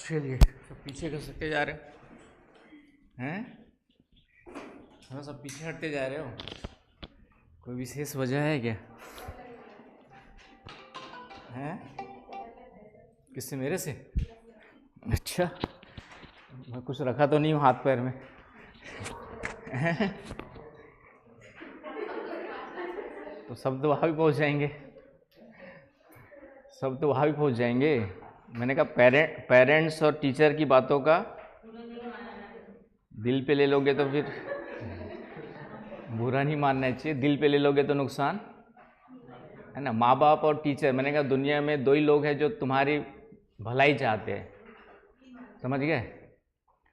चलिए, सब पीछे कर सकते जा रहे हो हैं? हाँ, सब पीछे हटते जा रहे हो। कोई विशेष वजह है क्या? हैं? किससे? मेरे से? अच्छा, मैं कुछ रखा तो नहीं हूँ हाथ पैर में। तो सब तो वहाँ भी पहुँच जाएंगे, सब तो वहाँ भी पहुँच जाएंगे। मैंने कहा पेरेंट्स और टीचर की बातों का दिल पे ले लोगे तो फिर बुरा नहीं मानना चाहिए, दिल पे ले लोगे तो नुकसान है ना। माँ बाप और टीचर, मैंने कहा दुनिया में दो ही लोग हैं जो तुम्हारी भलाई चाहते हैं, समझ गए।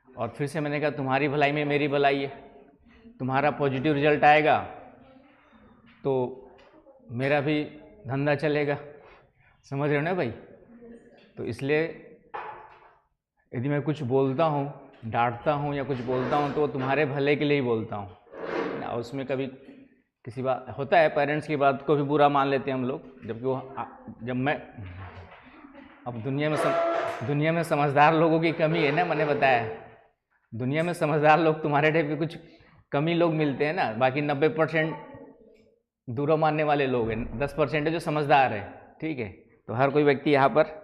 और फिर से मैंने कहा तुम्हारी भलाई में मेरी भलाई है। तुम्हारा पॉजिटिव रिजल्ट आएगा तो मेरा भी धंधा चलेगा, समझ रहे हो ना भाई। तो इसलिए यदि मैं कुछ बोलता हूँ, डांटता हूँ या कुछ बोलता हूँ तो तुम्हारे भले के लिए ही बोलता हूँ ना। उसमें कभी किसी बात होता है, पेरेंट्स की बात को भी बुरा मान लेते हैं हम लोग, जबकि वो जब मैं अब दुनिया में समझदार लोगों की कमी है ना। मैंने बताया दुनिया में समझदार लोग तुम्हारे टाइप के कुछ कमी लोग मिलते हैं ना, बाकी 90% बुरा मानने वाले लोग हैं, 10% है जो समझदार है, ठीक है। तो हर कोई व्यक्ति यहाँ पर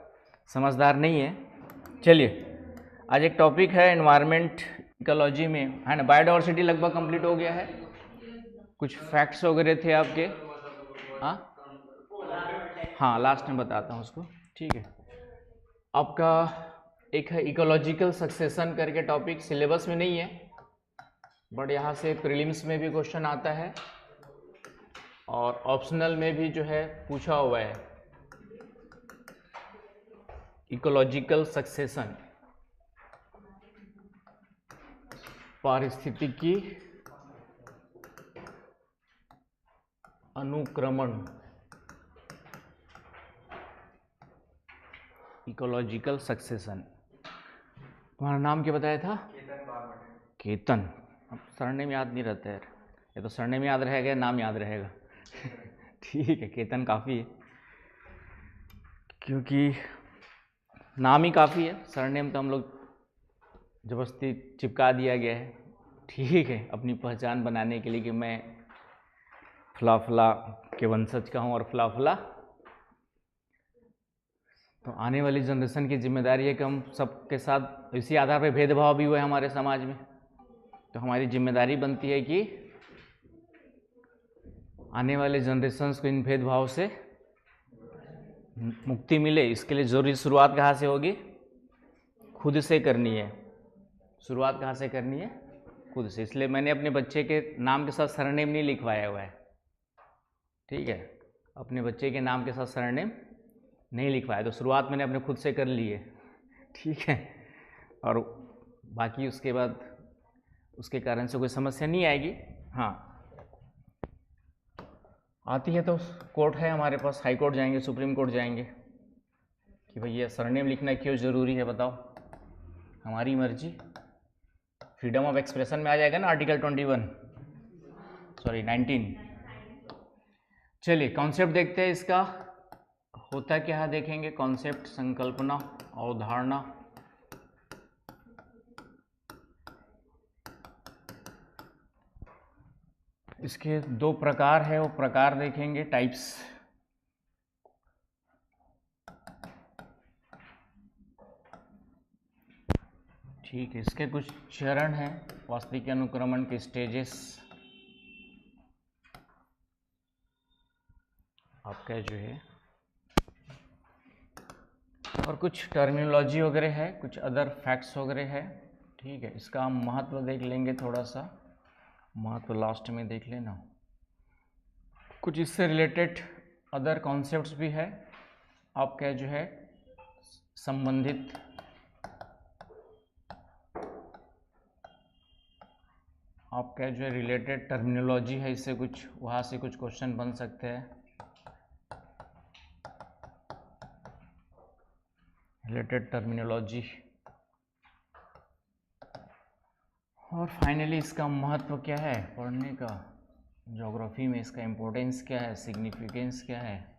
समझदार नहीं है। चलिए, आज एक टॉपिक है एनवायरनमेंट इकोलॉजी में, है ना। बायोडाइवर्सिटी लगभग कंप्लीट हो गया है, कुछ फैक्ट्स वगैरह थे आपके। हाँ, लास्ट में बताता हूँ उसको, ठीक है। आपका एक है इकोलॉजिकल सक्सेशन करके टॉपिक, सिलेबस में नहीं है बट यहाँ से प्रीलिम्स में भी क्वेश्चन आता है और ऑप्शनल में भी जो है पूछा हुआ है। इकोलॉजिकल सक्सेशन, पारिस्थितिकी अनुक्रमण, इकोलॉजिकल सक्सेशन। तुम्हारा नाम क्या बताया था? केतन। अब सरनेम याद नहीं रहता है, ये तो सरनेम याद रहेगा, नाम याद रहेगा। ठीक है, केतन काफ़ी है, क्योंकि नाम ही काफ़ी है, सरनेम तो हम लोग जबरदस्ती चिपका दिया गया है, ठीक है, अपनी पहचान बनाने के लिए कि मैं फला फला के वंशज का हूँ और फला फला। तो आने वाली जनरेशन की जिम्मेदारी है कि हम सबके साथ इसी आधार पर भेदभाव भी हुआ है हमारे समाज में, तो हमारी जिम्मेदारी बनती है कि आने वाले जनरेशन्स को इन भेदभाव से मुक्ति मिले। इसके लिए जरूरी शुरुआत कहाँ से होगी? खुद से करनी है। शुरुआत कहाँ से करनी है? खुद से। इसलिए मैंने अपने बच्चे के नाम के साथ सरनेम नहीं लिखवाया हुआ है, ठीक है। अपने बच्चे के नाम के साथ सरनेम नहीं लिखवाया, तो शुरुआत मैंने अपने खुद से कर ली है, ठीक है। और बाकी उसके बाद उसके कारण से कोई समस्या नहीं आएगी। हाँ, आती है तो कोर्ट है हमारे पास, हाई कोर्ट जाएंगे, सुप्रीम कोर्ट जाएंगे कि भैया सरनेम लिखना क्यों ज़रूरी है, बताओ। हमारी मर्जी, फ्रीडम ऑफ एक्सप्रेशन में आ जाएगा ना आर्टिकल 19। चलिए, कॉन्सेप्ट देखते हैं इसका होता क्या है, देखेंगे। कॉन्सेप्ट, संकल्पना, अवधारणा। इसके दो प्रकार है, वो प्रकार देखेंगे, टाइप्स। ठीक है, इसके कुछ चरण हैं, वास्तविक अनुक्रमण के स्टेजेस आपका जो है, और कुछ टर्मिनोलॉजी वगैरह है, कुछ अदर फैक्ट्स वगैरह है, ठीक है। इसका हम महत्व देख लेंगे, थोड़ा सा महत्व लास्ट में देख लेना। कुछ इससे रिलेटेड अदर कॉन्सेप्ट्स भी है आपका जो है संबंधित, आपका जो है रिलेटेड टर्मिनोलॉजी है, इससे कुछ वहाँ से कुछ क्वेश्चन बन सकते हैं, रिलेटेड टर्मिनोलॉजी। और फाइनली इसका महत्व क्या है पढ़ने का, ज्योग्राफी में इसका इम्पोर्टेंस क्या है, सिग्निफिकेंस क्या है,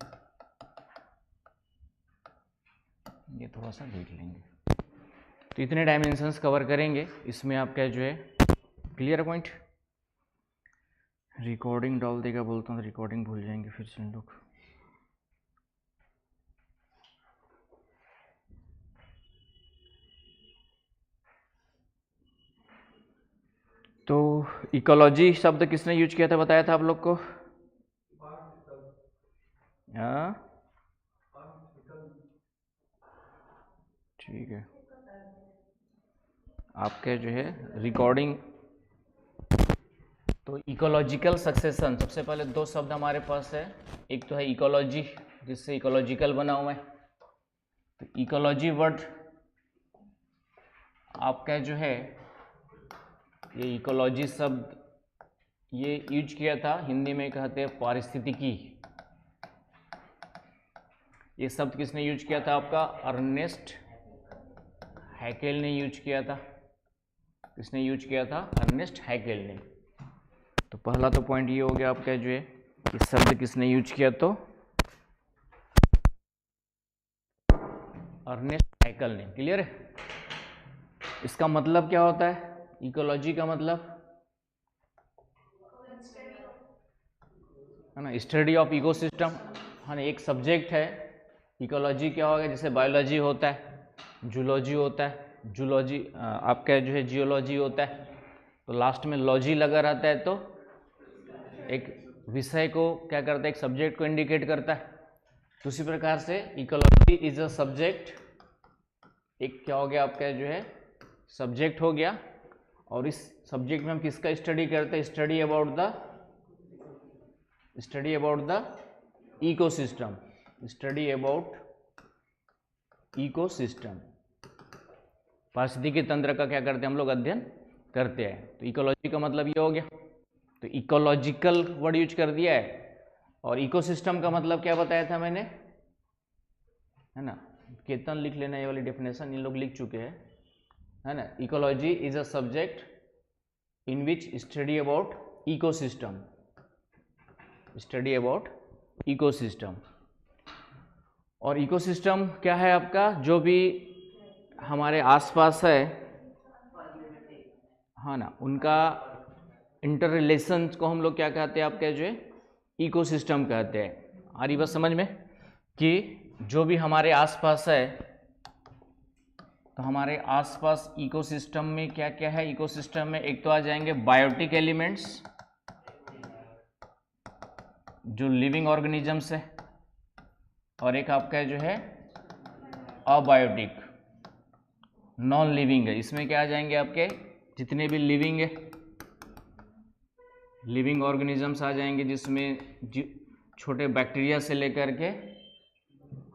ये थोड़ा सा देख लेंगे। तो इतने डायमेंशंस कवर करेंगे इसमें आपका जो है। Clear point? रिकॉर्डिंग डाल देगा बोलता हूँ, रिकॉर्डिंग भूल जाएंगे फिर से लोग। तो इकोलॉजी शब्द किसने यूज किया था, बताया था आप लोग को? हाँ ठीक है, आपके जो है रिकॉर्डिंग। तो इकोलॉजिकल सक्सेशन, सबसे पहले दो शब्द हमारे पास है, एक तो है इकोलॉजी जिससे इकोलॉजिकल बना हुआ है। तो इकोलॉजी वर्ड आपका जो है, ये इकोलॉजी शब्द ये यूज किया था, हिंदी में कहते हैं पारिस्थितिकी। ये शब्द किसने यूज किया था? आपका अर्नेस्ट हैकेल ने यूज किया था। किसने यूज किया था? अर्नेस्ट हैकेल ने। तो पहला तो पॉइंट ये हो गया आपका जो है, इस शब्द किसने यूज किया? तो अर्नेस्ट हैकेल ने। क्लियर है? इसका मतलब क्या होता है इकोलॉजी का? मतलब है ना, स्टडी ऑफ इकोसिस्टम, है ना, एक सब्जेक्ट है। इकोलॉजी क्या होगा? जैसे बायोलॉजी होता है, जूलॉजी होता है, जूलॉजी आपका जो है जियोलॉजी होता है, तो लास्ट में लॉजी लगा रहता है, तो एक विषय को क्या करता है, एक सब्जेक्ट को इंडिकेट करता है। तो उसी प्रकार से इकोलॉजी इज अ सब्जेक्ट, एक क्या हो गया आपका जो है सब्जेक्ट हो गया, और इस सब्जेक्ट में हम किसका स्टडी करते हैं? Study about the ecosystem, study about ecosystem, पारिस्थितिकी तंत्र का क्या करते हैं हम लोग? अध्ययन करते हैं। तो इकोलॉजी का मतलब ये हो गया। तो इकोलॉजिकल वर्ड यूज कर दिया है, और इकोसिस्टम का मतलब क्या बताया था मैंने, है ना, केतन लिख लेना, ये वाली डेफिनेशन इन लोग लिख चुके हैं, है ना। Ecology is a subject in which study about ecosystem, study about ecosystem. और इकोसिस्टम क्या है आपका? जो भी हमारे आसपास है, हाँ ना, उनका इंटर रिलेशन को हम लोग क्या कहते हैं आपके जो है इकोसिस्टम कहते हैं। आ रही बात समझ में? कि जो भी हमारे आसपास है, तो हमारे आसपास इकोसिस्टम में क्या क्या है? इकोसिस्टम में एक तो आ जाएंगे बायोटिक एलिमेंट्स, जो लिविंग ऑर्गेनिजम्स है, और एक आपका जो है अबायोटिक, नॉन लिविंग है। इसमें क्या आ जाएंगे आपके जितने भी लिविंग है, लिविंग ऑर्गेनिजम्स आ जाएंगे, जिसमें छोटे बैक्टीरिया से लेकर के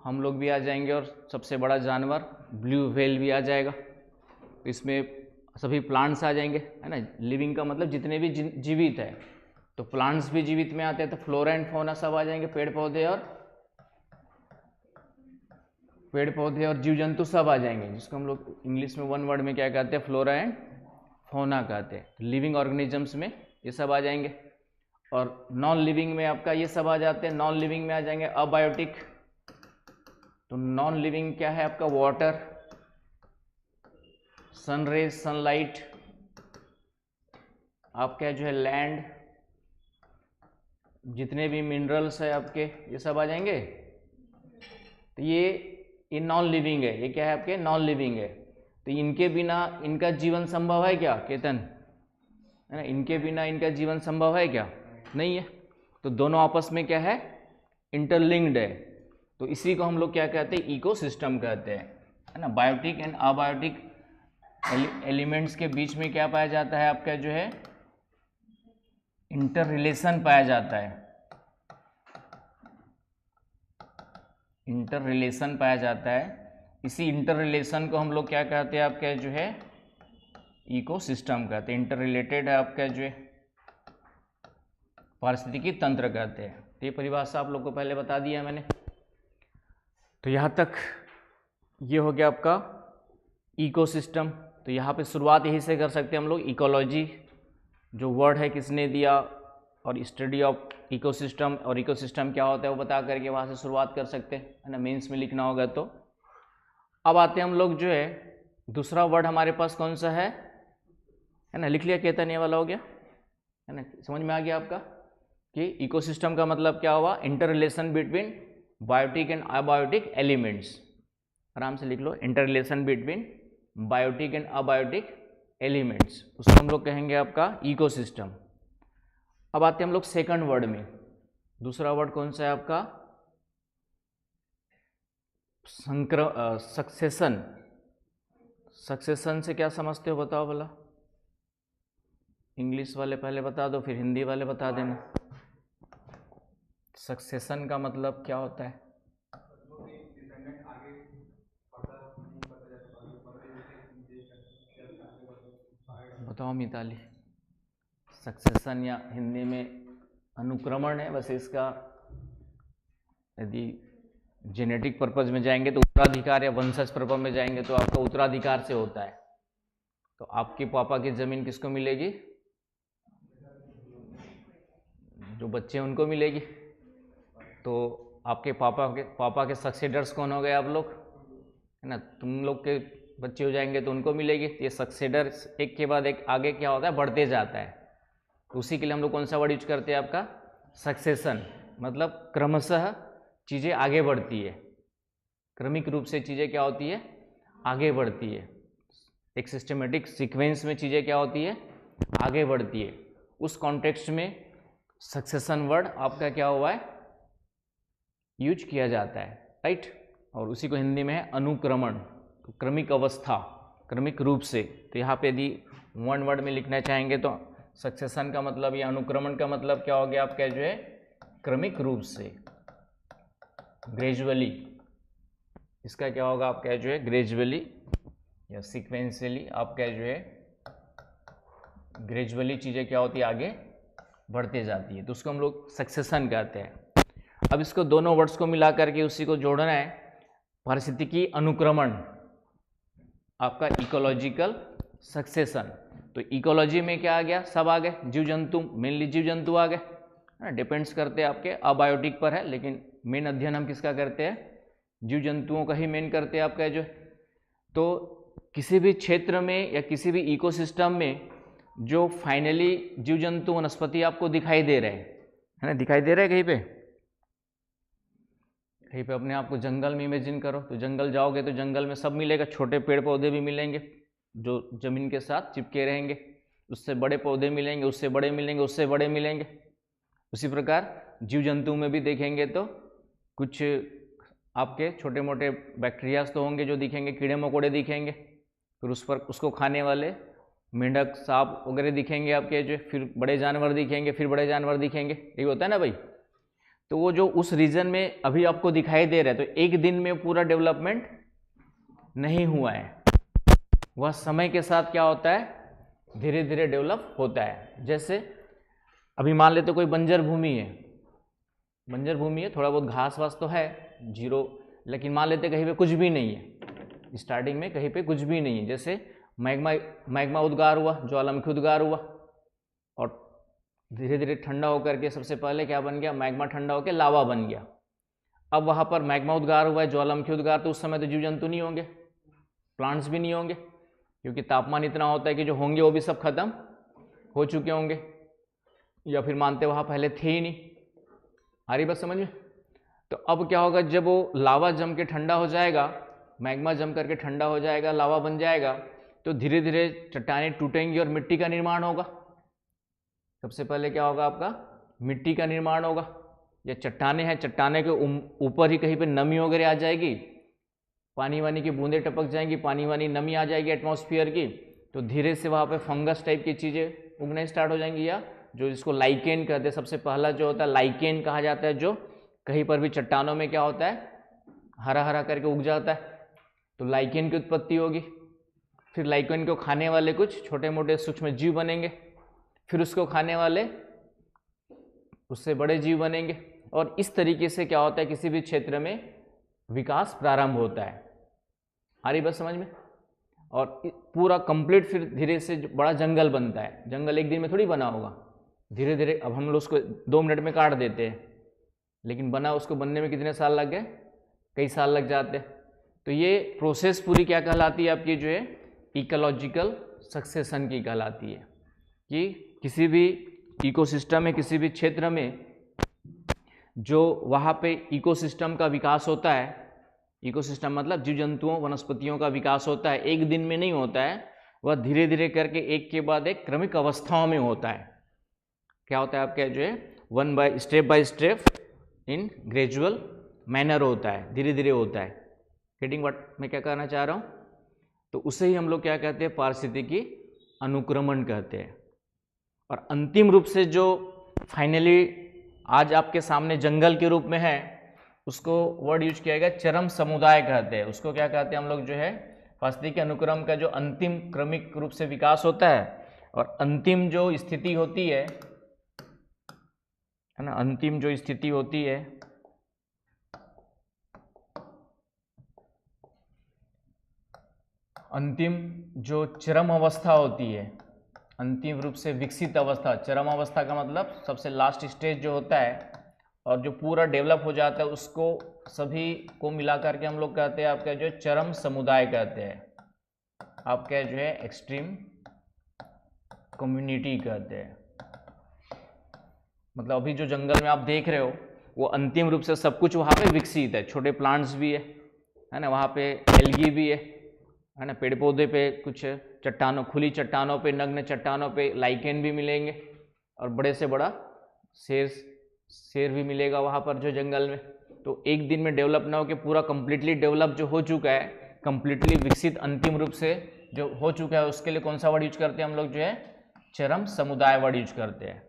हम लोग भी आ जाएंगे, और सबसे बड़ा जानवर ब्लू व्हेल भी आ जाएगा। इसमें सभी प्लांट्स आ जाएंगे, है ना। लिविंग का मतलब जितने भी जीवित है, तो प्लांट्स भी जीवित में आते हैं, तो फ्लोरा एंड फौना सब आ जाएंगे, पेड़ पौधे और जीव जंतु सब आ जाएंगे, जिसको हम लोग इंग्लिश में वन वर्ड में क्या कहते हैं? फ्लोरा एंड फौना कहते हैं। लिविंग ऑर्गेनिजम्स में ये सब आ जाएंगे। और नॉन लिविंग में आपका ये सब आ जाते हैं। नॉन लिविंग में आ जाएंगे अबायोटिक। तो नॉन लिविंग क्या है आपका? वाटर, सनरेज, सनलाइट, आपका जो है लैंड, जितने भी मिनरल्स है आपके, ये सब आ जाएंगे। तो ये नॉन लिविंग है। ये क्या है आपके? नॉन लिविंग है। तो इनके बिना इनका जीवन संभव है क्या केतन? है ना, इनके बिना इनका जीवन संभव है क्या? नहीं है। तो दोनों आपस में क्या है? इंटरलिंक्ड है। तो इसी को हम लोग क्या कहते हैं? इकोसिस्टम कहते हैं, है ना। बायोटिक एंड अबायोटिक एलिमेंट्स के बीच में क्या पाया जाता है आपका जो है? इंटर रिलेशन पाया जाता है, इंटर रिलेशन पाया जाता है। इसी इंटर रिलेशन को हम लोग क्या कहते हैं आपका जो है? इकोसिस्टम कहते हैं। इंटर रिलेटेड है आपका जो है पारिस्थितिकी तंत्र कहते हैं। तो ये परिभाषा आप लोग को पहले बता दिया मैंने। तो यहाँ तक ये हो गया आपका इकोसिस्टम। तो यहाँ पे शुरुआत यही से कर सकते हैं हम लोग। इकोलॉजी जो वर्ड है किसने दिया, और स्टडी ऑफ इकोसिस्टम, और इकोसिस्टम क्या होता है वो बता करके वहाँ से शुरुआत कर सकते हैं, है ना। मेंस में लिखना होगा तो। अब आते हैं हम लोग जो है दूसरा वर्ड हमारे पास कौन सा है ना, लिख लिया, केतन ये वाला हो गया, है ना, समझ में आ गया आपका कि इकोसिस्टम का मतलब क्या हुआ, interrelation between biotic and abiotic elements. आराम से लिख लो, interrelation between biotic and abiotic elements, उसको हम लोग कहेंगे आपका इकोसिस्टम। अब आते हैं हम लोग सेकंड वर्ड में। दूसरा वर्ड कौन सा है आपका, सक्सेशन। सक्सेशन से क्या समझते हो बताओ भला, इंग्लिश वाले पहले बता दो, फिर हिंदी वाले बता देना। सक्सेशन का मतलब क्या होता है, बताओ मिताली। सक्सेशन या हिंदी में अनुक्रमण है, वैसे इसका यदि जेनेटिक पर्पज में जाएंगे तो उत्तराधिकार, या वंशज पर्पज में जाएंगे तो आपका उत्तराधिकार से होता है। तो आपके पापा की जमीन किसको मिलेगी, जो बच्चे उनको मिलेगी। तो आपके पापा के सक्सेडर्स कौन हो गए आप लोग, है ना, तुम लोग के बच्चे हो जाएंगे तो उनको मिलेगी। ये सक्सेडर एक के बाद एक आगे क्या होता है, बढ़ते जाता है। तो उसी के लिए हम लोग कौन सा वर्ड यूज करते हैं आपका, सक्सेशन, मतलब क्रमशः चीज़ें आगे बढ़ती है, क्रमिक रूप से चीज़ें क्या होती है, आगे बढ़ती है, एक सिस्टमेटिक सीक्वेंस में चीज़ें क्या होती है, आगे बढ़ती है। उस कॉन्टेक्स्ट में सक्सेशन वर्ड आपका क्या हुआ है, यूज किया जाता है, राइट। और उसी को हिंदी में है अनुक्रमण, क्रमिक अवस्था, क्रमिक रूप से। तो यहाँ पे यदि वन वर्ड में लिखना चाहेंगे तो सक्सेशन का मतलब या अनुक्रमण का मतलब क्या हो गया आपका, जो है क्रमिक रूप से, ग्रेजुअली। इसका क्या होगा आपका, जो है ग्रेजुअली या सीक्वेंशियली, आपका जो है ग्रेजुअली चीज़ें क्या होती है, आगे बढ़ते जाती है, तो उसको हम लोग सक्सेशन कहते हैं। अब इसको दोनों वर्ड्स को मिला करके उसी को जोड़ना है, पारिस्थितिकी अनुक्रमण, आपका इकोलॉजिकल सक्सेशन। तो इकोलॉजी में क्या आ गया, सब आ गए, जीव जंतु, मेनली जीव जंतु आ गए, डिपेंड्स करते हैं आपके अबायोटिक पर है, लेकिन मेन अध्ययन हम किसका करते हैं, जीव जंतुओं का ही मेन करते हैं आपका जो। तो किसी भी क्षेत्र में या किसी भी इकोसिस्टम में जो फाइनली जीव जंतु वनस्पति आपको दिखाई दे रहे हैं, है ना, दिखाई दे रहे हैं कहीं पे अपने आप को जंगल में इमेजिन करो, तो जंगल जाओगे तो जंगल में सब मिलेगा, छोटे पेड़ पौधे भी मिलेंगे जो जमीन के साथ चिपके रहेंगे, उससे बड़े पौधे मिलेंगे, उससे बड़े मिलेंगे, उससे बड़े मिलेंगे। उसी प्रकार जीव जंतु में भी देखेंगे तो कुछ आपके छोटे मोटे बैक्टीरियाज तो होंगे जो दिखेंगे, कीड़े मकोड़े दिखेंगे, फिर उस पर उसको खाने वाले मेंढक, सांप वगैरह दिखेंगे आपके जो, फिर बड़े जानवर दिखेंगे, फिर बड़े जानवर दिखेंगे, यही होता है ना भाई। तो वो जो उस रीजन में अभी आपको दिखाई दे रहा है, तो एक दिन में पूरा डेवलपमेंट नहीं हुआ है, वह समय के साथ क्या होता है, धीरे धीरे डेवलप होता है। जैसे अभी मान लेते कोई बंजर भूमि है, बंजर भूमि है, थोड़ा बहुत घास वास तो है, जीरो, लेकिन मान लेते कहीं पे कुछ भी नहीं है, स्टार्टिंग में कहीं पे कुछ भी नहीं है। जैसे मैग्मा उद्गार हुआ, ज्वालामुखी उद्गार हुआ, और धीरे धीरे ठंडा होकर के सबसे पहले क्या बन गया, मैग्मा ठंडा होकर लावा बन गया। अब वहाँ पर मैग्मा उद्गार हुआ है, ज्वालामुखी उद्गार, तो उस समय तो जीव जंतु नहीं होंगे, प्लांट्स भी नहीं होंगे, क्योंकि तापमान इतना होता है कि जो होंगे वो भी सब खत्म हो चुके होंगे, या फिर मानते वहाँ पहले थे ही नहीं। आ रही बात समझ में। तो अब क्या होगा, जब वो लावा जम के ठंडा हो जाएगा, मैग्मा जम करके ठंडा हो जाएगा, लावा बन जाएगा, तो धीरे धीरे चट्टानें टूटेंगी और मिट्टी का निर्माण होगा। सबसे पहले क्या होगा आपका, मिट्टी का निर्माण होगा, या चट्टानें हैं, चट्टाने के ऊपर ही कहीं पे नमी वगैरह आ जाएगी, पानी वानी की बूंदें टपक जाएंगी, पानी वानी नमी आ जाएगी एटमॉस्फेयर की, तो धीरे से वहाँ पे फंगस टाइप की चीज़ें उगना स्टार्ट हो जाएंगी, या जो जिसको लाइकेन कहते हैं, सबसे पहला जो होता है लाइकेन कहा जाता है, जो कहीं पर भी चट्टानों में क्या होता है, हरा हरा करके उग जाता है, तो लाइकेन की उत्पत्ति होगी। फिर लाइकेन को खाने वाले कुछ छोटे मोटे सूक्ष्म जीव बनेंगे, फिर उसको खाने वाले उससे बड़े जीव बनेंगे, और इस तरीके से क्या होता है, किसी भी क्षेत्र में विकास प्रारंभ होता है। आ रही बात समझ में। और पूरा कंप्लीट फिर धीरे से बड़ा जंगल बनता है। जंगल एक दिन में थोड़ी बना होगा, धीरे धीरे। अब हम लोग उसको 2 मिनट में काट देते हैं, लेकिन बना उसको बनने में कितने साल लग गए, कई साल लग जाते हैं। तो ये प्रोसेस पूरी क्या कहलाती है आपकी, जो है इकोलॉजिकल सक्सेशन की कहलाती है कि किसी भी इकोसिस्टम में, किसी भी क्षेत्र में जो वहाँ पे इकोसिस्टम का विकास होता है, इकोसिस्टम मतलब जीव जंतुओं वनस्पतियों का विकास होता है, एक दिन में नहीं होता है, वह धीरे धीरे करके एक के बाद एक क्रमिक अवस्थाओं में होता है। क्या होता है आपका जो है by step in gradual manner होता है, धीरे धीरे होता है। गेटिंग व्हाट मैं क्या कहना चाह रहा हूँ? तो उसे ही हम लोग क्या कहते हैं, पारिस्थितिकी अनुक्रमण कहते हैं। और अंतिम रूप से जो फाइनली आज आपके सामने जंगल के रूप में है, उसको वर्ड यूज किया गया चरम समुदाय कहते हैं। उसको क्या कहते हैं हम लोग जो है, पारिस्थितिकी अनुक्रम का जो अंतिम क्रमिक रूप से विकास होता है और अंतिम जो स्थिति होती है ना, अंतिम जो स्थिति होती है, अंतिम जो चरम अवस्था होती है, अंतिम रूप से विकसित अवस्था, चरम अवस्था का मतलब सबसे लास्ट स्टेज जो होता है और जो पूरा डेवलप हो जाता है, उसको सभी को मिलाकर के हम लोग कहते हैं आपका जो चरम समुदाय कहते हैं, आपका जो है एक्सट्रीम कम्युनिटी कहते हैं। मतलब अभी जो जंगल में आप देख रहे हो वो अंतिम रूप से सब कुछ वहाँ पे विकसित है, छोटे प्लांट्स भी है ना, वहाँ पे एल्गी भी है ना, पेड़ पौधे पे कुछ चट्टानों, खुली चट्टानों पे, नग्न चट्टानों पे लाइकेन भी मिलेंगे और बड़े से बड़ा शेर भी मिलेगा वहाँ पर जो जंगल में। तो एक दिन में डेवलप ना हो कि पूरा कंप्लीटली डेवलप जो हो चुका है, कंप्लीटली विकसित अंतिम रूप से जो हो चुका है, उसके लिए कौन सा वर्ड यूज करते हैं हम लोग जो है, चरम समुदाय वर्ड यूज करते हैं।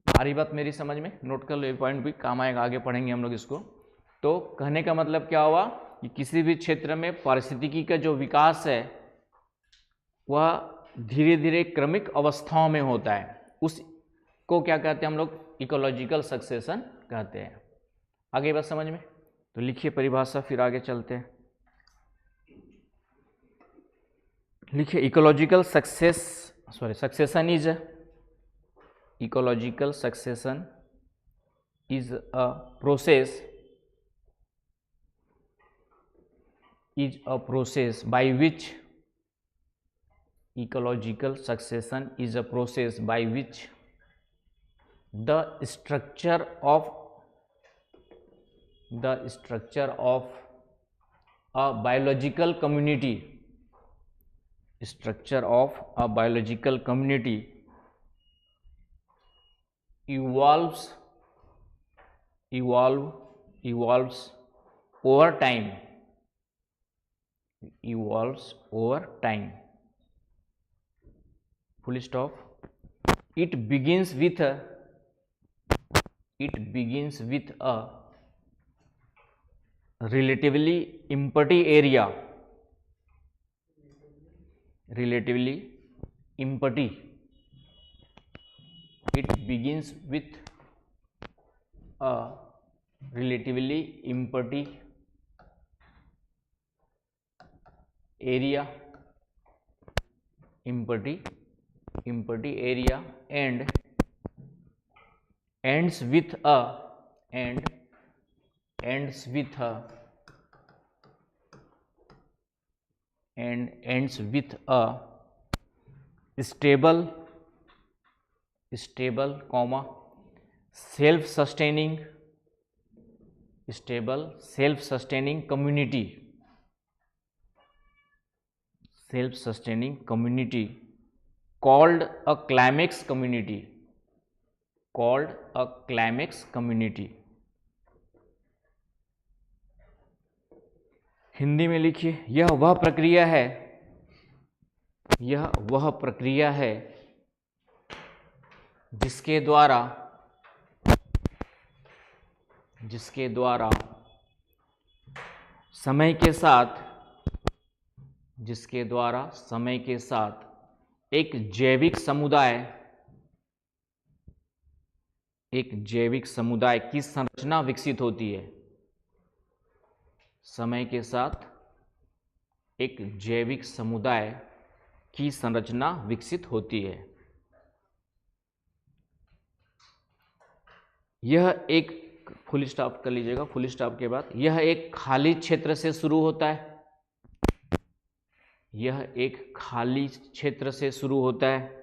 आ रही बात मेरी समझ में? नोट कर लो, ये पॉइंट भी काम आएगा, आगे पढ़ेंगे हम लोग इसको। तो कहने का मतलब क्या हुआ कि किसी भी क्षेत्र में पारिस्थितिकी का जो विकास है वह धीरे धीरे क्रमिक अवस्थाओं में होता है, उसको क्या कहते हैं हम लोग, इकोलॉजिकल सक्सेशन कहते हैं। आगे बात समझ में? तो लिखिए परिभाषा, फिर आगे चलते हैं। लिखिए ecological succession is ecological succession is a process by which ecological succession is a process by which the structure of a biological community evolves over time, full stop. It begins with a relatively empty area, it begins with a relatively empty area, and ends with a stable, self-sustaining community called a climax community. Hindi में लिखिए, यह वह प्रक्रिया है जिसके द्वारा समय के साथ एक जैविक समुदाय की संरचना विकसित होती है। समय के साथ एक जैविक समुदाय की संरचना विकसित होती है। यह एक, फुल स्टॉप कर लीजिएगा, फुल स्टॉप के बाद, यह एक खाली क्षेत्र से शुरू होता है। यह एक खाली क्षेत्र से शुरू होता है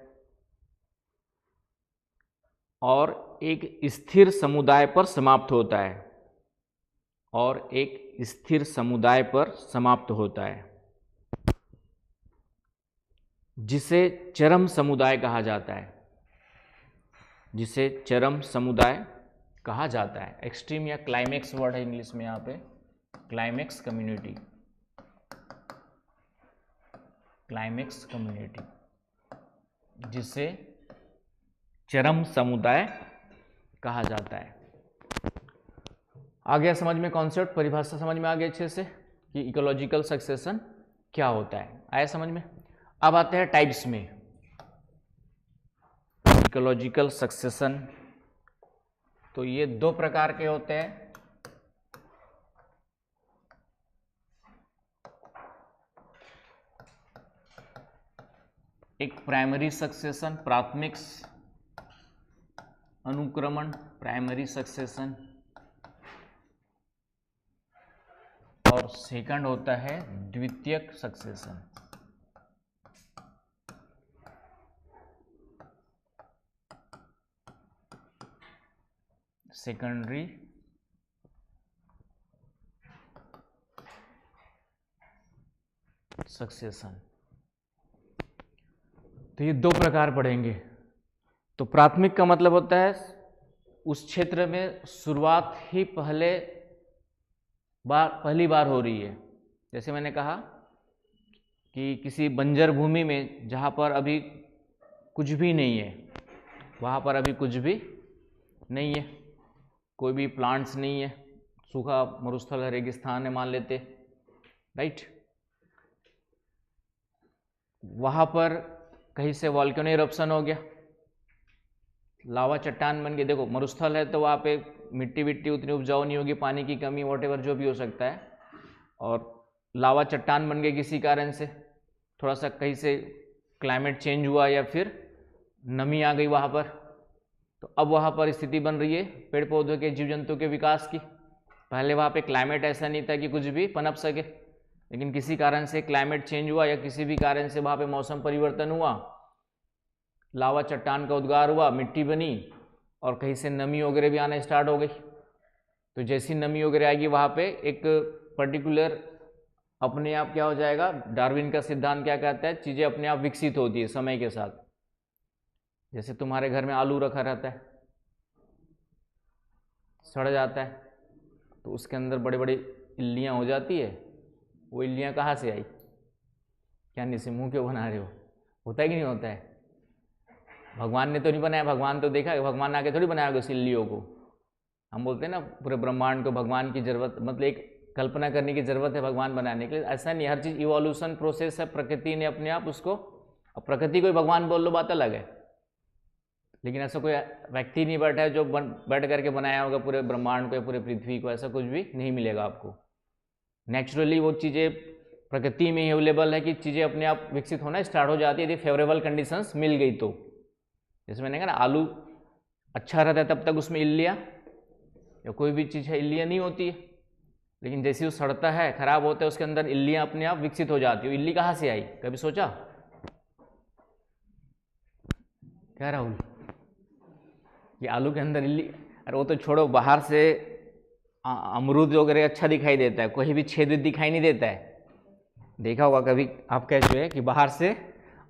और एक स्थिर समुदाय पर समाप्त होता है, और एक स्थिर समुदाय पर समाप्त होता है, जिसे चरम समुदाय कहा जाता है, जिसे चरम समुदाय कहा जाता है। एक्सट्रीम या क्लाइमेक्स वर्ड है इंग्लिश में यहाँ पे, क्लाइमेक्स कम्युनिटी, क्लाइमेक्स कम्युनिटी, जिसे चरम समुदाय कहा जाता है। आ गया समझ में कॉन्सेप्ट, परिभाषा समझ में आ गया अच्छे से कि इकोलॉजिकल सक्सेशन क्या होता है, आया समझ में। अब आते हैं टाइप्स में। इकोलॉजिकल सक्सेशन तो ये दो प्रकार के होते हैं। एक प्राइमरी सक्सेशन, प्राथमिक अनुक्रमण, प्राइमरी सक्सेशन, और सेकंड होता है द्वितीयक सक्सेशन। Secondary succession. तो ये दो प्रकार पढ़ेंगे। तो प्राथमिक का मतलब होता है उस क्षेत्र में शुरुआत ही पहली बार हो रही है। जैसे मैंने कहा कि किसी बंजर भूमि में जहाँ पर अभी कुछ भी नहीं है, वहाँ पर अभी कुछ भी नहीं है, कोई भी प्लांट्स नहीं है, सूखा मरुस्थल है, रेगिस्तान है मान लेते, राइट। वहाँ पर कहीं से वॉल्केनो इरप्शन हो गया, लावा चट्टान बन गई। देखो मरुस्थल है तो वहाँ पे मिट्टी विट्टी उतनी उपजाऊ नहीं होगी, पानी की कमी, वॉटेवर जो भी हो सकता है, और लावा चट्टान बन गई किसी कारण से, थोड़ा सा कहीं से क्लाइमेट चेंज हुआ या फिर नमी आ गई वहाँ पर, तो अब वहाँ पर स्थिति बन रही है पेड़ पौधों के, जीव जंतु के विकास की। पहले वहाँ पे क्लाइमेट ऐसा नहीं था कि कुछ भी पनप सके, लेकिन किसी कारण से क्लाइमेट चेंज हुआ या किसी भी कारण से वहाँ पे मौसम परिवर्तन हुआ, लावा चट्टान का उद्गार हुआ, मिट्टी बनी, और कहीं से नमी वगैरह भी आना स्टार्ट हो गई। तो जैसी नमी वगैरह आएगी वहाँ पे एक पर्टिकुलर अपने आप क्या हो जाएगा, डार्विन का सिद्धांत क्या कहता है, चीज़ें अपने आप विकसित होती है समय के साथ। जैसे तुम्हारे घर में आलू रखा रहता है, सड़ जाता है, तो उसके अंदर बड़ी बड़ी इल्लियाँ हो जाती है। वो इल्लियाँ कहाँ से आई? क्या नहीं से मुँह क्यों बना रहे हो? होता है कि नहीं होता है? भगवान ने तो नहीं बनाया, भगवान तो देखा, भगवान आके थोड़ी बनाया उस इल्लियों को। हम बोलते हैं ना पूरे ब्रह्मांड को भगवान की जरूरत, मतलब एक कल्पना करने की जरूरत है भगवान बनाने के लिए। ऐसा नहीं, हर चीज़ इवोल्यूशन प्रोसेस है, प्रकृति ने अपने आप उसको, अब प्रकृति को भगवान बोल लो बात अलग है, लेकिन ऐसा कोई व्यक्ति नहीं बैठा है जो बैठ करके बनाया होगा पूरे ब्रह्मांड को या पूरे पृथ्वी को, ऐसा कुछ भी नहीं मिलेगा आपको। नेचुरली वो चीज़ें प्रकृति में ही अवेलेबल है कि चीज़ें अपने आप विकसित होना स्टार्ट हो जाती है यदि फेवरेबल कंडीशंस मिल गई तो। जैसे मैंने कहा ना, आलू अच्छा रहता है तब तक उसमें इल्लियाँ या कोई भी चीज़ है इल्लियाँ नहीं होती है, लेकिन जैसे वो सड़ता है, खराब होता है, उसके अंदर इल्लियाँ अपने आप विकसित हो जाती है। इल्ली कहाँ से आई, कभी सोचा? क्या राहुल, ये आलू के अंदर इल्ली? अरे वो तो छोड़ो, बाहर से अमरूद वगैरह अच्छा दिखाई देता है, कोई भी छेद दिखाई नहीं देता है। देखा होगा कभी आपका जो है कि बाहर से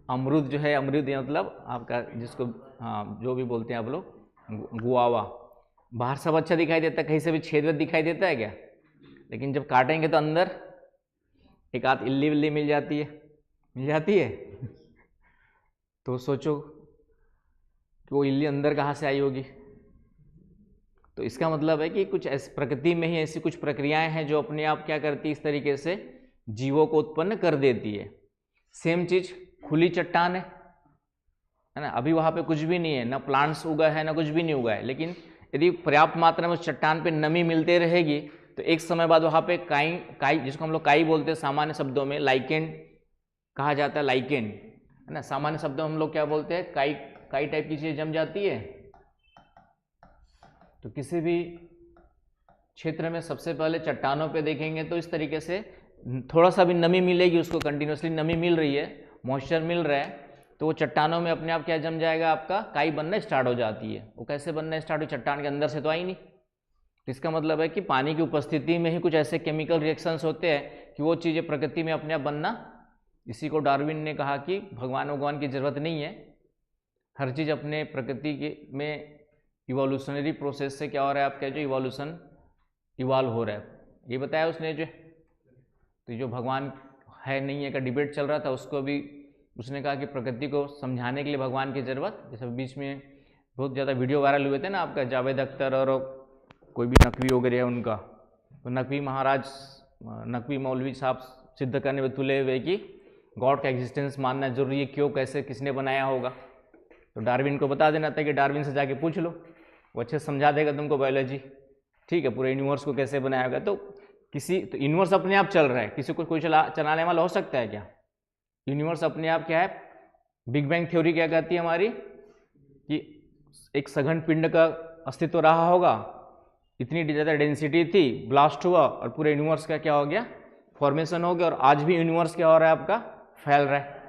अमरूद जो है, अमरूद मतलब आपका जिसको हाँ जो भी बोलते हैं आप लोग, गुआवा, बाहर सब अच्छा दिखाई देता है, कहीं से भी छेद वेद दिखाई देता है क्या? लेकिन जब काटेंगे तो अंदर एक आध इल्ली विल्ली मिल जाती है तो सोचो कि वो इल्ली अंदर कहाँ से आई होगी। तो इसका मतलब है कि कुछ ऐसी प्रकृति में ही ऐसी कुछ प्रक्रियाएं हैं जो अपने आप क्या करती है, इस तरीके से जीवों को उत्पन्न कर देती है। सेम चीज खुली चट्टान है ना, अभी वहाँ पे कुछ भी नहीं है, ना प्लांट्स उगा है ना कुछ भी नहीं उगा है, लेकिन यदि पर्याप्त मात्रा में उस चट्टान पे नमी मिलते रहेगी तो एक समय बाद वहाँ पे काई जिसको हम लोग काई बोलते हैं सामान्य शब्दों में, लाइकेन कहा जाता है, लाइकेन है ना, सामान्य शब्दों में हम लोग क्या बोलते हैं, काई टाइप की चीज़ जम जाती है। तो किसी भी क्षेत्र में सबसे पहले चट्टानों पे देखेंगे तो इस तरीके से थोड़ा सा भी नमी मिलेगी उसको, कंटिन्यूसली नमी मिल रही है, मॉइस्चर मिल रहा है, तो वो चट्टानों में अपने आप क्या जम जाएगा, आपका काई बनना स्टार्ट हो जाती है। वो कैसे बनना स्टार्ट हो, चट्टान के अंदर से तो आई नहीं। इसका मतलब है कि पानी की उपस्थिति में ही कुछ ऐसे केमिकल रिएक्शंस होते हैं कि वो चीज़ें प्रकृति में अपने आप बनना। इसी को डार्विन ने कहा कि भगवान की ज़रूरत नहीं है, हर चीज़ अपने प्रकृति के में इवोल्यूशनरी प्रोसेस से क्या हो रहा है, आपका जो इवोल्यूशन इवॉल्व हो रहा है, ये बताया उसने। तो जो भगवान है नहीं है का डिबेट चल रहा था, उसको भी उसने कहा कि प्रकृति को समझाने के लिए भगवान की ज़रूरत। जैसे बीच में बहुत ज़्यादा वीडियो वायरल हुए थे ना, आपका जावेद अख्तर और कोई भी नकवी वगैरह है उनका, तो नकवी मौलवी साहब सिद्ध करने में तुले हुए कि गॉड का एग्जिस्टेंस मानना जरूरी है, क्यों, कैसे, किसने बनाया होगा। तो डार्विन को बता देना था कि डार्विन से जाके पूछ लो, वो अच्छे से समझा देगा तुमको बायोलॉजी, ठीक है, पूरे यूनिवर्स को कैसे बनाया होगा। तो यूनिवर्स अपने आप चल रहा है, किसी को कोई चलाने वाला हो सकता है क्या? यूनिवर्स अपने आप क्या है, बिग बैंग थ्योरी क्या कहती है हमारी, कि एक सघन पिंड का अस्तित्व रहा होगा, इतनी ज़्यादा डेंसिटी थी, ब्लास्ट हुआ और पूरे यूनिवर्स का क्या हो गया, फॉर्मेशन हो गया, और आज भी यूनिवर्स क्या हो रहा है, आपका फैल रहा है।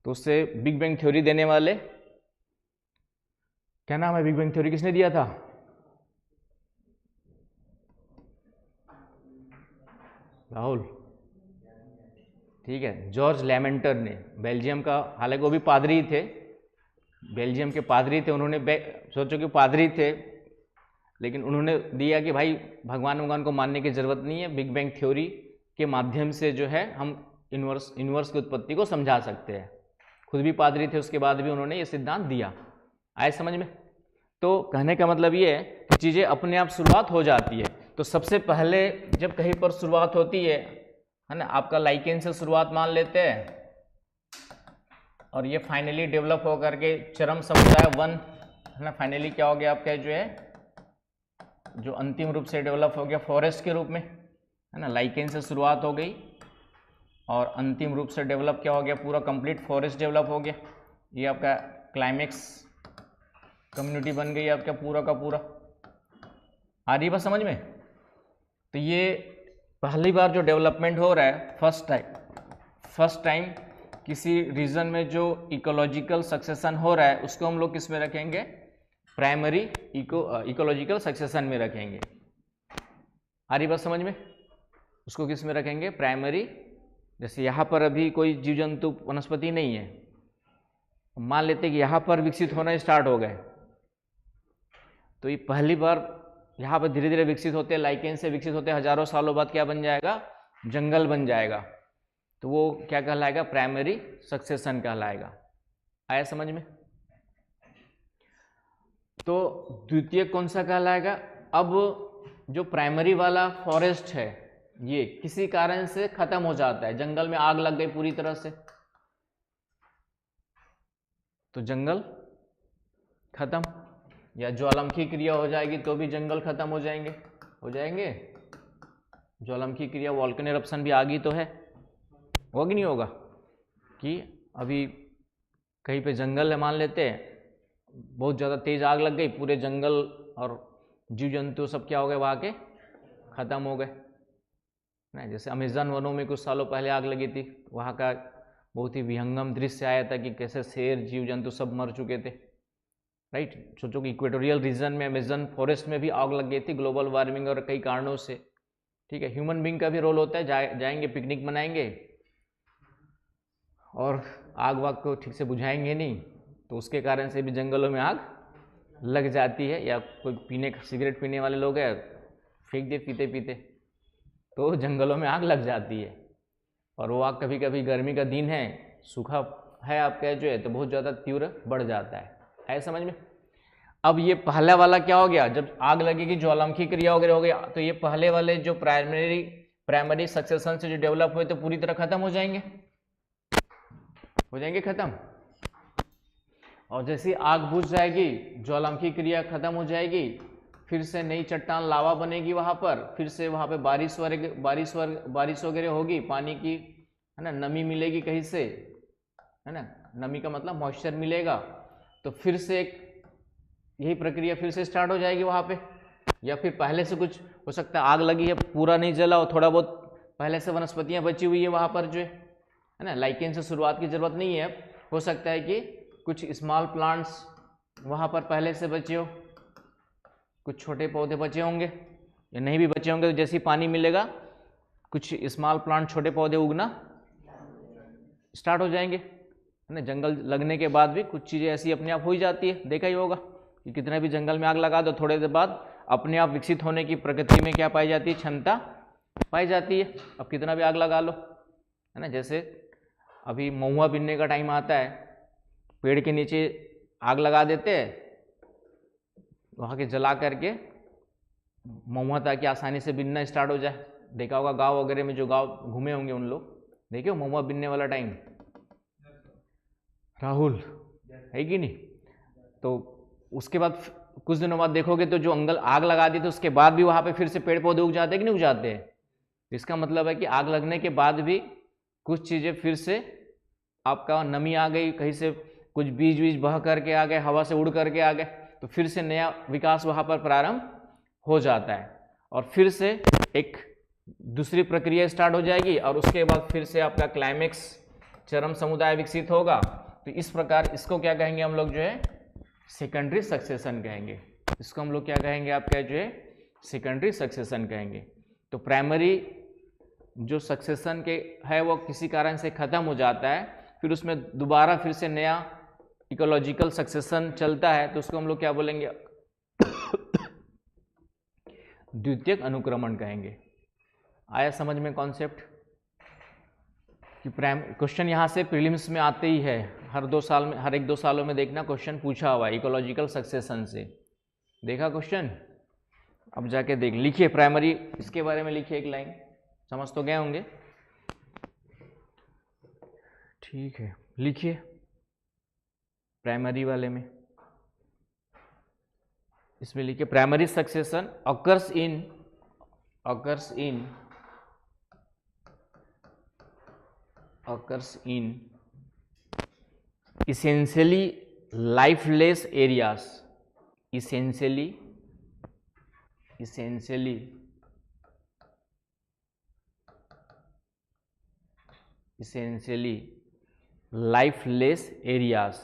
तो उससे बिग बैंग थ्योरी देने वाले, क्या नाम है, बिग बैंग थ्योरी किसने दिया था? राहुल, ठीक है, जॉर्ज लैमेंटर ने, बेल्जियम का, हालांकि वो भी पादरी थे, बेल्जियम के पादरी थे। उन्होंने सोचो कि पादरी थे, लेकिन उन्होंने दिया कि भाई भगवान को मानने की ज़रूरत नहीं है, बिग बैंग थ्योरी के माध्यम से जो है हम यूनिवर्स की उत्पत्ति को समझा सकते हैं। खुद भी पादरी थे, उसके बाद भी उन्होंने ये सिद्धांत दिया। आए समझ में? तो कहने का मतलब ये है कि चीज़ें अपने आप शुरुआत हो जाती है। तो सबसे पहले जब कहीं पर शुरुआत होती है ना, आपका लाइकेन से शुरुआत मान लेते हैं, और ये फाइनली डेवलप होकर के चरम समुदाय वन, है ना, फाइनली क्या हो गया आपका जो है, जो अंतिम रूप से डेवलप हो गया फॉरेस्ट के रूप में, है ना। लाइकेन से शुरुआत हो गई और अंतिम रूप से डेवलप क्या हो गया, पूरा कंप्लीट फॉरेस्ट डेवलप हो गया। ये आपका क्लाइमेक्स कम्युनिटी बन गई आपका पूरा का पूरा। आ रही बात समझ में? तो ये पहली बार जो डेवलपमेंट हो रहा है, फर्स्ट टाइम किसी रीजन में जो इकोलॉजिकल सक्सेशन हो रहा है, उसको हम लोग किस में रखेंगे, प्राइमरी इकोलॉजिकल सक्सेशन में रखेंगे। आ रही बात समझ में? उसको किस में रखेंगे, प्राइमरी। जैसे यहाँ पर अभी कोई जीव जंतु वनस्पति नहीं है, मान लेते कि यहाँ पर विकसित होना स्टार्ट हो गए, तो ये पहली बार यहाँ पर धीरे धीरे विकसित होते, लाइकेन से विकसित होते, हजारों सालों बाद क्या बन जाएगा, जंगल बन जाएगा। तो वो क्या कहलाएगा, प्राइमरी सक्सेशन कहलाएगा। आया समझ में? तो द्वितीय कौन सा कहलाएगा? अब जो प्राइमरी वाला फॉरेस्ट है, ये किसी कारण से खत्म हो जाता है, जंगल में आग लग गई पूरी तरह से, तो जंगल खत्म, या ज्वालामुखी क्रिया हो जाएगी तो भी जंगल खत्म हो जाएंगे। ज्वालामुखी क्रिया, वॉल्केनो इरप्शन भी आगी तो है, होगा कि नहीं होगा, कि अभी कहीं पे जंगल है, मान लेते हैं बहुत ज़्यादा तेज आग लग गई, पूरे जंगल और जीव जंतु सब क्या हो गए, वहाँ के खत्म हो गए ना। जैसे अमेज़न वनों में कुछ सालों पहले आग लगी थी, वहाँ का बहुत ही विहंगम दृश्य आया था कि कैसे शेर, जीव जंतु सब मर चुके थे, राइट। सोचो कि इक्वेटोरियल रीजन में, अमेज़न फॉरेस्ट में भी आग लग गई थी ग्लोबल वार्मिंग और कई कारणों से, ठीक है। ह्यूमन बींग का भी रोल होता है, जाएंगे पिकनिक मनाएंगे और आग वाग को ठीक से बुझाएंगे नहीं, तो उसके कारण से भी जंगलों में आग लग जाती है। या कोई सिगरेट पीने वाले लोग हैं, फेंक दे पीते पीते, तो जंगलों में आग लग जाती है। और वो आग कभी कभी गर्मी का दिन है, सूखा है आपका जो है, तो बहुत ज़्यादा तीव्र बढ़ जाता है समझ में? अब ये पहला वाला क्या हो गया, जब आग लगेगी, ज्वालामुखी क्रिया वगैरह हो गया, तो ये पहले वाले जो प्राइमरी सक्सेशन से जो डेवलप हुए, तो पूरी तरह खत्म हो जाएंगे खत्म। और जैसे आग बुझ जाएगी, ज्वालामुखी क्रिया खत्म हो जाएगी, फिर से नई चट्टान लावा बनेगी वहाँ पर, फिर से वहाँ पे बारिश वगैरह होगी, पानी की, है ना, नमी मिलेगी कहीं से, है ना, नमी का मतलब मॉइस्चर मिलेगा, तो फिर से एक यही प्रक्रिया फिर से स्टार्ट हो जाएगी वहाँ पे। या फिर पहले से कुछ हो सकता है, आग लगी है पूरा नहीं जला और थोड़ा बहुत पहले से वनस्पतियां बची हुई है वहां पर जो है ना, लाइकेन से शुरुआत की जरूरत नहीं है। हो सकता है कि कुछ स्मॉल प्लांट्स वहां पर पहले से बचे हो, कुछ छोटे पौधे बचे होंगे, या नहीं भी बचे होंगे तो जैसे ही पानी मिलेगा कुछ स्मॉल प्लांट, छोटे पौधे उगना स्टार्ट हो जाएंगे, है ना। जंगल लगने के बाद भी कुछ चीज़ें ऐसी अपने आप हो ही जाती है, देखा ही होगा कि कितना भी जंगल में आग लगा दो, थोड़ी देर बाद अपने आप विकसित होने की प्रकृति में क्या पाई जाती है, क्षमता पाई जाती है। अब कितना भी आग लगा लो, है ना। जैसे अभी महुआ बिनने का टाइम आता है, पेड़ के नीचे आग लगा देते हैं वहाँ के जला करके महुआ, ताकि आसानी से बिनना स्टार्ट हो जाए। देखा होगा गांव वगैरह में, जो गांव घूमे होंगे उन लोग, देखे हो महुआ बिनने वाला टाइम, राहुल है कि नहीं। तो उसके बाद कुछ दिनों बाद देखोगे तो जो अंगल आग लगा दी तो उसके बाद भी वहाँ पे फिर से पेड़ पौधे उग जाते हैं कि नहीं उग जाते हैं। इसका मतलब है कि आग लगने के बाद भी कुछ चीज़ें फिर से आपका नमी आ गई, कहीं से कुछ बीज बीज बह करके आ गए, हवा से उड़ करके आ गए, तो फिर से नया विकास वहाँ पर प्रारंभ हो जाता है और फिर से एक दूसरी प्रक्रिया स्टार्ट हो जाएगी और उसके बाद फिर से आपका क्लाइमेक्स, चरम समुदाय विकसित होगा। तो इस प्रकार इसको क्या कहेंगे हम लोग जो है, सेकेंडरी सक्सेशन कहेंगे। इसको हम लोग क्या कहेंगे, आपका जो है सेकेंडरी सक्सेशन कहेंगे। तो प्राइमरी जो सक्सेशन के है वो किसी कारण से खत्म हो जाता है, फिर उसमें दोबारा फिर से नया इकोलॉजिकल सक्सेशन चलता है, तो उसको हम लोग क्या बोलेंगे, द्वितीयक अनुक्रमण कहेंगे। आया समझ में कॉन्सेप्ट कि क्वेश्चन यहाँ से प्रीलिम्स में आते ही है, हर 2 साल में, हर 1-2 सालों में देखना क्वेश्चन पूछा हुआ है इकोलॉजिकल सक्सेशन से। देखा क्वेश्चन, अब जाके देख, लिखिए प्राइमरी, इसके बारे में लिखिए एक लाइन, समझ तो गए होंगे, ठीक है। लिखिए प्राइमरी वाले में, इसमें लिखिए primary succession occurs in essentially lifeless areas, essentially lifeless areas,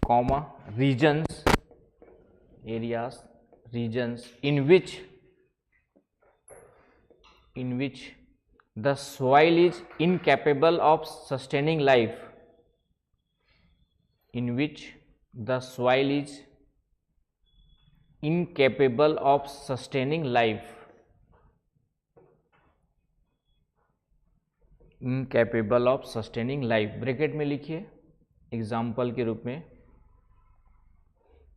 comma regions in which the soil is incapable of sustaining life, in which the soil is incapable of sustaining life, incapable of sustaining life। Bracket में लिखिए example के रूप में,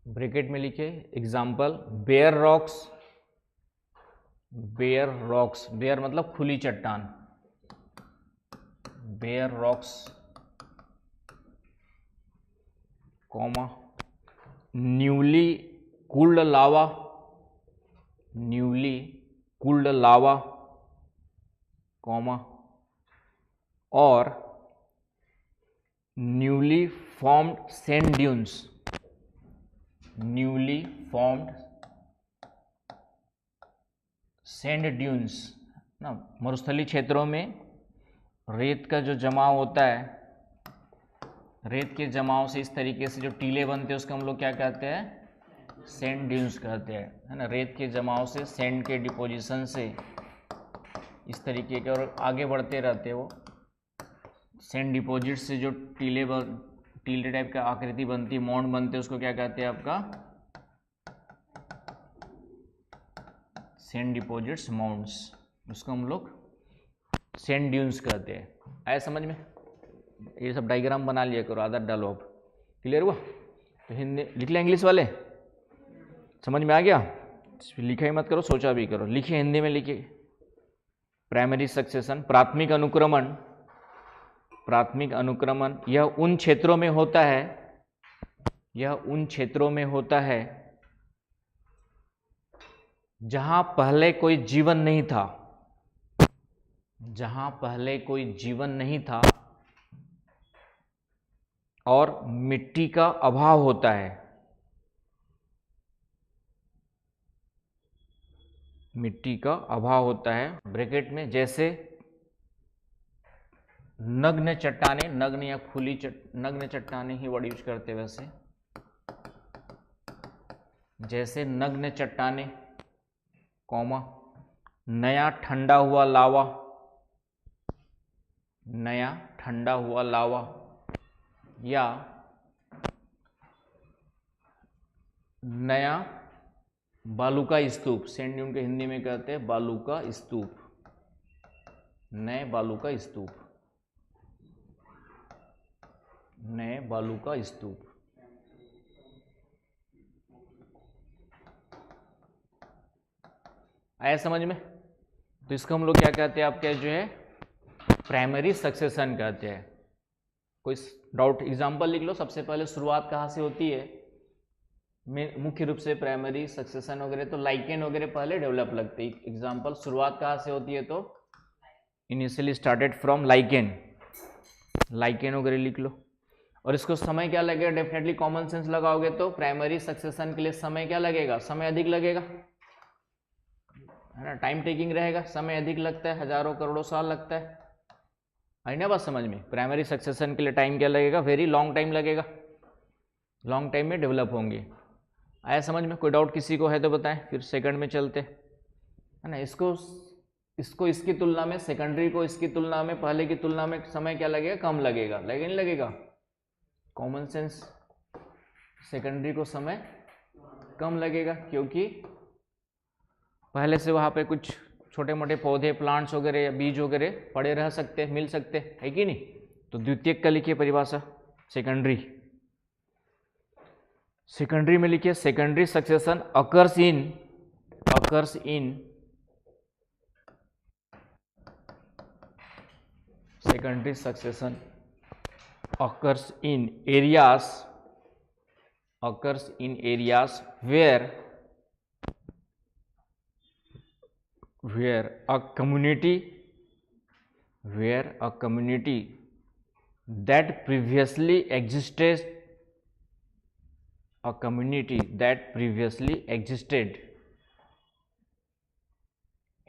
bracket में लिखिए example, bear rocks, bear मतलब खुली चट्टान, bare rocks, comma newly cooled lava, comma और न्यूली फॉर्म्ड सैंड ड्यून्स, ना, मरुस्थलीय क्षेत्रों में रेत का जो जमाव होता है, रेत के जमाव से इस तरीके से जो टीले बनते हैं उसको हम लोग क्या कहते हैं, सैंड ड्यून्स कहते हैं, है ना। रेत के जमाव से, सैंड के डिपोजिशन से इस तरीके के, और आगे बढ़ते रहते हैं वो सैंड डिपॉजिट से जो टीले टाइप का आकृति बनती है, मौंड बनते हैं, उसको क्या कहते हैं आपका, सैंड डिपॉजिट्स, माउंट्स, उसको हम लोग सैंड ड्यून्स कहते हैं। आया समझ में, ये सब डायग्राम बना लिया करो, आदत डालो। अब क्लियर हुआ? तो हिंदी लिख लिया, इंग्लिश वाले समझ में आ गया, लिखा ही मत करो, सोचा भी करो। लिखिए हिंदी में, लिखिए प्राइमरी सक्सेशन, प्राथमिक अनुक्रमण यह उन क्षेत्रों में होता है जहां पहले कोई जीवन नहीं था और मिट्टी का अभाव होता है, मिट्टी का अभाव होता है। ब्रैकेट में जैसे नग्न चट्टाने, नग्न या खुली नग्न चट्टाने ही वर्ड यूज करते हैं वैसे, जैसे नग्न चट्टाने, कॉमा, नया ठंडा हुआ लावा, नया ठंडा हुआ लावा, या नया बालू का स्तूप, सैंड ड्यून के हिंदी में कहते हैं बालू का स्तूप, नए बालू का स्तूप, नए बालू का स्तूप। आया समझ में? तो इसको हम लोग क्या कहते हैं, आपके जो है प्राइमरी सक्सेशन कहते हैं। कोई डाउट? एग्जांपल लिख लो। सबसे पहले शुरुआत कहाँ से होती है? मुख्य रूप से प्राइमरी सक्सेशन वगैरह तो लाइकेन वगैरह पहले डेवलप लगते हैं। एग्जांपल शुरुआत कहाँ से होती है? तो initially started from lichen, lichen वगैरह लिख लो। और इसको समय क्या लगेगा? डेफिनेटली कॉमन सेंस लगाओगे तो प्राइमरी सक्सेशन के लिए समय क्या लगेगा? समय अधिक लगेगा, है ना, टाइम टेकिंग रहेगा, समय अधिक लगता है, हजारों करोड़ों साल लगता है ना बात समझ में? प्राइमरी सक्सेशन के लिए टाइम क्या लगेगा? वेरी लॉन्ग टाइम लगेगा, लॉन्ग टाइम में डेवलप होंगे। आया समझ में? कोई डाउट किसी को है तो बताएं, फिर सेकंड में चलते, है ना। इसको इसकी तुलना में, सेकेंडरी को इसकी तुलना में, पहले की तुलना में समय क्या लगेगा? कम लगेगा, लगेगा नहीं लगेगा? कॉमन सेंस, सेकेंडरी को समय कम लगेगा क्योंकि पहले से वहाँ पे कुछ छोटे मोटे पौधे, प्लांट्स वगैरह या बीज वगैरह पड़े रह सकते, मिल सकते, है कि नहीं? तो द्वितीयक का लिखिए परिभाषा, सेकेंडरी। सेकेंडरी में लिखिए secondary succession occurs in secondary succession occurs in areas where a community that previously existed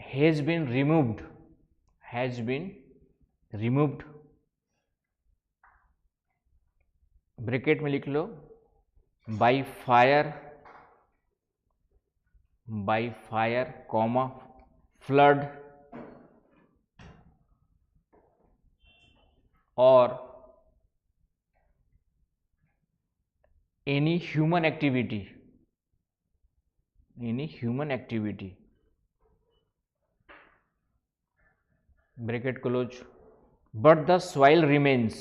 has been removed, bracket में लिख लो, बाय फायर, कॉमा, फ्लड और any human activity, bracket close, but the soil remains,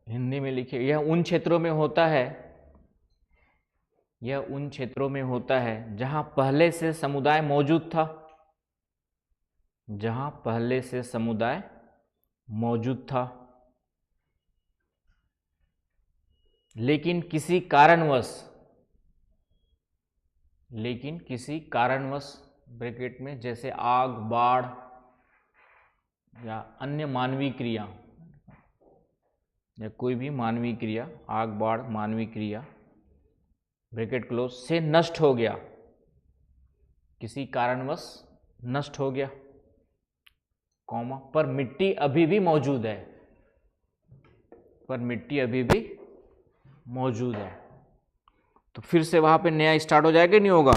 Hindi में लिखिए यह उन क्षेत्रों में होता है जहां पहले से समुदाय मौजूद था, लेकिन किसी कारणवश ब्रैकेट में जैसे आग, बाढ़ या अन्य मानवीय क्रिया या कोई भी मानवीय क्रिया, आग, बाढ़, मानवीय क्रिया, ब्रैकेट क्लोज, से नष्ट हो गया, किसी कारणवश नष्ट हो गया, कॉमा, पर मिट्टी अभी भी मौजूद है, तो फिर से वहां पे नया स्टार्ट हो जाएगा, नहीं होगा?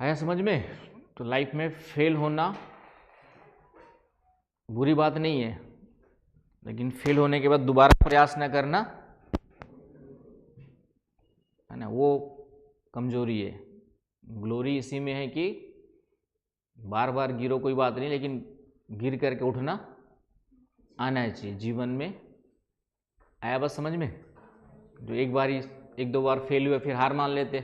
आया समझ में? तो लाइफ में फेल होना बुरी बात नहीं है, लेकिन फेल होने के बाद दोबारा प्रयास न करना, है ना, वो कमजोरी है। ग्लोरी इसी में है कि बार बार गिरो कोई बात नहीं, लेकिन गिर करके उठना आना चाहिए जीवन में। आया बस समझ में? जो एक दो बार फेल हुए फिर हार मान लेते,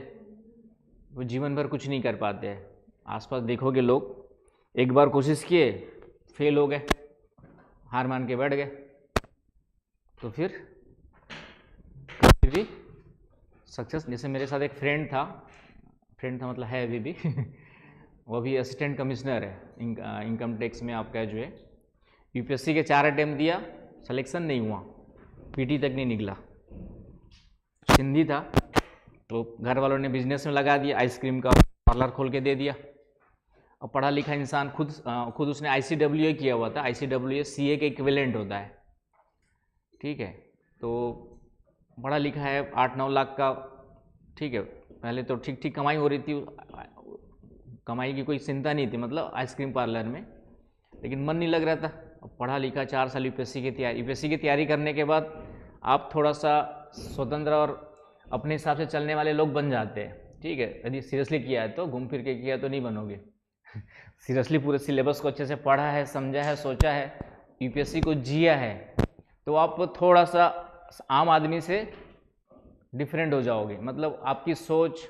वो जीवन भर कुछ नहीं कर पाते हैं। आसपास देखोगे लोग एक बार कोशिश किए, फेल हो गए, हार मान के बैठ गए, तो फिर कभी भी सक्सेस। जैसे मेरे साथ एक फ्रेंड था मतलब है अभी भी वो भी असिस्टेंट कमिश्नर है इनकम टैक्स में, आपका जो है यूपीएससी के 4 अटेम्प्ट दिया, सिलेक्शन नहीं हुआ, पीटी तक नहीं निकला। सिंधी था तो घर वालों ने बिजनेस में लगा दिया, आइसक्रीम का पार्लर खोल के दे दिया। और पढ़ा लिखा इंसान खुद उसने ICWA किया हुआ था। ICWA CA के इक्विवेलेंट होता है, ठीक है। तो पढ़ा लिखा है, 8-9 लाख का, ठीक है। पहले तो ठीक ठीक कमाई हो रही थी, कमाई की कोई चिंता नहीं थी, मतलब आइसक्रीम पार्लर में, लेकिन मन नहीं लग रहा था। अब पढ़ा लिखा 4 साल यूपीएससी की तैयारी करने के बाद आप थोड़ा सा स्वतंत्र और अपने हिसाब से चलने वाले लोग बन जाते हैं, ठीक है। यदि सीरियसली किया है तो, घूम फिर के किया तो नहीं बनोगे। सीरियसली पूरे सिलेबस को अच्छे से पढ़ा है, समझा है, सोचा है, यूपीएससी को जिया है, तो आप थोड़ा सा आम आदमी से डिफरेंट हो जाओगे। मतलब आपकी सोच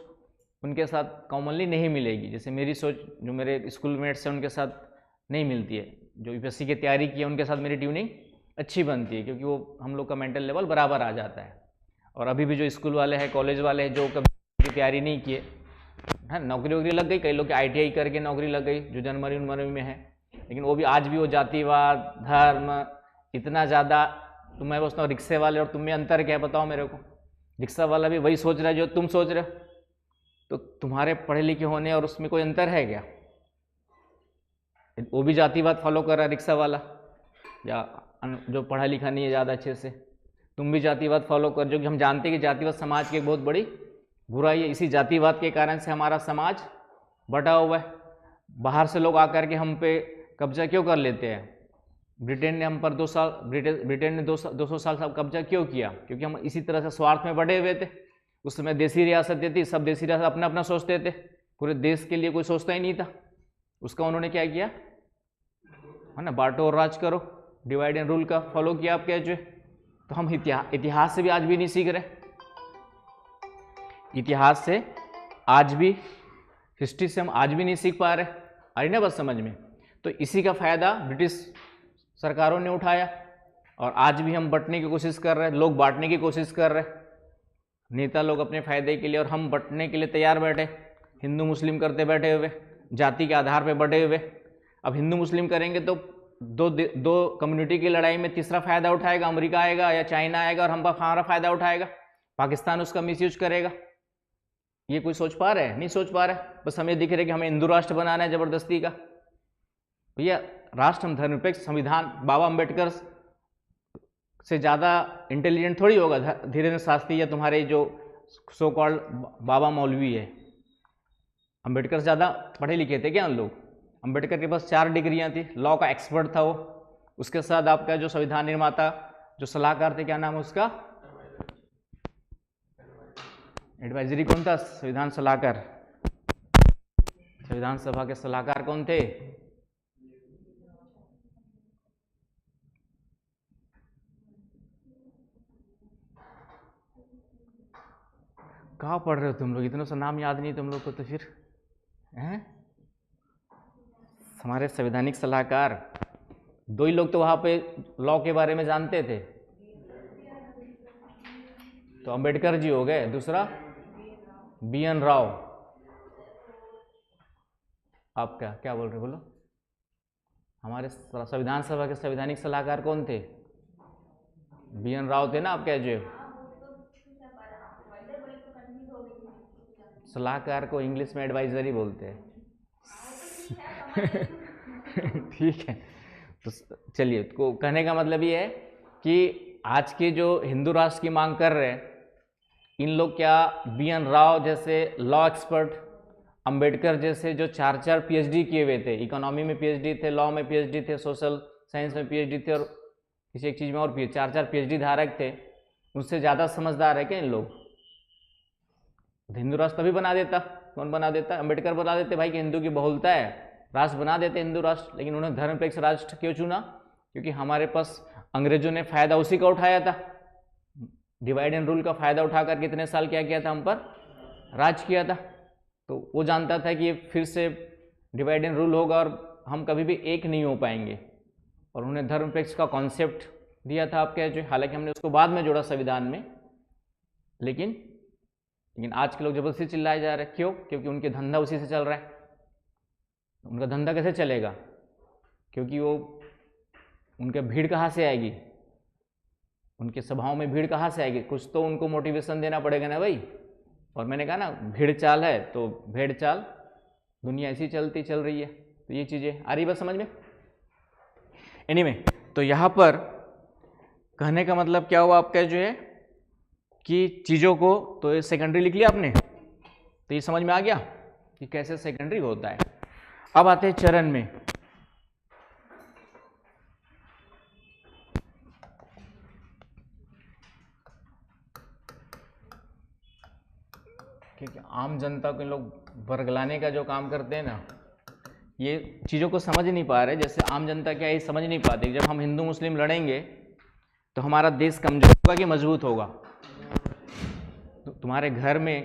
उनके साथ कॉमनली नहीं मिलेगी। जैसे मेरी सोच जो मेरे स्कूल मेट्स हैं उनके साथ नहीं मिलती है, जो यूपीएससी की तैयारी की है उनके साथ मेरी ट्यूनिंग अच्छी बनती है, क्योंकि वो हम लोग का मेंटल लेवल बराबर आ जाता है। और अभी भी जो स्कूल वाले हैं, कॉलेज वाले हैं, जो कभी तैयारी नहीं किए है, नौकरी वोकरी लग गई, कई लोग की ITI करके नौकरी लग गई जो जनवरी उनवरी में है, लेकिन वो भी आज भी वो जातिवाद, धर्म इतना ज़्यादा। तो मैं बोलता हूँ रिक्शे वाले और तुम में अंतर क्या है बताओ मेरे को। रिक्शा वाला भी वही सोच रहा है जो तुम सोच रहे हो, तो तुम्हारे पढ़े लिखे होने और उसमें कोई अंतर है क्या? वो भी जातिवाद फॉलो कर रहा है रिक्शा वाला, या जो पढ़ा लिखा नहीं है ज़्यादा अच्छे से, तुम भी जातिवाद फॉलो कर, जो कि हम जानते हैं कि जातिवाद समाज की एक बहुत बड़ी बुराई है। इसी जातिवाद के कारण से हमारा समाज बटा हुआ है। बाहर से लोग आकर के हम पे कब्जा क्यों कर लेते हैं? ब्रिटेन ने हम पर 2 साल ब्रिटेन ने 200 साल कब्जा क्यों किया? क्योंकि हम इसी तरह से स्वार्थ में बढ़े हुए थे। उस समय देसी रियासतें थी, सब देसी रियासत अपना अपना सोचते थे, पूरे देश के लिए कोई सोचता ही नहीं था। उसका उन्होंने क्या किया है ना, बांटो और राज करो, डिवाइड एंड रूल का फॉलो किया आप कहते। तो हम इतिहास से भी आज भी नहीं सीख रहे, इतिहास से आज भी, हिस्ट्री से हम आज भी नहीं सीख पा रहे। आ रही ना बस समझ में? तो इसी का फायदा ब्रिटिश सरकारों ने उठाया और आज भी हम बंटने की कोशिश कर रहे हैं, लोग बांटने की कोशिश कर रहे हैं, नेता लोग अपने फायदे के लिए, और हम बंटने के लिए तैयार बैठे, हिंदू मुस्लिम करते बैठे हुए, जाति के आधार पर बढ़े हुए। अब हिंदू मुस्लिम करेंगे तो दो कम्युनिटी की लड़ाई में तीसरा फायदा उठाएगा, अमेरिका आएगा या चाइना आएगा और हम हमारा फायदा उठाएगा, पाकिस्तान उसका मिसयूज करेगा। ये कोई सोच पा रहे हैं? नहीं सोच पा रहे। बस हमें दिख रहा है कि हमें हिंदू राष्ट्र बनाना है जबरदस्ती का। भैया राष्ट्र हम धर्मनिरपेक्ष संविधान, बाबा अम्बेडकर से ज़्यादा इंटेलिजेंट थोड़ी होगा धीरेन्द्र शास्त्री या तुम्हारे जो सो कॉल्ड बाबा मौलवी है। अम्बेडकर ज़्यादा पढ़े लिखे थे क्या उन लोग? अम्बेडकर के पास 4 डिग्रियां थी, लॉ का एक्सपर्ट था वो। उसके साथ आपका जो संविधान निर्माता, जो सलाहकार थे, क्या नाम है उसका, एडवाइजरी कौन था? संविधान सलाहकार, संविधान सभा के सलाहकार कौन थे? कहाँ पढ़ रहे हो तुम लोग? इतना सा नाम याद नहीं तुम लोग को तो फिर हैं? हमारे संवैधानिक सलाहकार 2 ही लोग तो वहाँ पे लॉ के बारे में जानते थे, तो अंबेडकर जी हो गए, दूसरा BN राव। आप क्या बोल रहे हो? बोलो। हमारे संविधान सभा के संवैधानिक सलाहकार कौन थे? BN राव थे ना, आप कह जो सलाहकार को इंग्लिश में एडवाइजरी बोलते हैं। ठीक है, तो चलिए, तो कहने का मतलब ये है कि आज के जो हिंदू राष्ट्र की मांग कर रहे हैं, इन लोग क्या BN राव जैसे लॉ एक्सपर्ट, अंबेडकर जैसे जो 4 PhD किए हुए थे, इकोनॉमी में PhD थे, लॉ में PhD थे, सोशल साइंस में PhD थे, और किसी एक चीज़ में और 4 PhD धारक थे, उनसे ज़्यादा समझदार है क्या इन लोग? हिंदू राष्ट्र तभी बना देता, कौन बना देता? अंबेडकर बना देते भाई कि हिंदू की बहुलता है, राष्ट्र बना देते हिंदू राष्ट्र। लेकिन उन्होंने धर्मनिरपेक्ष राष्ट्र क्यों चुना? क्योंकि हमारे पास अंग्रेजों ने फायदा उसी का उठाया था, डिवाइड एंड रूल का फायदा उठाकर कितने साल क्या किया था, हम पर राज किया था। तो वो जानता था कि ये फिर से डिवाइड एंड रूल होगा और हम कभी भी एक नहीं हो पाएंगे, और उन्होंने धर्मनिरपेक्ष का कॉन्सेप्ट दिया था आप कह जो, हालांकि हमने उसको बाद में जोड़ा संविधान में। लेकिन आज के लोग जबरदस्ती चिल्लाए जा रहे हैं, क्यों? क्योंकि उनके धंधा उसी से चल रहा है। उनका धंधा कैसे चलेगा? क्योंकि वो उनके भीड़ कहाँ से आएगी? उनके सभाओं में भीड़ कहाँ से आएगी? कुछ तो उनको मोटिवेशन देना पड़ेगा ना भाई। और मैंने कहा ना, भीड़ चाल है तो भेड़ चाल, दुनिया ऐसी चलती चल रही है। तो ये चीज़ें आ रही बस समझ में। एनीवे, तो यहाँ पर कहने का मतलब क्या हुआ आपका जो है कि चीज़ों को तो ये सेकेंडरी लिख लिया आपने, तो ये समझ में आ गया कि कैसे सेकेंडरी होता है। अब आते हैं चरण में। क्योंकि आम जनता को इन लोग वर्गलाने का जो काम करते हैं ना, ये चीज़ों को समझ नहीं पा रहे। जैसे आम जनता क्या ये समझ नहीं पाती, जब हम हिंदू मुस्लिम लड़ेंगे तो हमारा देश कमजोर होगा कि मजबूत होगा? तो तुम्हारे घर में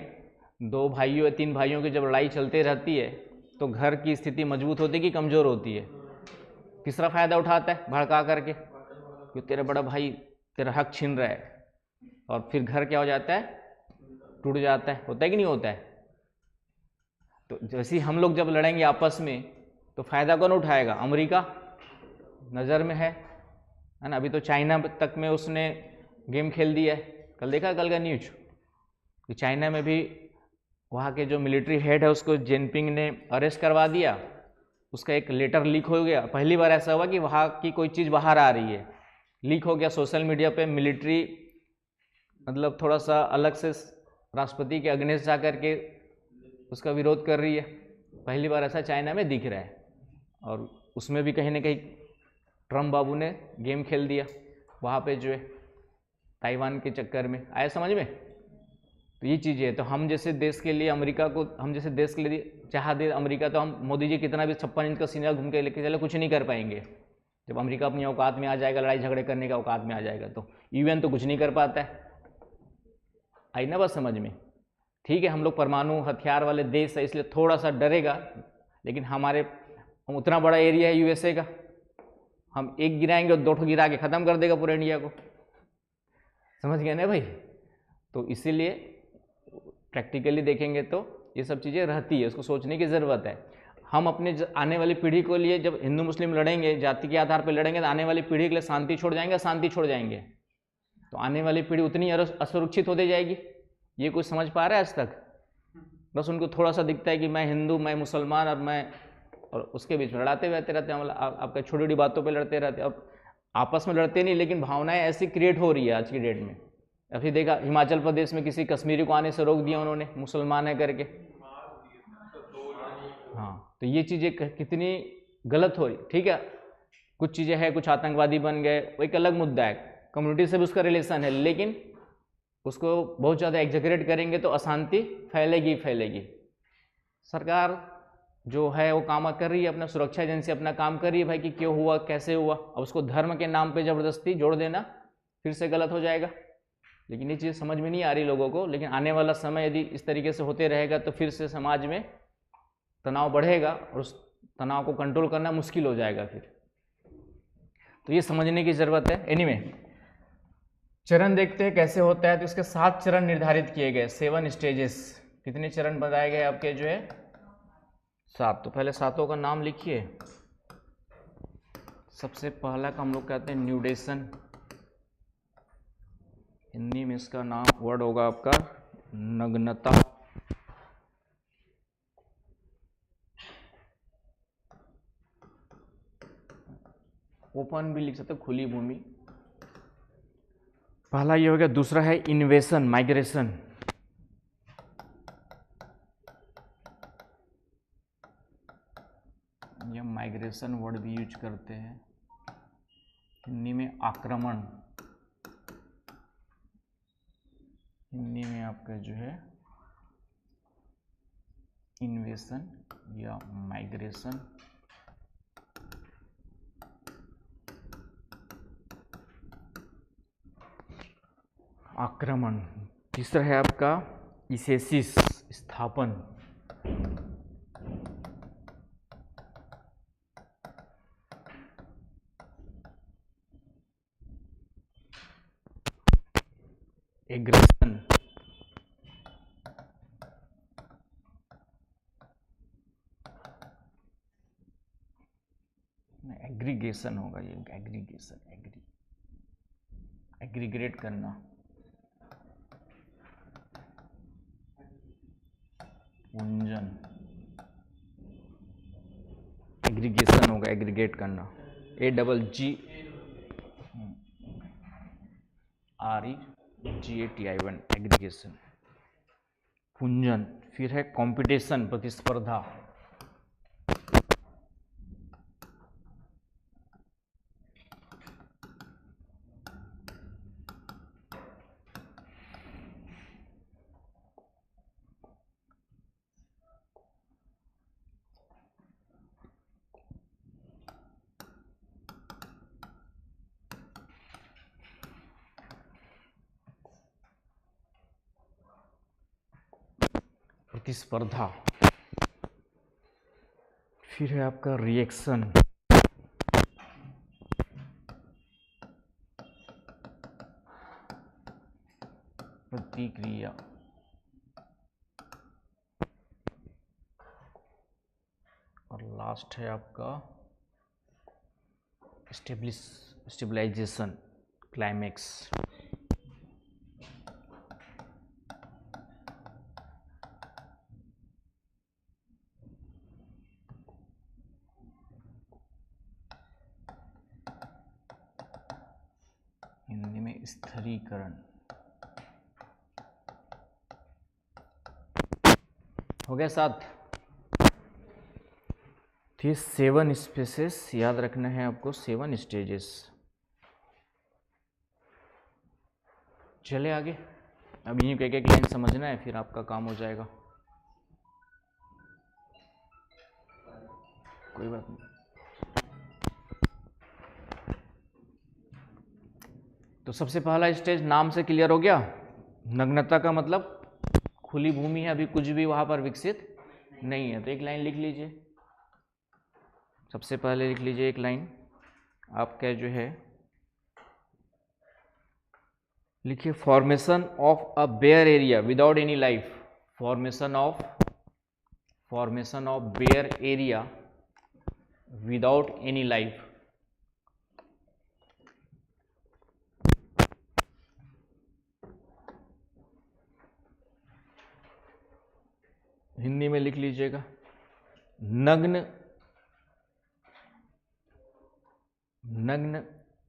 2 भाइयों या 3 भाइयों की जब लड़ाई चलते रहती है तो घर की स्थिति मजबूत होती है कि कमजोर होती है? तीसरा फायदा उठाता है भड़का करके कि तेरा बड़ा भाई तेरा हक छीन रहा है, और फिर घर क्या हो जाता है? टूट जाता है। होता है कि नहीं होता है? तो जैसे ही हम लोग जब लड़ेंगे आपस में तो फायदा कौन उठाएगा? अमेरिका नज़र में है ना। अभी तो चाइना तक में उसने गेम खेल दिया है। कल देखा कल का न्यूज कि चाइना में भी वहाँ के जो मिलिट्री हेड है उसको जिनपिंग ने अरेस्ट करवा दिया। उसका एक लेटर लीक हो गया। पहली बार ऐसा हुआ कि वहाँ की कोई चीज़ बाहर आ रही है, लीक हो गया सोशल मीडिया पे। मिलिट्री मतलब थोड़ा सा अलग से राष्ट्रपति के अगेंस्ट जा करके उसका विरोध कर रही है। पहली बार ऐसा चाइना में दिख रहा है। और उसमें भी कहीं ना कहीं ट्रम्प बाबू ने गेम खेल दिया वहाँ पे जो है, ताइवान के चक्कर में। आया समझ में? तो ये चीज़ है। तो हम जैसे देश के लिए अमेरिका को, हम जैसे देश के लिए चाह दे अमेरिका, तो हम मोदी जी कितना भी 56 इंच का सीना घूम के लेके चले, कुछ नहीं कर पाएंगे। जब अमेरिका अपनी औकात में आ जाएगा, लड़ाई झगड़े करने का औकात में आ जाएगा, तो यूएन तो कुछ नहीं कर पाता है। आई ना बात समझ में? ठीक है, हम लोग परमाणु हथियार वाले देश है इसलिए थोड़ा सा डरेगा, लेकिन हम उतना बड़ा एरिया है यूएसए का, हम एक गिराएंगे और 2 ठो गिरा के ख़त्म कर देगा पूरे इंडिया को। समझ गए ना भाई? तो इसीलिए प्रैक्टिकली देखेंगे तो ये सब चीज़ें रहती है, उसको सोचने की ज़रूरत है। हम अपने आने वाली पीढ़ी के लिए जब हिंदू मुस्लिम लड़ेंगे, जाति के आधार पर लड़ेंगे, तो आने वाली पीढ़ी के लिए शांति छोड़ जाएंगे, शांति छोड़ जाएंगे, तो आने वाली पीढ़ी उतनी असुरक्षित होती जाएगी। ये कुछ समझ पा रहा है आज तक? बस उनको थोड़ा सा दिखता है कि मैं हिंदू, मैं मुसलमान, और उसके बीच में लड़ाते रहते हैं। मतलब आपका छोटी छोटी बातों पे लड़ते रहते हैं। अब आपस में लड़ते नहीं, लेकिन भावनाएं ऐसी क्रिएट हो रही है आज की डेट में। अभी देखा हिमाचल प्रदेश में किसी कश्मीरी को आने से रोक दिया उन्होंने, मुसलमान है करके। हाँ, तो ये चीज़ें कितनी गलत हो रही। ठीक है, कुछ चीज़ें हैं, कुछ आतंकवादी बन गए, वो एक अलग मुद्दा है, कम्युनिटी से भी उसका रिलेशन है, लेकिन उसको बहुत ज़्यादा एग्जैगरेट करेंगे तो अशांति फैलेगी फैलेगी। सरकार जो है वो काम कर रही है, अपना सुरक्षा एजेंसी अपना काम कर रही है भाई कि क्यों हुआ, कैसे हुआ। अब उसको धर्म के नाम पे ज़बरदस्ती जोड़ देना फिर से गलत हो जाएगा। लेकिन ये चीज़ समझ में नहीं आ रही लोगों को। लेकिन आने वाला समय यदि इस तरीके से होते रहेगा तो फिर से समाज में तनाव बढ़ेगा और उस तनाव को कंट्रोल करना मुश्किल हो जाएगा फिर। तो ये समझने की ज़रूरत है। एनीवे, चरण देखते हैं कैसे होता है। तो इसके 7 चरण निर्धारित किए गए, 7 स्टेजेस। कितने चरण बताए गए आपके जो है? 7। तो पहले 7 का नाम लिखिए। सबसे पहला का हम लोग कहते हैं न्यूडेशन। हिंदी में इसका नाम वर्ड होगा आपका नग्नता। ओपन भी लिख सकते, खुली भूमि। पहला ये हो गया। दूसरा है इन्वेशन, माइग्रेशन। ये माइग्रेशन वर्ड भी यूज करते हैं। हिंदी में आक्रमण, हिंदी में आपका जो है इन्वेशन या माइग्रेशन। आक्रमण। तीसरा है आपका इसेसिस, स्थापन। एग्रेशन। एग्रीगेशन होगा ये, एग्रीगेशन, एग्रीगेट करना, पुंजन, एग्रीगेशन होगा, एग्रीगेट करना, AGGREGATI1 एग्रीगेशन। पुंजन, फिर है कंपटीशन, प्रतिस्पर्धा, प्रतिस्पर्धा, फिर है आपका रिएक्शन, प्रतिक्रिया, और लास्ट है आपका स्टेबलाइजेशन, क्लाइमेक्स। हिंदी में स्थिरीकरण। हो गया 7। तो ये 7 स्पेसेस याद रखना है आपको, 7 स्टेजेस। चले आगे, अब यहीं एक एक लाइन समझना है, फिर आपका काम हो जाएगा। कोई बात नहीं। तो सबसे पहला स्टेज नाम से क्लियर हो गया, नग्नता का मतलब खुली भूमि है, अभी कुछ भी वहां पर विकसित नहीं है। तो एक लाइन लिख लीजिए, सबसे पहले लिख लीजिए एक लाइन आपका जो है, लिखिए formation of a bare area without any life, formation of bare area without any life. Hindi में लिख लीजिएगा, नग्न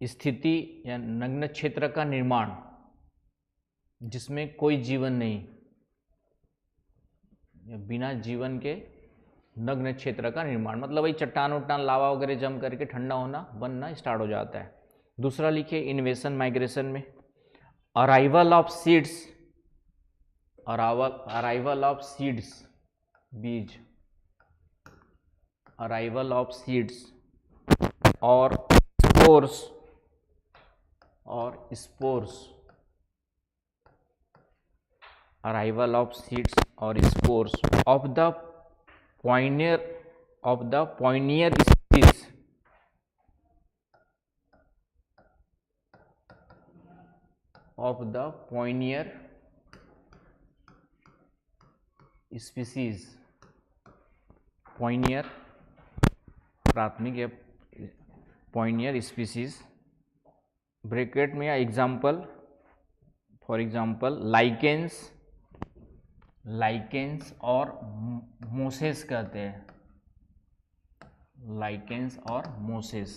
स्थिति या नग्न क्षेत्र का निर्माण जिसमें कोई जीवन नहीं, या बिना जीवन के नग्न क्षेत्र का निर्माण, मतलब वही चट्टान उट्टान लावा वगैरह जम करके ठंडा होना बनना स्टार्ट हो जाता है। दूसरा लिखिए इन्वेशन माइग्रेशन में, arrival of seeds, arrival of seeds, बीज, अराइवल ऑफ सीड्स और स्पोर्स, अराइवल ऑफ सीड्स और spores of the Pioneer species, of the Pioneer species, Pioneer प्राथमिक या पॉइनियर स्पीसीज, ब्रैकेट में या एग्जाम्पल, फॉर एग्जाम्पल लाइकेंस और Moses कहते हैं, लाइकेंस और मोसेस।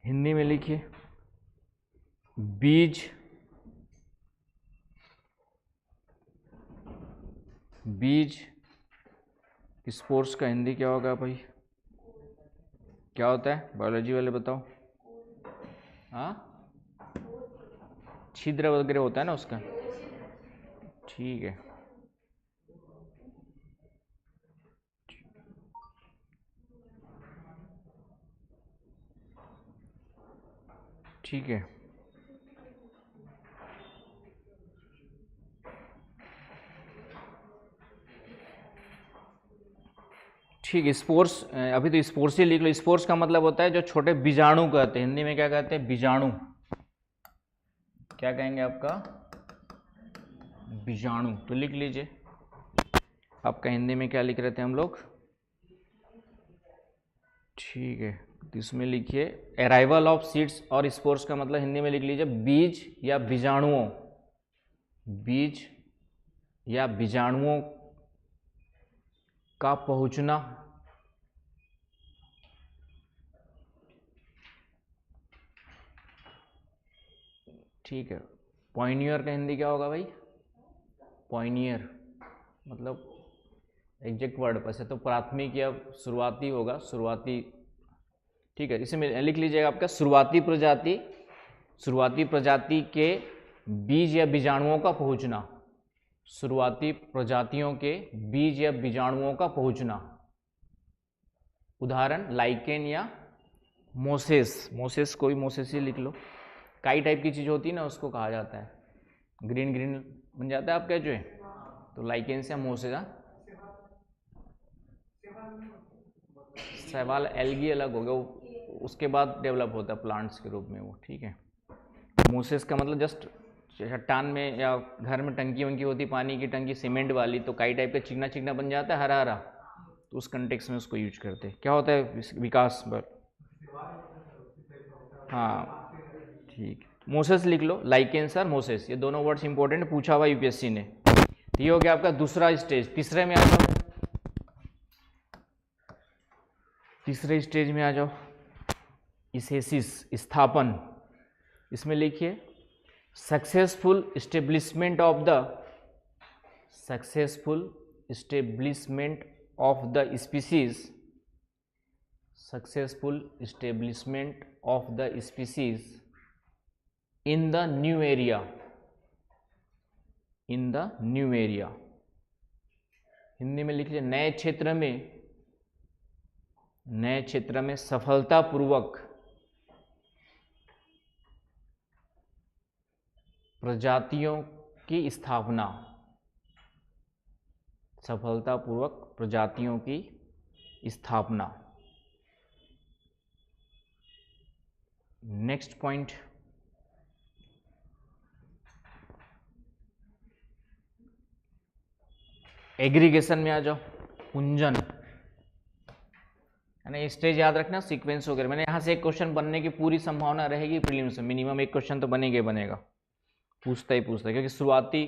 हिंदी में लिखिए बीज स्पोर्ट्स का हिंदी क्या होगा भाई, क्या होता है बायोलॉजी वाले बताओ। हाँ, छिद्र वगैरह होता है ना उसका, ठीक है। ठीक है, ठीक है। स्पोर्स, अभी तो स्पोर्स ही लिख लो। स्पोर्स का मतलब होता है जो छोटे बीजाणु कहते हैं, हिंदी में क्या कहते हैं, बीजाणु। क्या कहेंगे आपका, बीजाणु। तो लिख लीजिए, आपका हिंदी में क्या लिख रहे थे हम लोग, ठीक है। तो इसमें लिखिए अराइवल ऑफ सीड्स और स्पोर्स का मतलब हिंदी में लिख लीजिए बीज या बीजाणुओं, बीज या बीजाणुओं का पहुंचना, ठीक है। पॉइनियर का हिंदी क्या होगा भाई? पॉइनियर मतलब एग्जैक्ट वर्ड पर से तो प्राथमिक या शुरुआती होगा, शुरुआती, ठीक है। इसे लिख लीजिएगा आपका शुरुआती प्रजाति, शुरुआती प्रजाति के बीज या बीजाणुओं का पहुंचना, शुरुआती प्रजातियों के बीज या बीजाणुओं का पहुंचना। उदाहरण लाइकेन या मोसेस, मोसेस कोई मोसेस ही लिख लो, काई टाइप की चीज होती है ना उसको कहा जाता है, ग्रीन ग्रीन बन जाता है आपका जो है, तो लाइकेन से मोसेस। शैवाल एल्गी अलग हो गया, उसके बाद डेवलप होता है प्लांट्स के रूप में वो, ठीक है। मोसेस का मतलब जस्ट चट्टान में या घर में टंकी वंकी होती पानी की टंकी सीमेंट वाली, तो काई टाइप का चिकना चिकना बन जाता है हरा हरा, तो उस कंटेक्स में उसको यूज करते हैं। क्या होता है विकास पर, हाँ ठीक, मोसेस लिख लो, लाइकेन सर मोसेस, ये दोनों वर्ड्स इंपॉर्टेंट पूछा हुआ यूपीएससी ने। तो ये हो गया आपका दूसरा स्टेज। तीसरे में आ जाओ, तीसरे स्टेज में आ जाओ, इसेसिस स्थापन। इसमें लिखिए successful establishment of the, successful establishment of the species, successful establishment of the species in the new area, in the new area. Hindi में लिख लीजिए नए क्षेत्र में, नए क्षेत्र में सफलतापूर्वक प्रजातियों की स्थापना, सफलतापूर्वक प्रजातियों की स्थापना। नेक्स्ट पॉइंट, एग्रीगेशन में आ जाओ, पुंजन, है ना। स्टेज याद रखना, सीक्वेंस वगैरह, मैंने यहाँ से एक क्वेश्चन बनने की पूरी संभावना रहेगी प्रीलिम्स से, मिनिमम एक क्वेश्चन तो बनेगा ही बनेगा, पूछता ही पूछता है, क्योंकि शुरुआती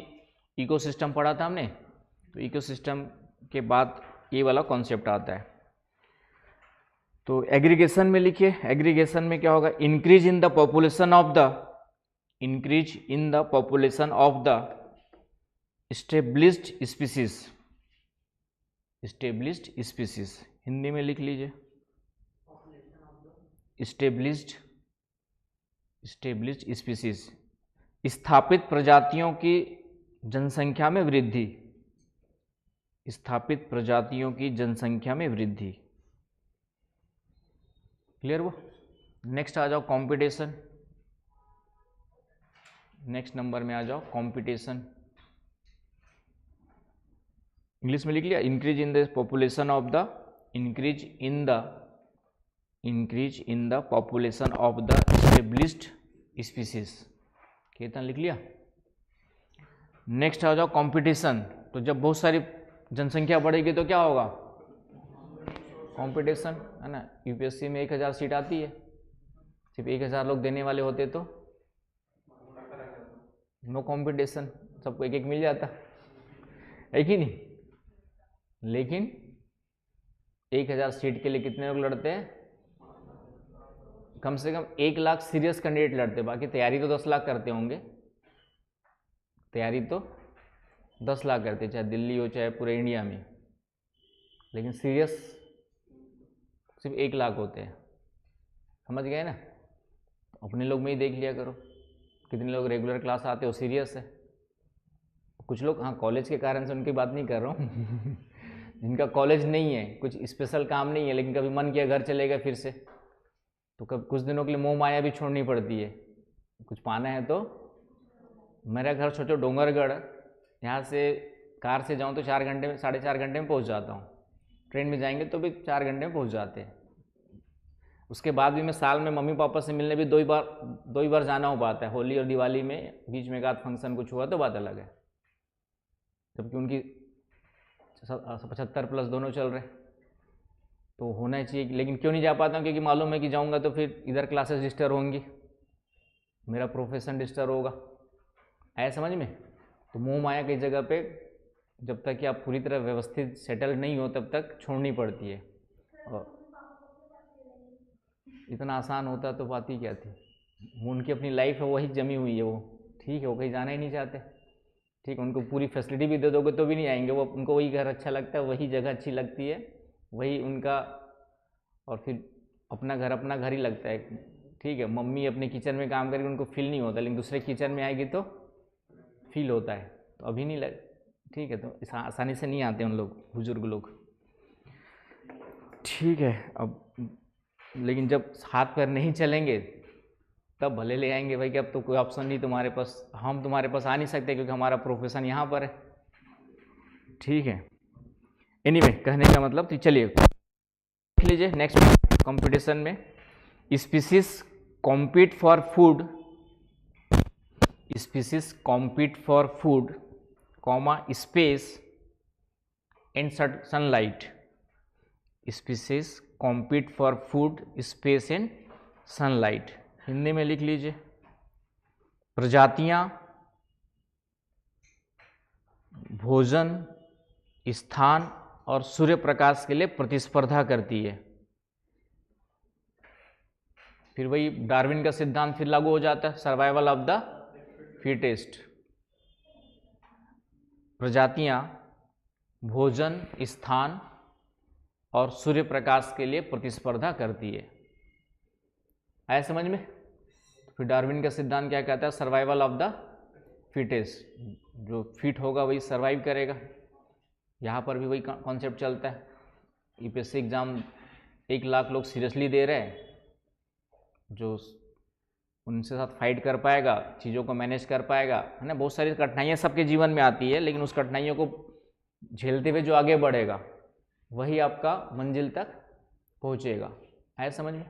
इकोसिस्टम पढ़ा था हमने, तो इकोसिस्टम के बाद ये वाला कॉन्सेप्ट आता है। तो एग्रीगेशन में लिखिए, एग्रीगेशन में क्या होगा, increase in the population of the, increase in the population of the established species, established species. Hindi में लिख लीजिए एस्टेब्लिश्ड, एस्टेब्लिश्ड स्पीसीज, स्थापित प्रजातियों की जनसंख्या में वृद्धि, स्थापित प्रजातियों की जनसंख्या में वृद्धि। क्लियर वो। नेक्स्ट आ जाओ कंपटीशन, नेक्स्ट नंबर में आ जाओ कंपटीशन। इंग्लिश में लिख लिया, increase in the population of the, increase in the, increase in the population of the established species, कितना लिख लिया। नेक्स्ट आ जाओ कंपटीशन, तो जब बहुत सारी जनसंख्या बढ़ेगी तो क्या होगा, कंपटीशन, है ना। यूपीएससी में 1000 सीट आती है, सिर्फ 1000 लोग देने वाले होते तो नो कंपटीशन, सबको एक एक मिल जाता है कि नहीं। लेकिन 1000 सीट के लिए कितने लोग लड़ते हैं, कम से कम 1 लाख सीरियस कैंडिडेट लड़ते, बाकी तैयारी तो 10 लाख करते होंगे, तैयारी तो 10 लाख करते, चाहे दिल्ली हो चाहे पूरे इंडिया में, लेकिन सीरियस सिर्फ 1 लाख होते हैं, समझ गए ना। अपने लोग में ही देख लिया करो, कितने लोग रेगुलर क्लास आते हो सीरियस है, कुछ लोग हाँ कॉलेज के कारण से उनकी बात नहीं कर रहा हूँ जिनका कॉलेज नहीं है, कुछ स्पेशल काम नहीं है, लेकिन कभी मन किया घर चले गए फिर से, तो कब कुछ दिनों के लिए मोह माया भी छोड़नी पड़ती है, कुछ पाना है तो। मेरा घर सोचो डोंगरगढ़, यहाँ से कार से जाऊँ तो 4 घंटे में, 4.5 घंटे में पहुँच जाता हूँ, ट्रेन में जाएंगे तो भी 4 घंटे में पहुँच जाते हैं। उसके बाद भी मैं साल में मम्मी पापा से मिलने भी 2 ही बार जाना हो पाता है, होली और दिवाली में, बीच में एक आध फंक्शन कुछ हुआ तो बात अलग है, जबकि उनकी 75+ दोनों चल रहे, तो होना चाहिए, लेकिन क्यों नहीं जा पाता हूँ? क्योंकि मालूम है कि जाऊँगा तो फिर इधर क्लासेस डिस्टर्ब होंगी, मेरा प्रोफेशन डिस्टर्ब होगा। आया समझ में? तो मोह माया की जगह पे जब तक कि आप पूरी तरह व्यवस्थित सेटल नहीं हो तब तक छोड़नी पड़ती है। और इतना आसान होता तो बात ही क्या थी। उनकी अपनी लाइफ है, वही जमी हुई है वो, ठीक है, वो कहीं जाना ही नहीं चाहते, ठीक है। उनको पूरी फैसिलिटी भी दे दोगे तो भी नहीं आएंगे वो, उनको वही घर अच्छा लगता है, वही जगह अच्छी लगती है, वही उनका, और फिर अपना घर ही लगता है, ठीक है। मम्मी अपने किचन में काम करेगी, उनको फील नहीं होता, लेकिन दूसरे किचन में आएगी तो फील होता है। तो अभी नहीं लग, ठीक है। तो इस आसानी से नहीं आते उन लोग, बुजुर्ग लोग, ठीक है। अब लेकिन जब हाथ पैर नहीं चलेंगे तब भले ले आएंगे भाई कि अब तो कोई ऑप्शन नहीं तुम्हारे पास, हम तुम्हारे पास आ नहीं सकते क्योंकि हमारा प्रोफेशन यहाँ पर है, ठीक है। एनीवे, कहने का मतलब, तो चलिए देख लीजिए नेक्स्ट कंपटीशन में, species compete for food, species compete for food comma space and sunlight, species compete for food space and sunlight. Hindi में लिख लीजिए, प्रजातियां भोजन, स्थान और सूर्य प्रकाश के लिए प्रतिस्पर्धा करती है। फिर वही डार्विन का सिद्धांत फिर लागू हो जाता है, सर्वाइवल ऑफ द फिटेस्ट। प्रजातियां भोजन, स्थान और सूर्य प्रकाश के लिए प्रतिस्पर्धा करती है। आया समझ में? फिर डार्विन का सिद्धांत क्या कहता है? सर्वाइवल ऑफ द फिटेस्ट, जो फिट होगा वही सर्वाइव करेगा। यहाँ पर भी वही कॉन्सेप्ट चलता है। यूपीएससी एग्ज़ाम 1 लाख लोग सीरियसली दे रहे हैं, जो उनसे साथ फाइट कर पाएगा, चीज़ों को मैनेज कर पाएगा, है ना। बहुत सारी कठिनाइयाँ सबके जीवन में आती है, लेकिन उस कठिनाइयों को झेलते हुए जो आगे बढ़ेगा वही आपका मंजिल तक पहुँचेगा। आया समझ में?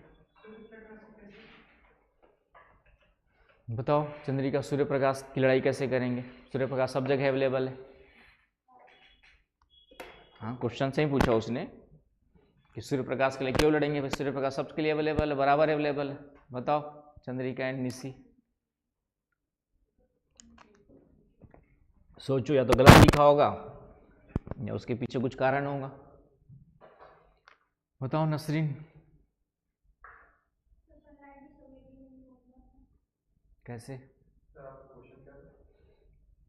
बताओ, चंद्रिका सूर्य प्रकाश की लड़ाई कैसे करेंगे? सूर्य प्रकाश सब जगह अवेलेबल है। हाँ, क्वेश्चन से ही पूछा उसने कि सूर्य प्रकाश के लिए क्यों लड़ेंगे? भाई सूर्य प्रकाश सबके लिए अवेलेबल है, बराबर अवेलेबल है। बताओ चंद्रिका एंड निशी, सोचो, या तो गलत लिखा होगा या उसके पीछे कुछ कारण होगा। बताओ नसरीन, कैसे?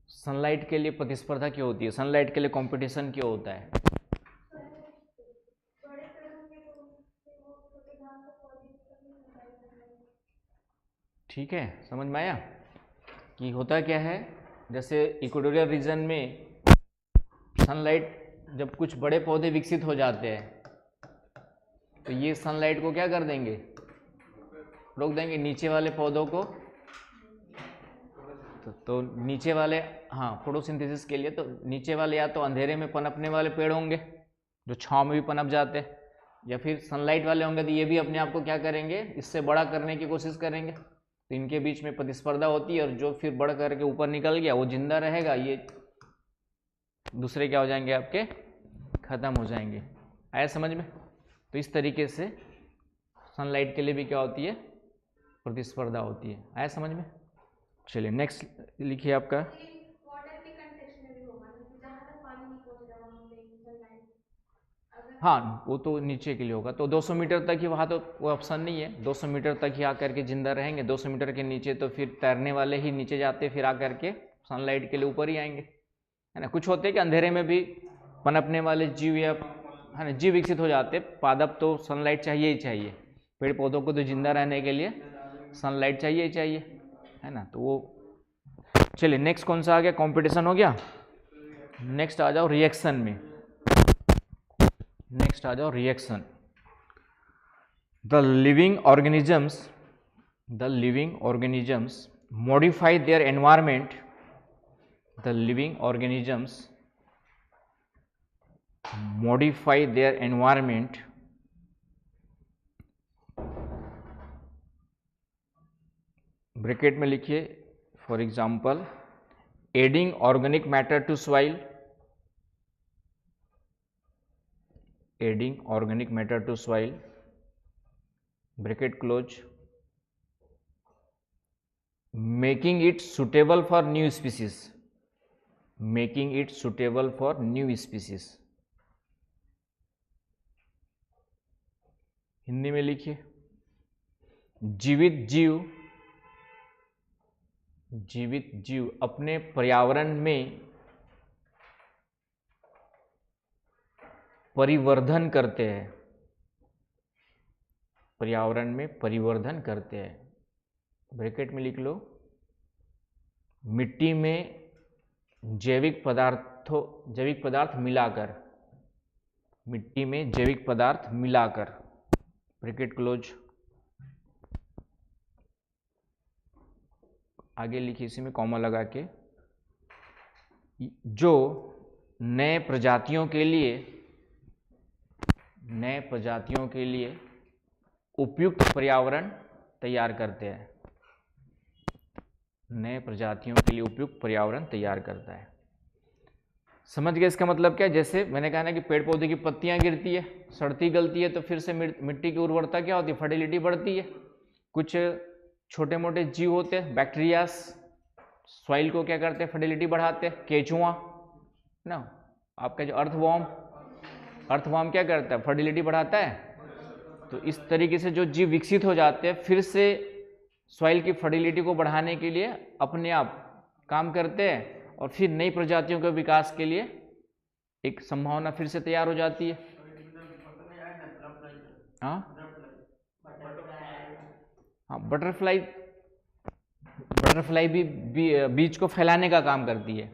सनलाइट के लिए प्रतिस्पर्धा क्यों होती है? सनलाइट के लिए कंपटीशन क्यों होता है? ठीक है, समझ में आया कि होता क्या है। जैसे इक्वेटोरियल रीजन में सनलाइट, जब कुछ बड़े पौधे विकसित हो जाते हैं तो ये सनलाइट को क्या कर देंगे? रोक देंगे। नीचे वाले पौधों को तो नीचे वाले, हाँ, फोटोसिंथेसिस के लिए तो नीचे वाले या तो अंधेरे में पनपने वाले पेड़ होंगे जो छांव में भी पनप जाते हैं, या फिर सनलाइट वाले होंगे तो ये भी अपने आप को क्या करेंगे? इससे बड़ा करने की कोशिश करेंगे। तो इनके बीच में प्रतिस्पर्धा होती है, और जो फिर बढ़ करके ऊपर निकल गया वो जिंदा रहेगा, ये दूसरे क्या हो जाएंगे? आपके खत्म हो जाएंगे। आया समझ में? तो इस तरीके से सनलाइट के लिए भी क्या होती है? प्रतिस्पर्धा होती है। आया समझ में? चलिए नेक्स्ट लिखिए आपका। हाँ, वो तो नीचे के लिए होगा, तो 200 मीटर तक ही, वहाँ तो वो ऑप्शन नहीं है। 200 मीटर तक ही आकर के जिंदा रहेंगे, 200 मीटर के नीचे तो फिर तैरने वाले ही नीचे जाते, फिर आकर के सनलाइट के लिए ऊपर ही आएंगे, है ना। कुछ होते हैं कि अंधेरे में भी पनपने वाले जीव, या है ना, जीव विकसित हो जाते। पादप तो सनलाइट चाहिए ही चाहिए, पेड़ पौधों को तो जिंदा रहने के लिए सनलाइट चाहिए ही चाहिए, है ना। तो वो, चलिए नेक्स्ट कौन सा आ गया? कंपटीशन हो गया। नेक्स्ट आ जाओ रिएक्शन में। नेक्स्ट आ जाओ reaction. The living organisms modify their environment, the living organisms modify their environment bracket में लिखिए, for example adding organic matter to soil, adding organic matter to soil, bracket close, making it suitable for new species, making it suitable for new species. Hindi में लिखिए, जीवित जीव अपने पर्यावरण में परिवर्धन करते हैं, पर्यावरण में परिवर्धन करते हैं। ब्रैकेट में लिख लो, मिट्टी में जैविक पदार्थ मिलाकर, मिट्टी में जैविक पदार्थ मिलाकर, ब्रैकेट क्लोज। आगे लिखिए इसी में कॉमा लगा के, जो नए प्रजातियों के लिए उपयुक्त पर्यावरण तैयार करते हैं, नए प्रजातियों के लिए उपयुक्त पर्यावरण तैयार करता है। समझ गए इसका मतलब क्या है? जैसे मैंने कहा ना कि पेड़ पौधे की पत्तियां गिरती है, सड़ती गलती है, तो फिर से मिट्टी की उर्वरता क्या होती है? फर्टिलिटी बढ़ती है। कुछ छोटे मोटे जीव होते हैं, बैक्टीरियास, सॉइल को क्या करते हैं? फर्टिलिटी बढ़ाते हैं। केचुआ ना, आपका जो अर्थवॉर्म क्या करता है? फर्टिलिटी बढ़ाता है। तो इस तरीके से जो जीव विकसित हो जाते हैं, फिर से सॉइल की फर्टिलिटी को बढ़ाने के लिए अपने आप काम करते हैं, और फिर नई प्रजातियों के विकास के लिए एक संभावना फिर से तैयार हो जाती है। हाँ, बटरफ्लाई भी बीज को फैलाने का काम करती है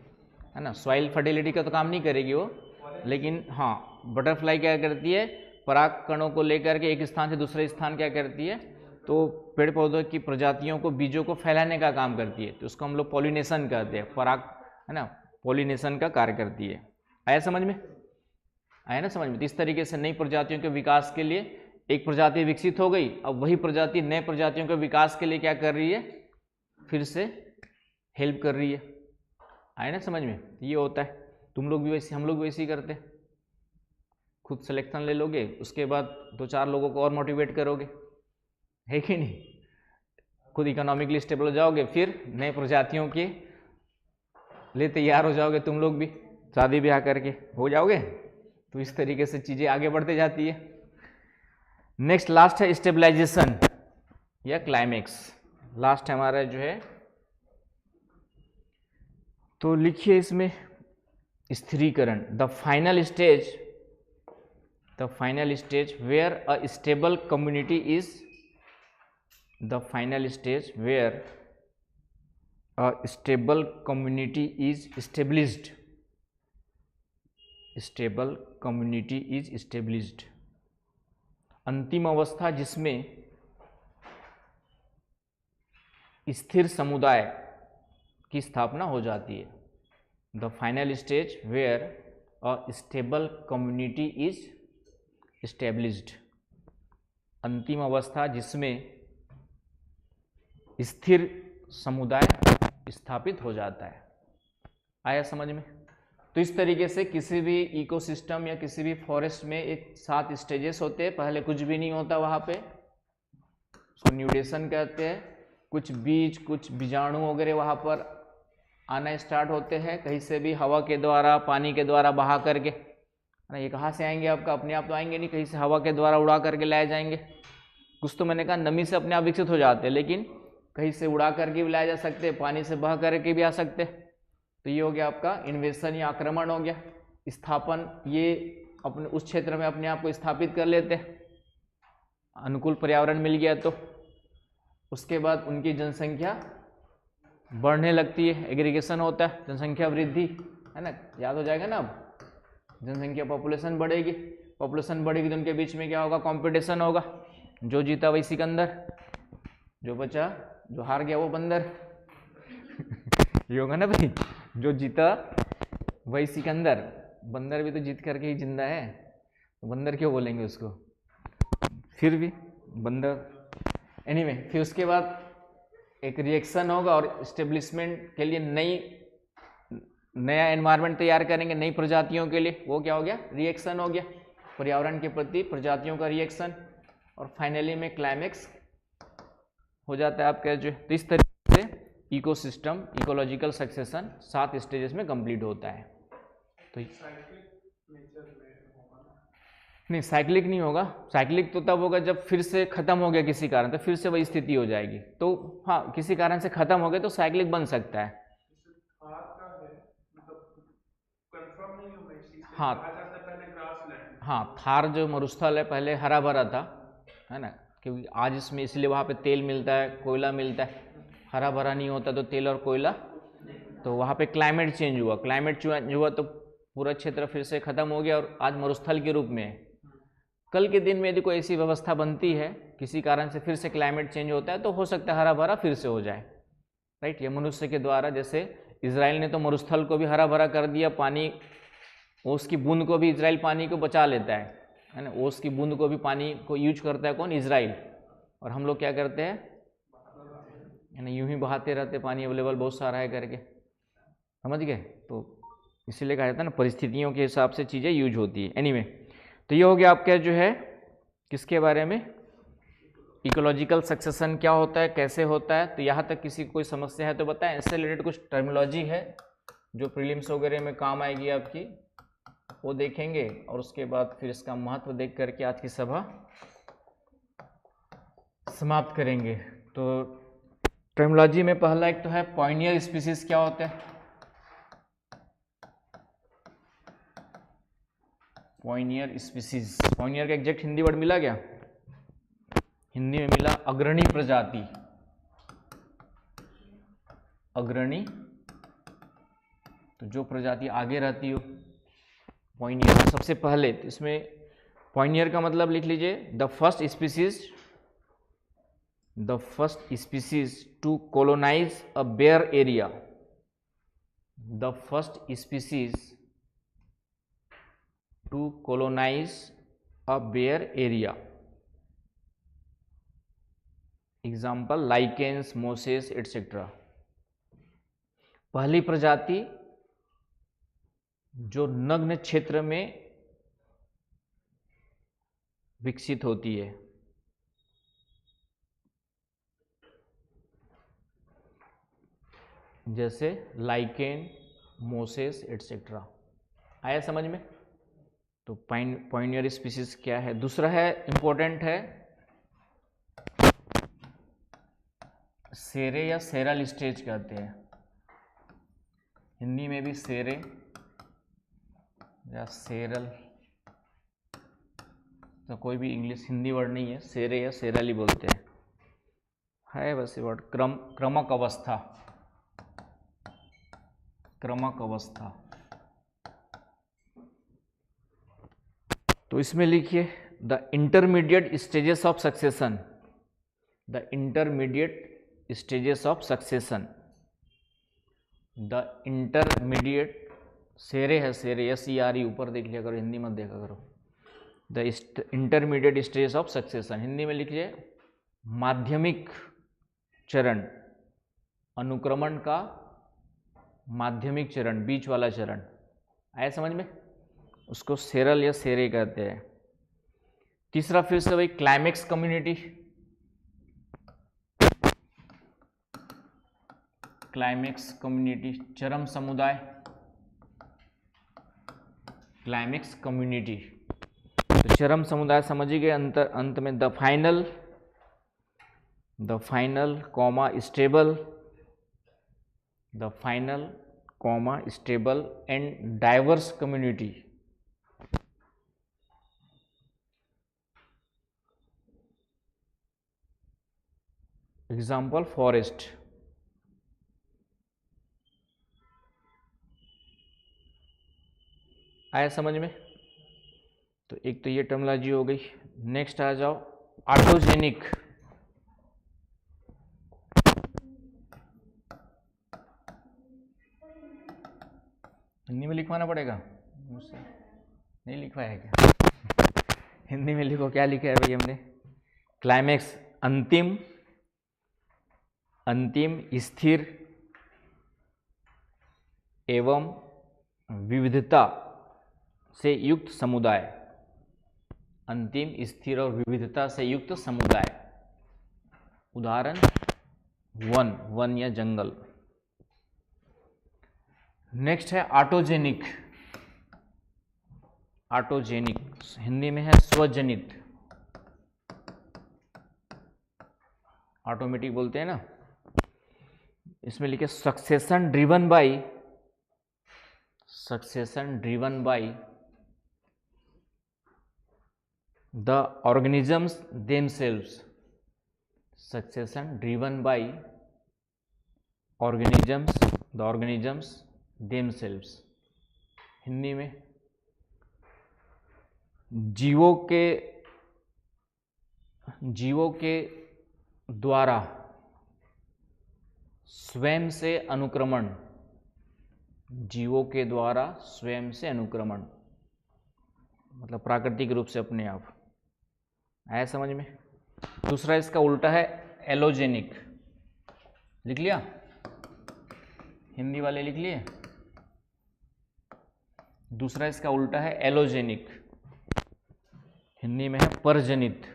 ना। सॉइल फर्टिलिटी का तो काम नहीं करेगी वो, लेकिन हाँ, बटरफ्लाई क्या करती है? पराग कणों को लेकर के एक स्थान से दूसरे स्थान क्या करती है? तो पेड़ पौधों की प्रजातियों को, बीजों को फैलाने का काम करती है। तो उसको हम लोग पॉलिनेशन कहते हैं, पराग, है ना, पॉलिनेशन का कार्य करती है। आया समझ में? आया ना समझ में? तो इस तरीके से नई प्रजातियों के विकास के लिए एक प्रजाति विकसित हो गई, अब वही प्रजाति नए प्रजातियों के विकास के लिए क्या कर रही है? फिर से हेल्प कर रही है। आया ना समझ में? ये होता है। तुम लोग भी वैसे, हम लोग वैसे ही करते हैं। खुद सिलेक्शन ले लोगे, उसके बाद 2-4 लोगों को और मोटिवेट करोगे, है कि नहीं? खुद इकोनॉमिकली स्टेबल हो जाओगे, फिर नए प्रजातियों के लिए तैयार हो जाओगे। तुम लोग भी शादी ब्याह करके हो जाओगे। तो इस तरीके से चीजें आगे बढ़ते जाती है। नेक्स्ट लास्ट है स्टेबलाइजेशन या क्लाइमेक्स। लास्ट हमारा जो है, तो लिखिए इसमें स्थिरीकरण, the final stage where a stable community is, the final stage where a stable community is established, stable community is established, अंतिम अवस्था जिसमें स्थिर समुदाय की स्थापना हो जाती है। The final stage where a stable community is established, अंतिम अवस्था जिसमें स्थिर समुदाय स्थापित हो जाता है। आया समझ में? तो इस तरीके से किसी भी इकोसिस्टम या किसी भी फॉरेस्ट में एक 7 स्टेजेस होते हैं। पहले कुछ भी नहीं होता वहाँ पे, उसको न्यूडेशन कहते हैं। कुछ बीज, कुछ बीजाणु वगैरह वहाँ पर आना स्टार्ट होते हैं, कहीं से भी हवा के द्वारा, पानी के द्वारा बहा करके। ना, ये कहाँ से आएंगे? आपका अपने आप तो आएंगे नहीं, कहीं से हवा के द्वारा उड़ा करके लाए जाएंगे। कुछ तो मैंने कहा नमी से अपने आप विकसित हो जाते हैं, लेकिन कहीं से उड़ा करके भी लाए जा सकते हैं, पानी से बह करके भी आ सकते हैं। तो ये हो गया आपका इन्वेशन या आक्रमण हो गया। स्थापन, ये अपने उस क्षेत्र में अपने आप को स्थापित कर लेते हैं, अनुकूल पर्यावरण मिल गया तो। उसके बाद उनकी जनसंख्या बढ़ने लगती है, एग्रीगेशन होता है, जनसंख्या वृद्धि, है ना, याद हो जाएगा ना। अब जनसंख्या, पॉपुलेशन बढ़ेगी, पॉपुलेशन बढ़ेगी तो उनके बीच में क्या होगा? कंपटीशन होगा। जो जीता वही सिकंदर, जो बचा, जो हार गया वो बंदर। ये होगा ना भाई, जो जीता वही सिकंदर। बंदर भी तो जीत करके ही जिंदा है, तो बंदर क्यों बोलेंगे उसको? फिर भी बंदर। एनीवे, फिर उसके बाद एक रिएक्शन होगा और एस्टेब्लिशमेंट के लिए नया एनवायरनमेंट तैयार करेंगे नई प्रजातियों के लिए। वो क्या हो गया? रिएक्शन हो गया। पर्यावरण के प्रति प्रजातियों का रिएक्शन, और फाइनली में क्लाइमेक्स हो जाता है आपका जो। तो इस तरीके से इकोसिस्टम, इकोलॉजिकल सक्सेशन 7 स्टेजेस में कंप्लीट होता है। तो नहीं, साइक्लिक नहीं होगा। साइक्लिक तो तब होगा जब फिर से खत्म हो गया किसी कारण, तो फिर से वही स्थिति हो जाएगी। तो हाँ, किसी कारण से खत्म हो गया तो साइक्लिक बन सकता है। हाँ हाँ, थार जो मरुस्थल है पहले हरा भरा था, है ना, क्योंकि आज इसमें इसलिए वहाँ पे तेल मिलता है, कोयला मिलता है। हरा भरा नहीं होता तो तेल और कोयला, तो वहाँ पे क्लाइमेट चेंज हुआ। क्लाइमेट चेंज हुआ तो पूरा क्षेत्र फिर से खत्म हो गया और आज मरुस्थल के रूप में है। कल के दिन में यदि कोई ऐसी व्यवस्था बनती है, किसी कारण से फिर से क्लाइमेट चेंज होता है, तो हो सकता है हरा भरा फिर से हो जाए, राइट। ये मनुष्य के द्वारा, जैसे इजराइल ने तो मरुस्थल को भी हरा भरा कर दिया, पानी, ओस की बूंद को भी इजराइल पानी को बचा लेता है ना। ओस की बूंद को भी पानी को यूज करता है कौन? इजराइल। और हम लोग क्या करते हैं, है ना, यूं ही बहाते रहते, पानी अवेलेबल बहुत सारा है करके, समझ गए। तो इसीलिए कहा जाता है ना, परिस्थितियों के हिसाब से चीज़ें यूज होती है। एनीवे, तो ये हो गया आपका जो है किसके बारे में, इकोलॉजिकल सक्सेशन क्या होता है, कैसे होता है। तो यहाँ तक किसी को कोई समस्या है तो बताएं। इससे रिलेटेड कुछ टर्मिनोलॉजी है जो प्रीलिम्स वगैरह में काम आएगी आपकी, वो देखेंगे, और उसके बाद फिर इसका महत्व देख करके आज की सभा समाप्त करेंगे। तो टर्मिनोलॉजी में पहला एक तो है पॉइनियर स्पीसीज क्या होता है। पॉइनियर स्पीसीज, पॉइनियर का एग्जैक्ट हिंदी वर्ड मिला क्या? हिंदी में मिला अग्रणी प्रजाति। अग्रणी, तो जो प्रजाति आगे रहती हो, पॉइनियर सबसे पहले। तो इसमें पॉइनियर का मतलब लिख लीजिए, the first species to colonize a bare area. The first species to colonize a bare area. Example lichens, mosses etcetera. पहली प्रजाति जो नग्न क्षेत्र में विकसित होती है। जैसे लाइकेन, मोसेस एटसेट्रा। आया समझ में? तो पॉइनियर स्पीसीज क्या है। दूसरा है, इंपॉर्टेंट है, सेरे या सेरल स्टेज कहते हैं। हिंदी में भी सेरे या सेरल, तो कोई भी इंग्लिश हिंदी वर्ड नहीं है, सेरे या सेरल ही बोलते हैं, है बस ये वर्ड। क्रमक अवस्था, क्रमक अवस्था। तो इसमें लिखिए the intermediate stages of succession. The intermediate stages of succession. The intermediate, sere है, सेरे SERE, ऊपर देख लिया करो, हिंदी मत देखा करो। The intermediate stages of succession, Hindi में लिखिए माध्यमिक चरण, अनुक्रमण का माध्यमिक चरण, बीच वाला चरण। आया समझ में? उसको सेरल या सेरे कहते हैं। तीसरा फिर से वही क्लाइमेक्स कम्युनिटी। क्लाइमेक्स कम्युनिटी, चरम समुदाय, क्लाइमेक्स कम्युनिटी। तो चरम समुदाय समझ ही गए। अंत में the final comma stable, the final comma stable and diverse community. Example forest. आया समझ में? तो एक तो ये टर्मिनोलॉजी हो गई। नेक्स्ट आ जाओ, ऑटोजेनिक। हिंदी में लिखवाना पड़ेगा मुझसे, नहीं लिखवाया है क्या? हिंदी में लिखो, क्या लिखा है भाई हमने? क्लाइमेक्स, अंतिम, स्थिर एवं विविधता से युक्त समुदाय। अंतिम, स्थिर और विविधता से युक्त समुदाय। उदाहरण वन या जंगल। नेक्स्ट है ऑटोजेनिक। ऑटोजेनिक हिंदी में है स्वजनित, ऑटोमेटिक बोलते हैं ना। इसमें लिखे succession driven by the organisms themselves. Succession driven by the organisms themselves. Hindi में जीवों के द्वारा स्वयं से अनुक्रमण। जीवों के द्वारा स्वयं से अनुक्रमण मतलब प्राकृतिक रूप से अपने आप। आया समझ में? दूसरा इसका उल्टा है एलोजेनिक। लिख लिया? हिंदी वाले लिख लिए? दूसरा इसका उल्टा है एलोजेनिक, हिंदी में है परजनित।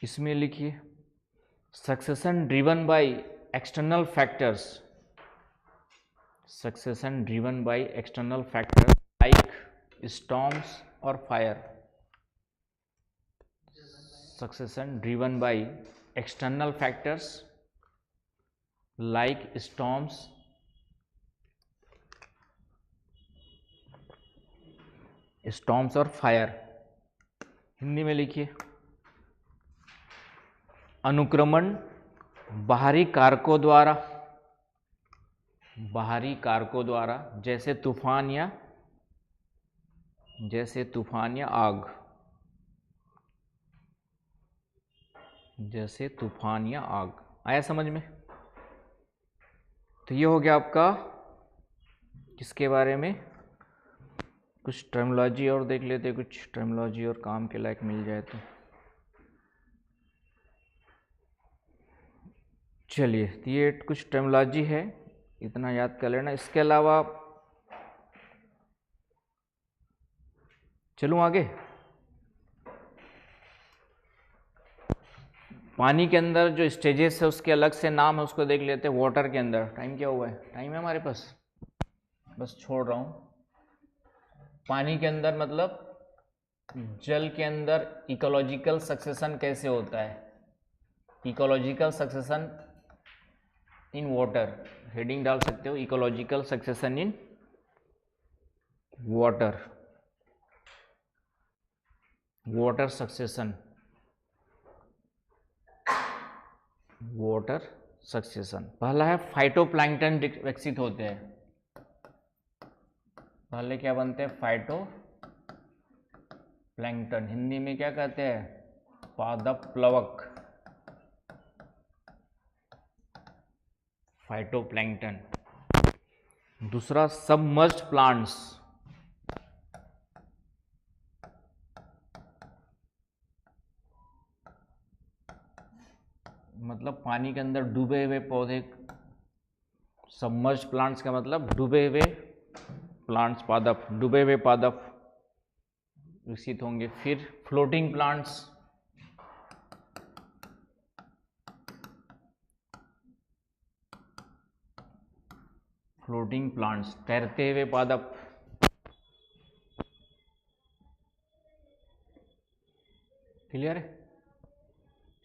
इसमें लिखिए succession driven by external factors. Succession driven by external factors like storms और fire. Succession driven by external factors like storms और फायर। हिंदी में लिखिए अनुक्रमण बाहरी कारकों द्वारा जैसे तूफान या आग। आया समझ में? तो ये हो गया आपका किसके बारे में। कुछ टर्मिनोलॉजी और देख लेते, कुछ टर्मिनोलॉजी और काम के लायक मिल जाए तो। चलिए, ये कुछ टर्मिनोलॉजी है, इतना याद कर लेना। इसके अलावा चलूं आगे। पानी के अंदर जो स्टेजेस है उसके अलग से नाम है, उसको देख लेते हैं। वाटर के अंदर टाइम क्या हुआ है? टाइम है हमारे पास? बस छोड़ रहा हूं। पानी के अंदर मतलब जल के अंदर इकोलॉजिकल सक्सेशन कैसे होता है। Ecological succession in water, heading डाल सकते हो ecological succession in water. Water succession पहला है फाइटोप्लैंक्टन विकसित होते हैं। पहले क्या बनते हैं? फाइटोप्लैंक्टन। हिंदी में क्या कहते हैं? पादप प्लवक। फाइटोप्लैंक्टन। दूसरा सबमर्ज्ड प्लांट्स। मतलब पानी के अंदर डूबे हुए पौधे। सबमर्ज्ड प्लांट्स का मतलब डूबे हुए प्लांट्स, पादप, डूबे हुए पादप विकसित होंगे। फिर फ्लोटिंग प्लांट्स। तैरते हुए पादप। क्लियर है?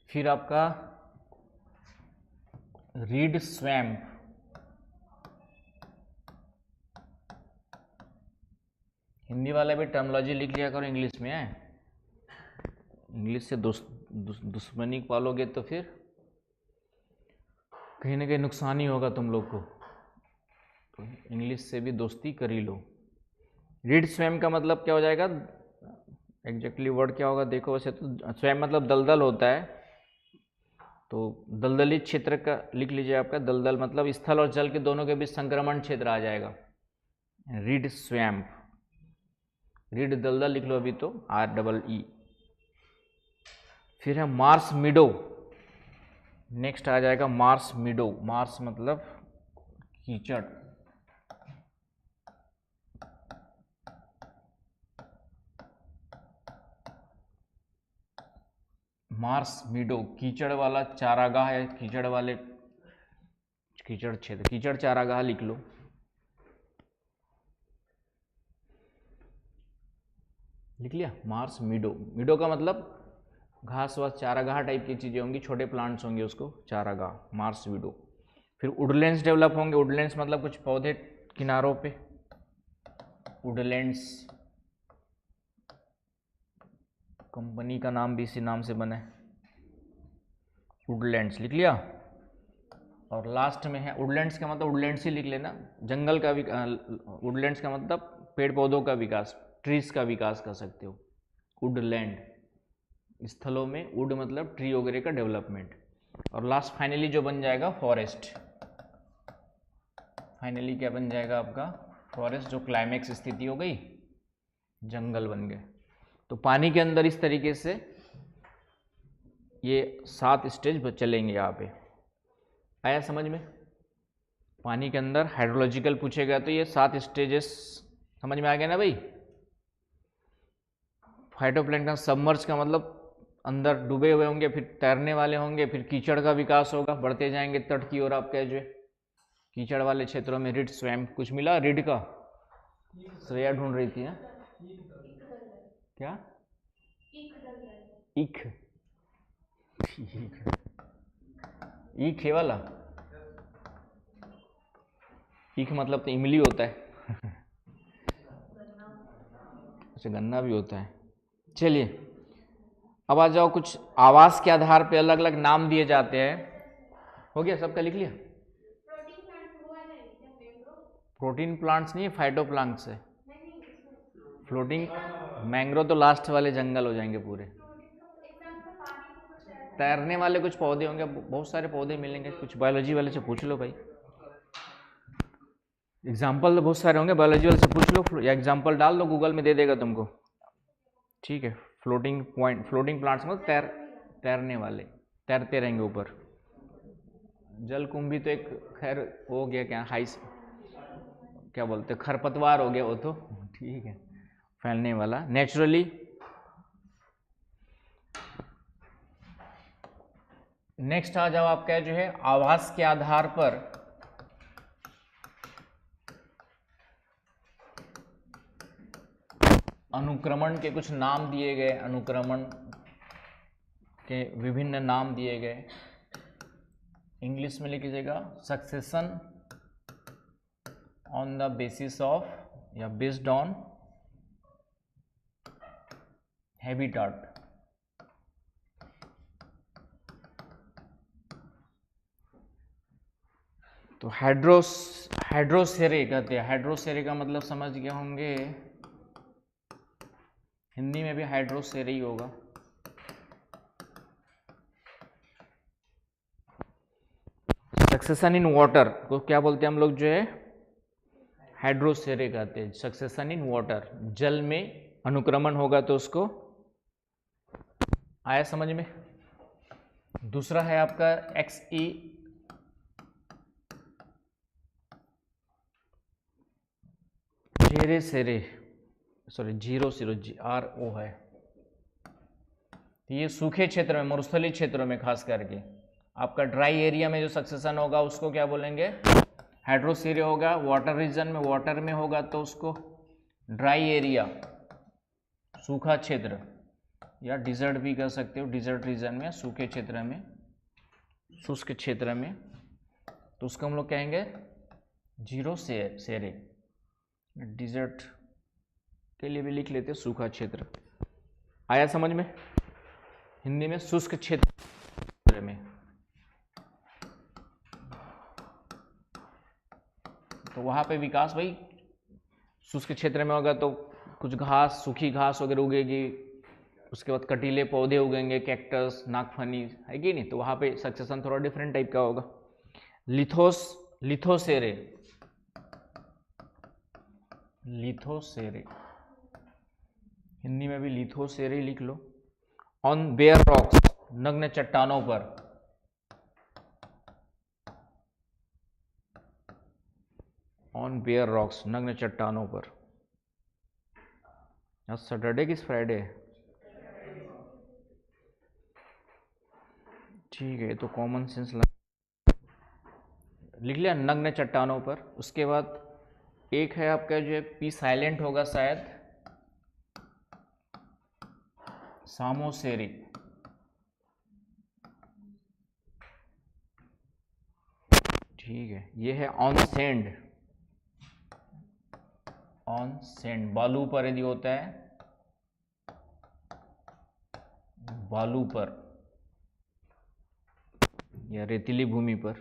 फिर आपका रीड स्वैम्प। हिंदी वाले भी टर्मिनोलॉजी लिख लिया करो, इंग्लिश में है। इंग्लिश से दुश्मनी पालोगे तो फिर कहीं ना कहीं नुकसान ही होगा तुम लोग को, तो इंग्लिश से भी दोस्ती कर ही लो। रीड स्वैम्प का मतलब क्या हो जाएगा? एग्जैक्टली वर्ड क्या होगा देखो। वैसे तो स्वैम्प मतलब दलदल होता है, तो दलदली क्षेत्र का लिख लीजिए। आपका दलदल मतलब स्थल और जल के दोनों के बीच संक्रमण क्षेत्र आ जाएगा। Read swamp. रीड दलदल लिख लो अभी तो, REE। फिर है मार्स मीडो। नेक्स्ट आ जाएगा मार्स मीडो। मार्स मतलब कीचड़। मार्स मीडो, कीचड़ वाला चारागाह है, कीचड़ वाले कीचड़ क्षेत्र, कीचड़ चारागाह लिख लो। लिख लिया मार्स मीडो। मीडो का मतलब घास वास चारागाह टाइप की चीजें होंगी, छोटे प्लांट्स होंगे, उसको चारागाह, मार्स मीडो। फिर वुडलैंड्स डेवलप होंगे। वुडलैंड्स मतलब कुछ पौधे किनारों पे, वुडलैंड्स कंपनी का नाम भी इसी नाम से बना है, वुडलैंड्स लिख लिया। और लास्ट में है वुडलैंड्स का मतलब वुडलैंड्स ही लिख लेना, जंगल का भी, वुडलैंड्स का मतलब पेड़ पौधों का विकास, ट्रीज का विकास कर सकते हो, वुडलैंड। स्थलों में वुड मतलब ट्री वगैरह का डेवलपमेंट। और लास्ट फाइनली जो बन जाएगा फॉरेस्ट, फाइनली क्या बन जाएगा आपका फॉरेस्ट, जो क्लाइमेक्स स्थिति हो गई, जंगल बन गए। तो पानी के अंदर इस तरीके से ये 7 स्टेज चलेंगे यहाँ पे। आया समझ में? पानी के अंदर हाइड्रोलॉजिकल पूछेगा तो ये 7 स्टेजेस समझ में आ गया ना भाई। फाइटोप्लैंक्टन सबमर्ज का मतलब अंदर डूबे हुए होंगे, फिर तैरने वाले होंगे, फिर कीचड़ का विकास होगा, बढ़ते जाएंगे तट की ओर। आपका जो है कीचड़ वाले क्षेत्रों में रिड स्वैम, कुछ मिला रिड का? श्रेया ढूंढ रही थी है? क्या? ईख, ईख है वाला? ईख मतलब तो इमली होता है। अच्छा, गन्ना भी होता है। चलिए अब आ जाओ, कुछ आवास के आधार पे अलग अलग नाम दिए जाते हैं। हो गया सबका? लिख लिया? प्रोटीन प्लांट्स नहीं है, फाइटो प्लांट्स है। फ्लोटिंग मैंग्रोव तो लास्ट वाले जंगल हो जाएंगे पूरे। तैरने वाले कुछ पौधे होंगे, बहुत सारे पौधे मिलेंगे, कुछ बायोलॉजी वाले से पूछ लो भाई। एग्जाम्पल तो बहुत सारे होंगे, बायोलॉजी वाले से पूछ लो या एग्जाम्पल डाल दो, गूगल में दे देगा तुमको। ठीक है, फ्लोटिंग पॉइंट, फ्लोटिंग प्लांट्स मतलब तैरने वाले, तैरते रहेंगे ऊपर। जलकुंभी तो एक खैर हो गया, क्या हाई क्या बोलते, खरपतवार हो गया वो तो, ठीक है, फैलने वाला नेचुरली। नेक्स्ट आ जाओ आपका जो है आवास के आधार पर अनुक्रमण के कुछ नाम दिए गए, अनुक्रमण के विभिन्न नाम दिए गए। इंग्लिश में लिख लीजिएगा succession on the basis of या बेस्ड ऑन हैबिटाट। तो हाइड्रोसेरे कहते हैं। हाइड्रोसेरे का मतलब समझ गए होंगे, हिंदी में भी हाइड्रोसेरे ही होगा। सक्सेशन इन वाटर को क्या बोलते हैं हम लोग, जो है हाइड्रोसेरे कहते हैं। सक्सेशन इन वाटर, जल में अनुक्रमण होगा तो उसको, आया समझ में? दूसरा है आपका XE जेरे सेरे, सॉरी जीरो सीरो RO है। तो ये सूखे क्षेत्र में, मरुस्थलीय क्षेत्रों में खास करके, आपका ड्राई एरिया में जो सक्सेशन होगा उसको क्या बोलेंगे, हाइड्रोसेरे होगा। वाटर रीजन में, वाटर में होगा तो उसको ड्राई एरिया, सूखा क्षेत्र, या डिजर्ट भी कह सकते हो, डिजर्ट रीजन में, सूखे क्षेत्र में, शुष्क क्षेत्र में, तो उसको हम लोग कहेंगे जीरो सेरे। डिजर्ट के लिए भी लिख लेते हैं सूखा क्षेत्र। आया समझ में? हिंदी में शुष्क क्षेत्र में। तो वहां पे विकास भाई शुष्क क्षेत्र में होगा तो कुछ घास, सूखी घास वगैरह उगेगी, उसके बाद कटीले पौधे उगेंगे, कैक्टस, नागफनी, है कि नहीं? तो वहां पे सक्सेशन थोड़ा डिफरेंट टाइप का होगा। लिथोसेरे, लिथोसेरे हिंदी में भी लिथोसेरे लिख लो। ऑन बेयर रॉक्स, नग्न चट्टानों पर, ऑन बेयर रॉक्स, नग्न चट्टानों पर। आज सैटरडे किस फ्राइडे है? ठीक है, तो कॉमन सेंस लिख लिया नग्न चट्टानों पर। उसके बाद एक है आपका जो है पी साइलेंट होगा शायद, सामोसेरी। ठीक है, ये है ऑन सैंड, ऑन सैंड बालू पर यदि होता है, बालू पर या रेतीली भूमि पर।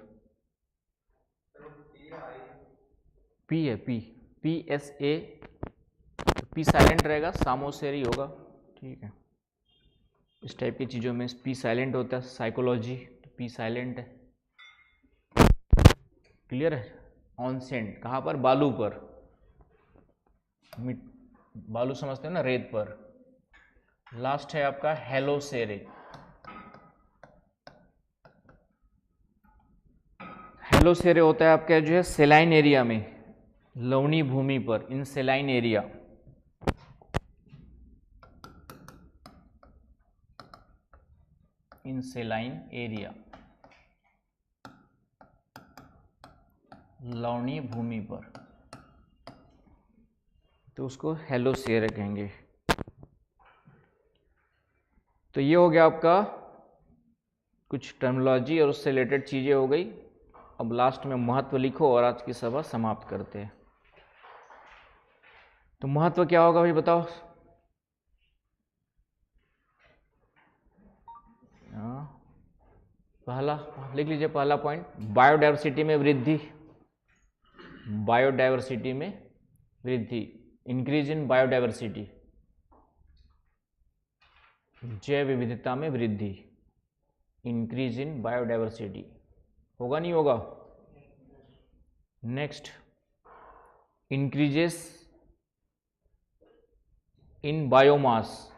पी है, P, P S A, P silent रहेगा, सामोसेरी होगा। ठीक है, इस टाइप की चीज़ों में पी साइलेंट होता है, साइकोलॉजी तो पी साइलेंट है। क्लियर है? ऑन सैंड कहाँ पर? बालू पर, बालू समझते हो ना, रेत पर। लास्ट है आपका हेलोसेरे। हेलोसेरे होता है आपका जो है सेलाइन एरिया में, लवणी भूमि पर, इन सेलाइन एरिया। इन सेलाइन एरिया, लवणी भूमि पर, तो उसको हेलोसेरे कहेंगे। तो ये हो गया आपका कुछ टर्मिनोलॉजी और उससे रिलेटेड चीज़ें हो गई। अब लास्ट में महत्व लिखो और आज की सभा समाप्त करते हैं। तो महत्व क्या होगा भाई बताओ? पहला लिख लीजिए, पहला पॉइंट बायोडायवर्सिटी में वृद्धि, बायोडायवर्सिटी में वृद्धि, इंक्रीज इन बायोडायवर्सिटी, जैव विविधता में वृद्धि, इंक्रीज इन बायोडायवर्सिटी। होगा नहीं होगा? नेक्स्ट, इंक्रीजेस इन बायोमास,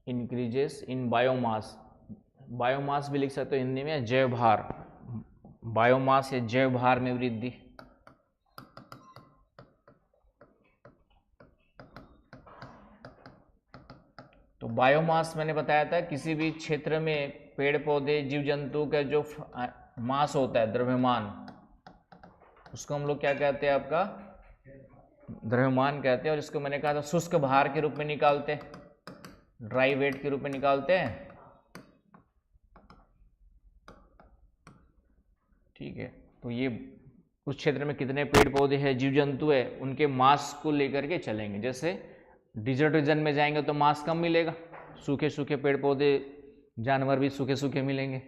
इंक्रीजेस इन बायोमास, बायोमास भी लिख सकते हो हिंदी में, जैव भार, बायोमास या जैव भार में वृद्धि। तो बायोमास मैंने बताया था किसी भी क्षेत्र में पेड़ पौधे जीव जंतु का जो मास होता है, द्रव्यमान, उसको हम लोग क्या कहते हैं? आपका द्रव्यमान कहते हैं। और इसको मैंने कहा था शुष्क भार के रूप में निकालते हैं, ड्राई वेट के रूप में निकालते हैं। ठीक है, तो ये उस क्षेत्र में कितने पेड़ पौधे हैं, जीव जंतु है, उनके मास को लेकर के चलेंगे। जैसे डिजर्ट रीजन में जाएंगे तो मास कम मिलेगा, सूखे सूखे पेड़ पौधे जानवर भी सूखे सूखे मिलेंगे,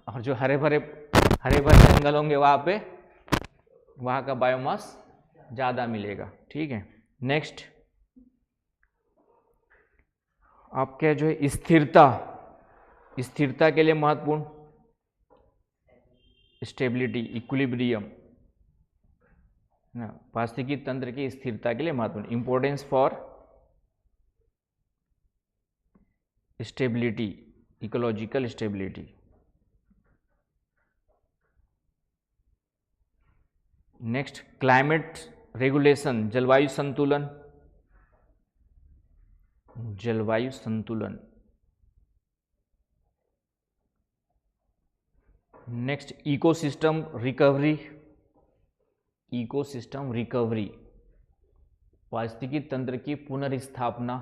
और जो हरे भरे जंगल होंगे वहाँ पे, वहाँ का बायोमास ज़्यादा मिलेगा। ठीक है, नेक्स्ट आपके जो है स्थिरता, स्थिरता के लिए महत्वपूर्ण, स्टेबिलिटी, इक्विलिब्रियम, पारिस्थितिकी तंत्र की स्थिरता के लिए महत्वपूर्ण, importance for stability, ecological stability. Next, climate regulation, जलवायु संतुलन, जलवायु संतुलन। Next, ecosystem recovery, ecosystem recovery, पारिस्थितिकी तंत्र की पुनर्स्थापना।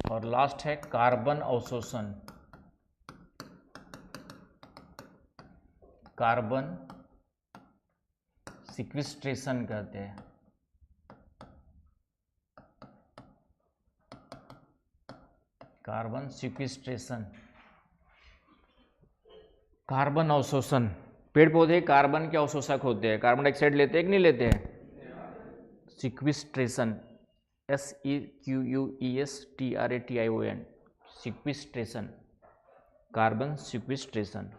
और लास्ट है कार्बन अवशोषण, कार्बन सिक्विस्ट्रेशन कहते हैं। कार्बन सिक्विस्ट्रेशन, कार्बन अवशोषण। पेड़ पौधे कार्बन के अवशोषक होते हैं, कार्बन डाइऑक्साइड लेते हैं कि नहीं लेते हैं? सिक्विस्ट्रेशन, SEQUESTRATION, सिक्विस्ट्रेशन, कार्बन सिक्विस्ट्रेशन।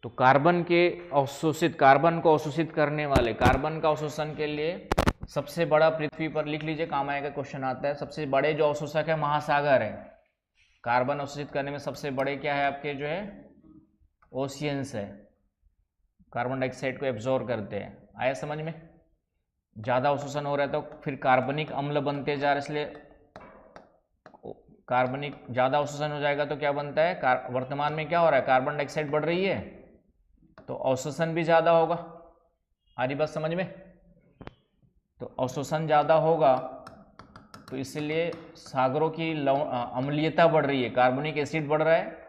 तो कार्बन के अवशोषित, कार्बन को अवशोषित करने वाले, कार्बन का अवशोषण के लिए सबसे बड़ा पृथ्वी पर, लिख लीजिए काम आएगा, क्वेश्चन आता है, सबसे बड़े जो अवशोषक है महासागर है। कार्बन अवशोषित करने में सबसे बड़े क्या है आपके जो है? ओशियंस है, कार्बन डाइऑक्साइड को एब्जॉर्ब करते हैं। आया समझ में? ज़्यादा अवशोषण हो रहा है तो फिर कार्बनिक अम्ल बनते जा रहे, इसलिए कार्बनिक ज़्यादा अवशोषण हो जाएगा तो क्या बनता है, वर्तमान में क्या हो रहा है, कार्बन डाइऑक्साइड बढ़ रही है तो अवशोषण भी ज़्यादा होगा। आ रही बात समझ में? तो अवशोषण ज़्यादा होगा तो इसलिए सागरों की अम्लीयता बढ़ रही है, कार्बनिक एसिड बढ़ रहा है,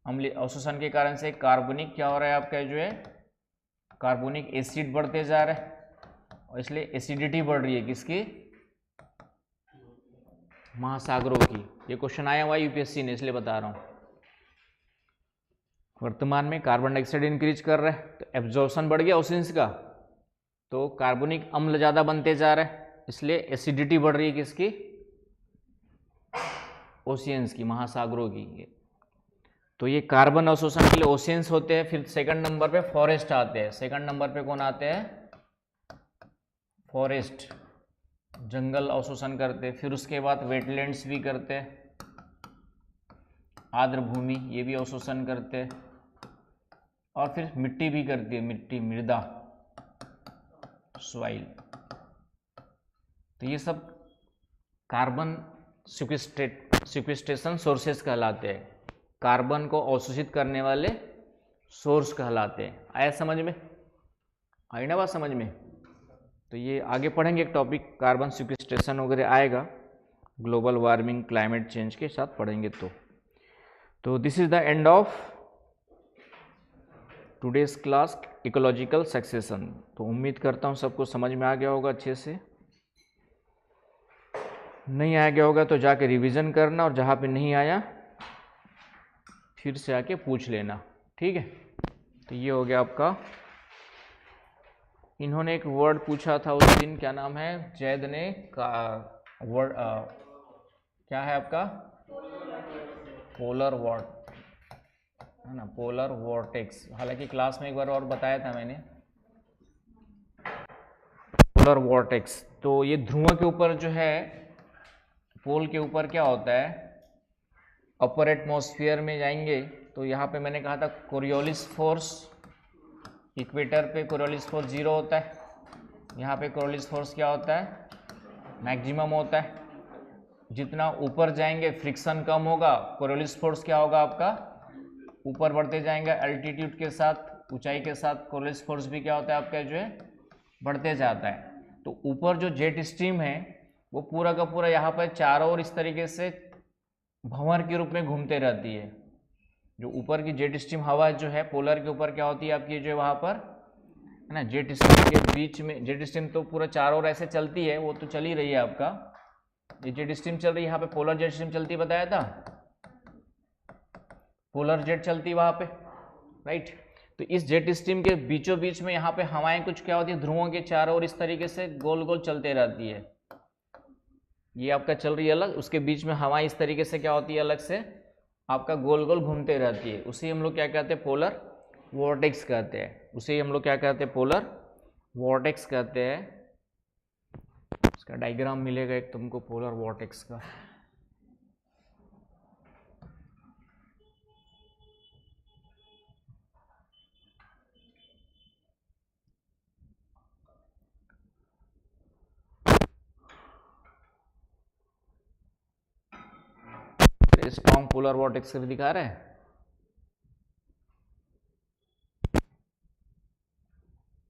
अम्लीय अवशोषण के कारण से कार्बनिक क्या हो रहा है आपका जो है, कार्बोनिक एसिड बढ़ते जा रहा है और इसलिए एसिडिटी बढ़ रही है किसकी, महासागरों की। ये क्वेश्चन आया हुआ यूपीएससी ने, इसलिए बता रहा हूँ। वर्तमान में कार्बन डाइऑक्साइड इंक्रीज कर रहा है तो एब्जॉर्प्शन बढ़ गया ओशियंस का, तो कार्बनिक अम्ल ज़्यादा बनते जा रहा है, इसलिए एसिडिटी बढ़ रही है किसकी, ओशियंस की, महासागरों की। तो ये कार्बन अवशोषण के लिए ओशियंस होते हैं। फिर सेकंड नंबर पे फॉरेस्ट आते हैं। सेकंड नंबर पे कौन आते हैं, फॉरेस्ट, जंगल अवशोषण करते हैं। फिर उसके बाद वेटलैंड्स भी करते हैं, आर्द्र भूमि ये भी अवशोषण करते हैं, और फिर मिट्टी भी करती है, मिट्टी, मृदा, सॉइल। तो ये सब कार्बन सिक्वेस्ट्रेशन सोर्सेस कहलाते हैं, कार्बन को अवशोषित करने वाले सोर्स कहलाते हैं। आया समझ में? आई ना बात समझ में? तो ये आगे पढ़ेंगे एक टॉपिक, कार्बन सिक्वेस्ट्रेशन वगैरह आएगा, ग्लोबल वार्मिंग, क्लाइमेट चेंज के साथ पढ़ेंगे। तो this is the end of today's class ecological succession. तो उम्मीद करता हूँ सबको समझ में आ गया होगा अच्छे से। नहीं आ गया होगा तो जाके रिवीजन करना, और जहाँ पे नहीं आया फिर से आके पूछ लेना, ठीक है? तो ये हो गया आपका। इन्होंने एक वर्ड पूछा था उस दिन, क्या नाम है, जैद ने, का वर्ड क्या है आपका, पोलर वॉर्ट है ना, पोलर वॉर्टेक्स। हालांकि क्लास में एक बार और बताया था मैंने, पोलर वॉर्टेक्स। तो ये ध्रुव के ऊपर जो है, पोल के ऊपर क्या होता है, अपर एटमॉस्फेयर में जाएंगे तो यहाँ पे मैंने कहा था कोरियोलिस फोर्स, इक्वेटर पे कोरियोलिस फोर्स 0 होता है, यहाँ पे कोरियोलिस फोर्स क्या होता है, मैक्सिमम होता है। जितना ऊपर जाएंगे फ्रिक्शन कम होगा, कोरियोलिस फोर्स क्या होगा आपका, ऊपर बढ़ते जाएंगे अल्टीट्यूड के साथ, ऊंचाई के साथ कोरियोलिस फोर्स भी क्या होता है आपका जो है, बढ़ते जाता है। तो ऊपर जो जेट स्ट्रीम है वो पूरा का पूरा यहाँ पर चारों ओर इस तरीके से भंवर के रूप में घूमते रहती है। जो ऊपर की जेट स्ट्रीम हवा जो है पोलर के ऊपर क्या होती है आपकी जो है वहाँ पर, है ना, जेट स्ट्रीम के बीच में, जेट स्ट्रीम तो पूरा चारों ओर ऐसे चलती है, वो तो चल ही रही है आपका, ये जेट स्ट्रीम चल रही है, यहाँ पे पोलर जेट स्ट्रीम चलती, बताया था, पोलर जेट चलती वहाँ पे, राइट। तो इस जेट स्ट्रीम के बीचों बीच में यहाँ पे हवाएं कुछ क्या होती है, ध्रुवों के चारों ओर इस तरीके से गोल गोल चलते रहती है। ये आपका चल रही है अलग, उसके बीच में हवाएं इस तरीके से क्या होती है, अलग से आपका गोल गोल घूमते रहती है। उसे हम लोग क्या कहते हैं, पोलर वॉर्टेक्स कहते हैं। उसे हम लोग क्या कहते हैं, पोलर वॉर्टेक्स कहते हैं। इसका डायग्राम मिलेगा एक तुमको पोलर वॉर्टेक्स का। स्ट्रॉन्ग पोलर वॉर्टेक्स का भी दिखा रहा है।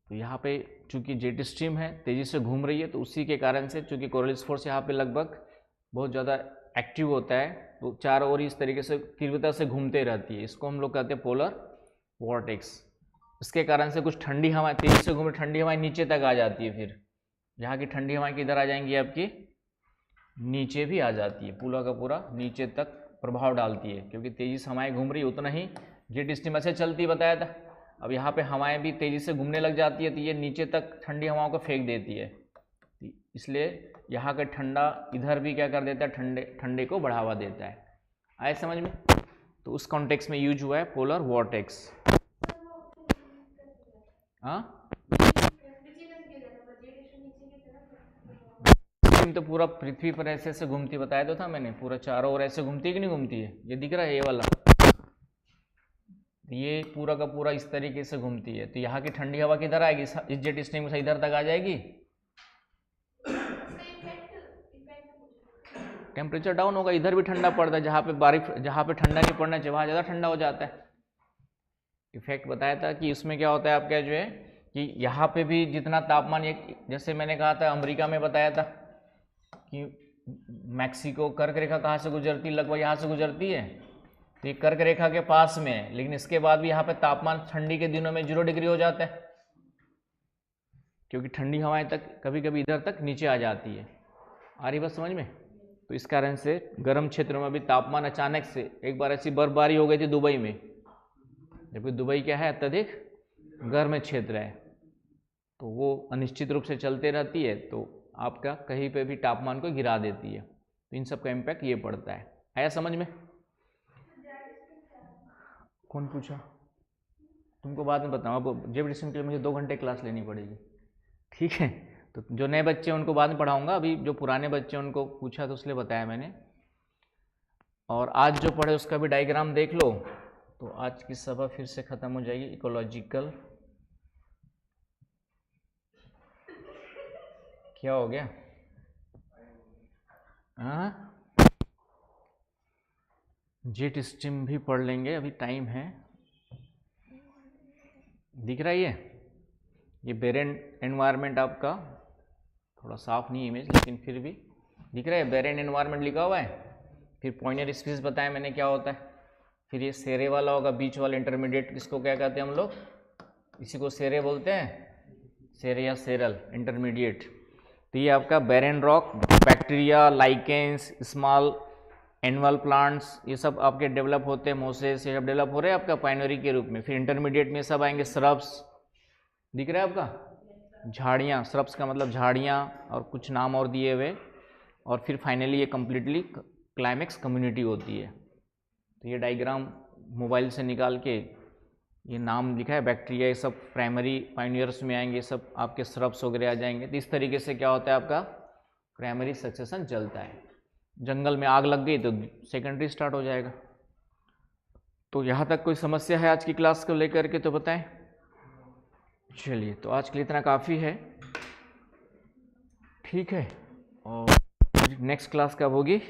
तो यहाँ पे चूंकि जेट स्ट्रीम है तेजी से घूम रही है, तो उसी के कारण से चूंकि कोरियोलिस फोर्स यहाँ पे लगभग बहुत ज़्यादा एक्टिव होता है, तो चारों ओर इस तरीके से तीव्रता से घूमते रहती है। इसको हम लोग कहते हैं पोलर वॉर्टेक्स। इसके कारण से कुछ ठंडी हवाएं, तेजी से घूमे ठंडी हवाएं नीचे तक आ जाती है। फिर यहाँ की ठंडी हवाएं किधर आ जाएंगी, आपकी नीचे भी आ जाती है, पूरा का पूरा नीचे तक प्रभाव डालती है, क्योंकि तेजी से हवाएं घूम रही है, उतना ही जेट स्ट्रीम ऐसे चलती, बताया था। अब यहाँ पे हवाएं भी तेजी से घूमने लग जाती है, तो ये नीचे तक ठंडी हवाओं को फेंक देती है, इसलिए यहाँ का ठंडा इधर भी क्या कर देता है, ठंडे को बढ़ावा देता है। आए समझ में? तो उस कॉन्टेक्स्ट में यूज हुआ है पोलर वॉर्टेक्स। हाँ, तो पूरा पृथ्वी पर ऐसे ऐसे घूमती, बताया तो था मैंने, पूरा चारों ओर ऐसे घूमती है कि नहीं घूमती है, ये दिख रहा है ये वाला, ये पूरा का पूरा इस तरीके से घूमती है। तो यहाँ की ठंडी हवा किधर आएगी, इस जेट स्ट्रीम से इधर तक आ जाएगी, टेम्परेचर डाउन होगा, इधर भी ठंडा पड़ता है, जहाँ पे बारिश, जहाँ पे ठंडा नहीं पड़ना चाहिए वहाँ ज़्यादा ठंडा हो जाता है। इफेक्ट बताया था कि उसमें क्या होता है आपका जो है कि यहाँ पे भी जितना तापमान, एक जैसे मैंने कहा था अमेरिका में बताया था कि मैक्सिको कर्क रेखा कहाँ से गुजरती है, लगभग यहाँ से गुजरती है, तो ये कर्क रेखा के पास में है, लेकिन इसके बाद भी यहाँ पे तापमान ठंडी के दिनों में 0 डिग्री हो जाता है, क्योंकि ठंडी हवाएं तक कभी कभी इधर तक नीचे आ जाती है। आ रही बात समझ में? तो इस कारण से गर्म क्षेत्रों में भी तापमान अचानक से, एक बार ऐसी बर्फबारी हो गई थी दुबई में, जबकि दुबई क्या है अत्यधिक गर्म क्षेत्र है, तो वो अनिश्चित रूप से चलते रहती है, तो आपका कहीं पे भी तापमान को गिरा देती है। तो इन सब का इम्पैक्ट ये पड़ता है। आया समझ में? कौन पूछा? तुमको बाद में बताऊँ, अब जेब डिस्टेंस के लिए मुझे 2 घंटे क्लास लेनी पड़ेगी, ठीक है? तो जो नए बच्चे हैं उनको बाद में पढ़ाऊँगा, अभी जो पुराने बच्चे हैं उनको पूछा तो इसलिए बताया मैंने। और आज जो पढ़े उसका भी डायग्राम देख लो, तो आज की सभा फिर से ख़त्म हो जाएगी। इकोलॉजिकल क्या हो गया? हाँ, जेट स्ट्रीम भी पढ़ लेंगे, अभी टाइम है। दिख रहा है ये बेरेन एनवायरनमेंट आपका, थोड़ा साफ नहीं इमेज लेकिन फिर भी दिख रहा है, बेरेन एनवायरनमेंट लिखा हुआ है। फिर पॉइनर स्पीसीज बताया मैंने क्या होता है। फिर ये सेरे वाला होगा, बीच वाला इंटरमीडिएट, इसको क्या कहते हैं हम लोग? इसी को सेरे बोलते हैं, सेरे या सेरल इंटरमीडिएट। तो ये आपका Beren rock, bacteria, lichens, small annual plants, ये सब आपके डेवलप होते हैं, मोसेस, ये सब डेवलप हो रहे हैं आपका पाइनरी के रूप में। फिर इंटरमीडिएट में सब आएंगे श्रब्स, दिख रहा है आपका, झाड़ियाँ, श्रब्स का मतलब झाड़ियाँ, और कुछ नाम और दिए हुए। और फिर फाइनली ये कम्प्लीटली क्लाइमेक्स कम्युनिटी होती है। तो ये डायग्राम मोबाइल से निकाल के ये नाम लिखा है, बैक्टीरिया, ये सब प्राइमरी पाइनियर्स में आएंगे, सब आपके श्रब्स वगैरह आ जाएंगे। तो इस तरीके से क्या होता है आपका प्राइमरी सक्सेशन चलता है। जंगल में आग लग गई तो सेकेंडरी स्टार्ट हो जाएगा। तो यहाँ तक कोई समस्या है आज की क्लास को लेकर के तो बताएं। चलिए, तो आज के लिए इतना काफ़ी है, ठीक है। और नेक्स्ट क्लास कब होगी?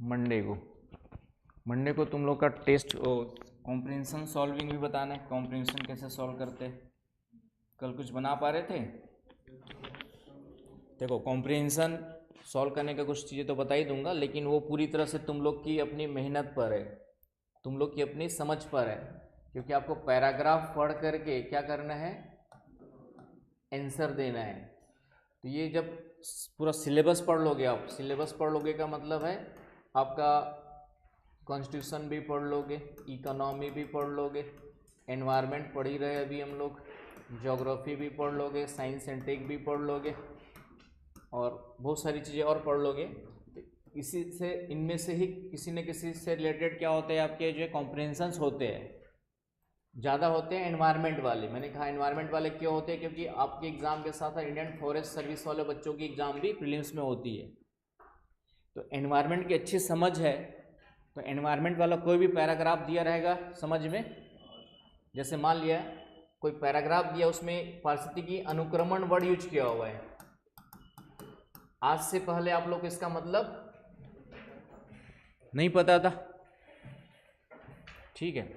मंडे को। मंडे को तुम लोग का टेस्ट कॉम्प्रिहेंशन सॉल्विंग भी बताना है, कॉम्प्रिहेंशन कैसे सॉल्व करते हैं। कल कुछ बना पा रहे थे? देखो, कॉम्प्रिहेंशन सॉल्व करने का कुछ चीज़ें तो बता ही दूंगा, लेकिन वो पूरी तरह से तुम लोग की अपनी मेहनत पर है, तुम लोग की अपनी समझ पर है, क्योंकि आपको पैराग्राफ पढ़ करके क्या करना है, आंसर देना है। तो ये जब पूरा सिलेबस पढ़ लोगे आप, सिलेबस पढ़ लोगे का मतलब है आपका कॉन्स्टिट्यूशन भी पढ़ लोगे, इकोनॉमी भी पढ़ लोगे, एनवायरनमेंट पढ़ ही रहे अभी हम लोग, ज्योग्राफी भी पढ़ लोगे, साइंस एंड टेक भी पढ़ लोगे, और बहुत सारी चीज़ें और पढ़ लोगे। इसी से, इनमें से ही किसी न किसी से रिलेटेड क्या होते हैं आपके जो कॉम्प्रिहेंशंस होते हैं, ज़्यादा होते हैं एनवायरनमेंट वाले। मैंने कहा एनवायरनमेंट वाले क्यों होते हैं, क्योंकि आपके एग्ज़ाम के साथ साथ इंडियन फॉरेस्ट सर्विस वाले बच्चों की एग्ज़ाम भी प्रीलिम्स में होती है। तो एनवायरनमेंट की अच्छी समझ है, तो एनवायरनमेंट वाला कोई भी पैराग्राफ दिया रहेगा समझ में, जैसे मान लिया कोई पैराग्राफ दिया, उसमें पारिस्थितिकी अनुक्रमण वर्ड यूज किया हुआ है, आज से पहले आप लोग को इसका मतलब नहीं पता था, ठीक है,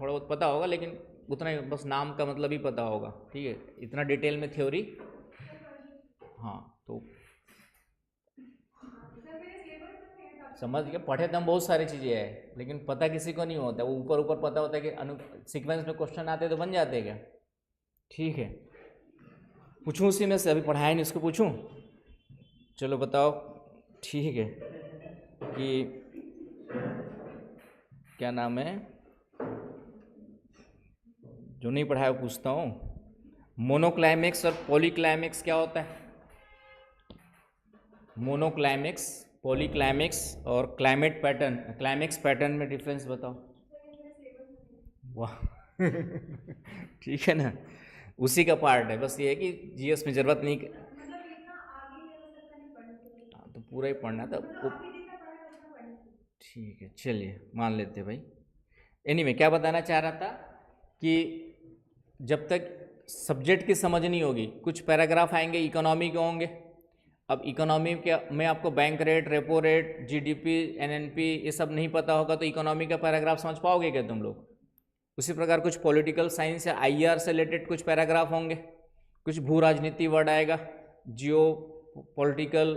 थोड़ा बहुत पता होगा, लेकिन उतना ही बस नाम का मतलब ही पता होगा, ठीक है, इतना डिटेल में थ्योरी। हाँ, तो समझ गया, पढ़े तो हम बहुत सारी चीज़ें हैं, लेकिन पता किसी को नहीं होता, वो ऊपर ऊपर पता होता है कि सीक्वेंस में क्वेश्चन आते तो बन जाते क्या, ठीक है। पूछूं उसी में से, अभी पढ़ाया नहीं, इसको पूछूं? चलो बताओ, ठीक है, कि क्या नाम है, जो नहीं पढ़ाया वो पूछता हूँ। मोनोक्लाइमेक्स और पॉलीक्लाइमेक्स क्या होता है? मोनोक्लाइमेक्स, पॉलीक्लाइमेक्स और क्लाइमेट पैटर्न, क्लाइमेक्स पैटर्न में डिफरेंस बताओ। वाह ठीक है ना, उसी का पार्ट है, बस ये है कि जीएस में ज़रूरत नहीं, तो पूरा ही पढ़ना था, ठीक है। चलिए मान लेते भाई। एनीवे, क्या बताना चाह रहा था कि जब तक सब्जेक्ट की समझ नहीं होगी, कुछ पैराग्राफ आएंगे इकोनॉमी के होंगे, अब इकोनॉमी के में आपको bank rate, repo rate, GDP, NNP ये सब नहीं पता होगा तो इकोनॉमी का पैराग्राफ समझ पाओगे क्या तुम लोग? उसी प्रकार कुछ पॉलिटिकल साइंस या आईआर से रिलेटेड कुछ पैराग्राफ होंगे, कुछ भू राजनीति वर्ड आएगा, जियो पॉलिटिकल,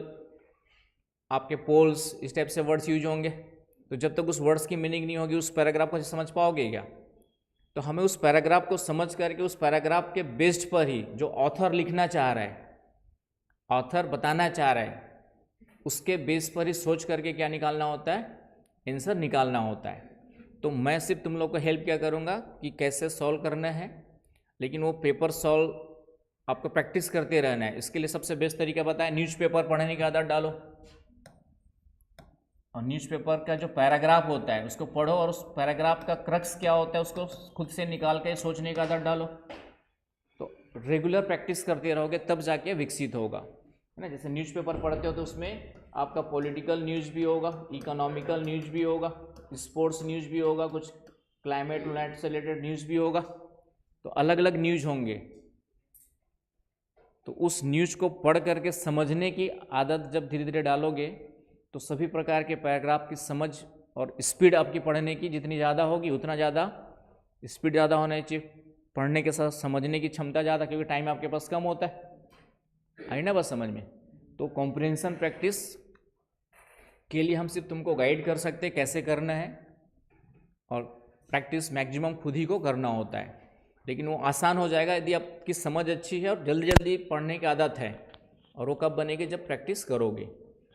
आपके पोल्स, इस टाइप से वर्ड्स यूज होंगे। तो जब तक उस वर्ड्स की मीनिंग नहीं होगी उस पैराग्राफ को समझ पाओगे क्या? तो हमें उस पैराग्राफ को समझ करके उस पैराग्राफ के बेस्ड पर ही जो ऑथर लिखना चाह रहा है, ऑथर बताना चाह रहा है, उसके बेस पर ही सोच करके क्या निकालना होता है, आंसर निकालना होता है। तो मैं सिर्फ तुम लोग को हेल्प क्या करूँगा कि कैसे सॉल्व करना है, लेकिन वो पेपर सॉल्व आपको प्रैक्टिस करते रहना है। इसके लिए सबसे बेस्ट तरीका बताया, न्यूज़पेपर पढ़ने की आदत डालो और न्यूज़पेपर का जो पैराग्राफ होता है उसको पढ़ो और उस पैराग्राफ का क्रक्स क्या होता है उसको खुद से निकाल के सोचने की आदत डालो। तो रेगुलर प्रैक्टिस करते रहोगे तब जाके विकसित होगा, है ना। जैसे न्यूज़पेपर पढ़ते हो तो उसमें आपका पॉलिटिकल न्यूज़ भी होगा, इकोनॉमिकल न्यूज़ भी होगा, स्पोर्ट्स न्यूज़ भी होगा, कुछ क्लाइमेट व्लाइमेट से रिलेटेड न्यूज़ भी होगा। तो अलग अलग न्यूज़ होंगे। तो उस न्यूज़ को पढ़ करके समझने की आदत जब धीरे धीरे डालोगे तो सभी प्रकार के पैराग्राफ की समझ और स्पीड आपकी पढ़ने की जितनी ज़्यादा होगी उतना ज़्यादा स्पीड ज़्यादा होना चाहिए, पढ़ने के साथ समझने की क्षमता ज़्यादा, क्योंकि टाइम आपके पास कम होता है। आई ना बस समझ में? तो कॉम्प्रिहेंशन प्रैक्टिस के लिए हम सिर्फ तुमको गाइड कर सकते हैं कैसे करना है, और प्रैक्टिस मैक्सिमम खुद ही को करना होता है। लेकिन वो आसान हो जाएगा यदि आपकी समझ अच्छी है और जल्दी जल्दी पढ़ने की आदत है। और वो कब बनेगी? जब प्रैक्टिस करोगे।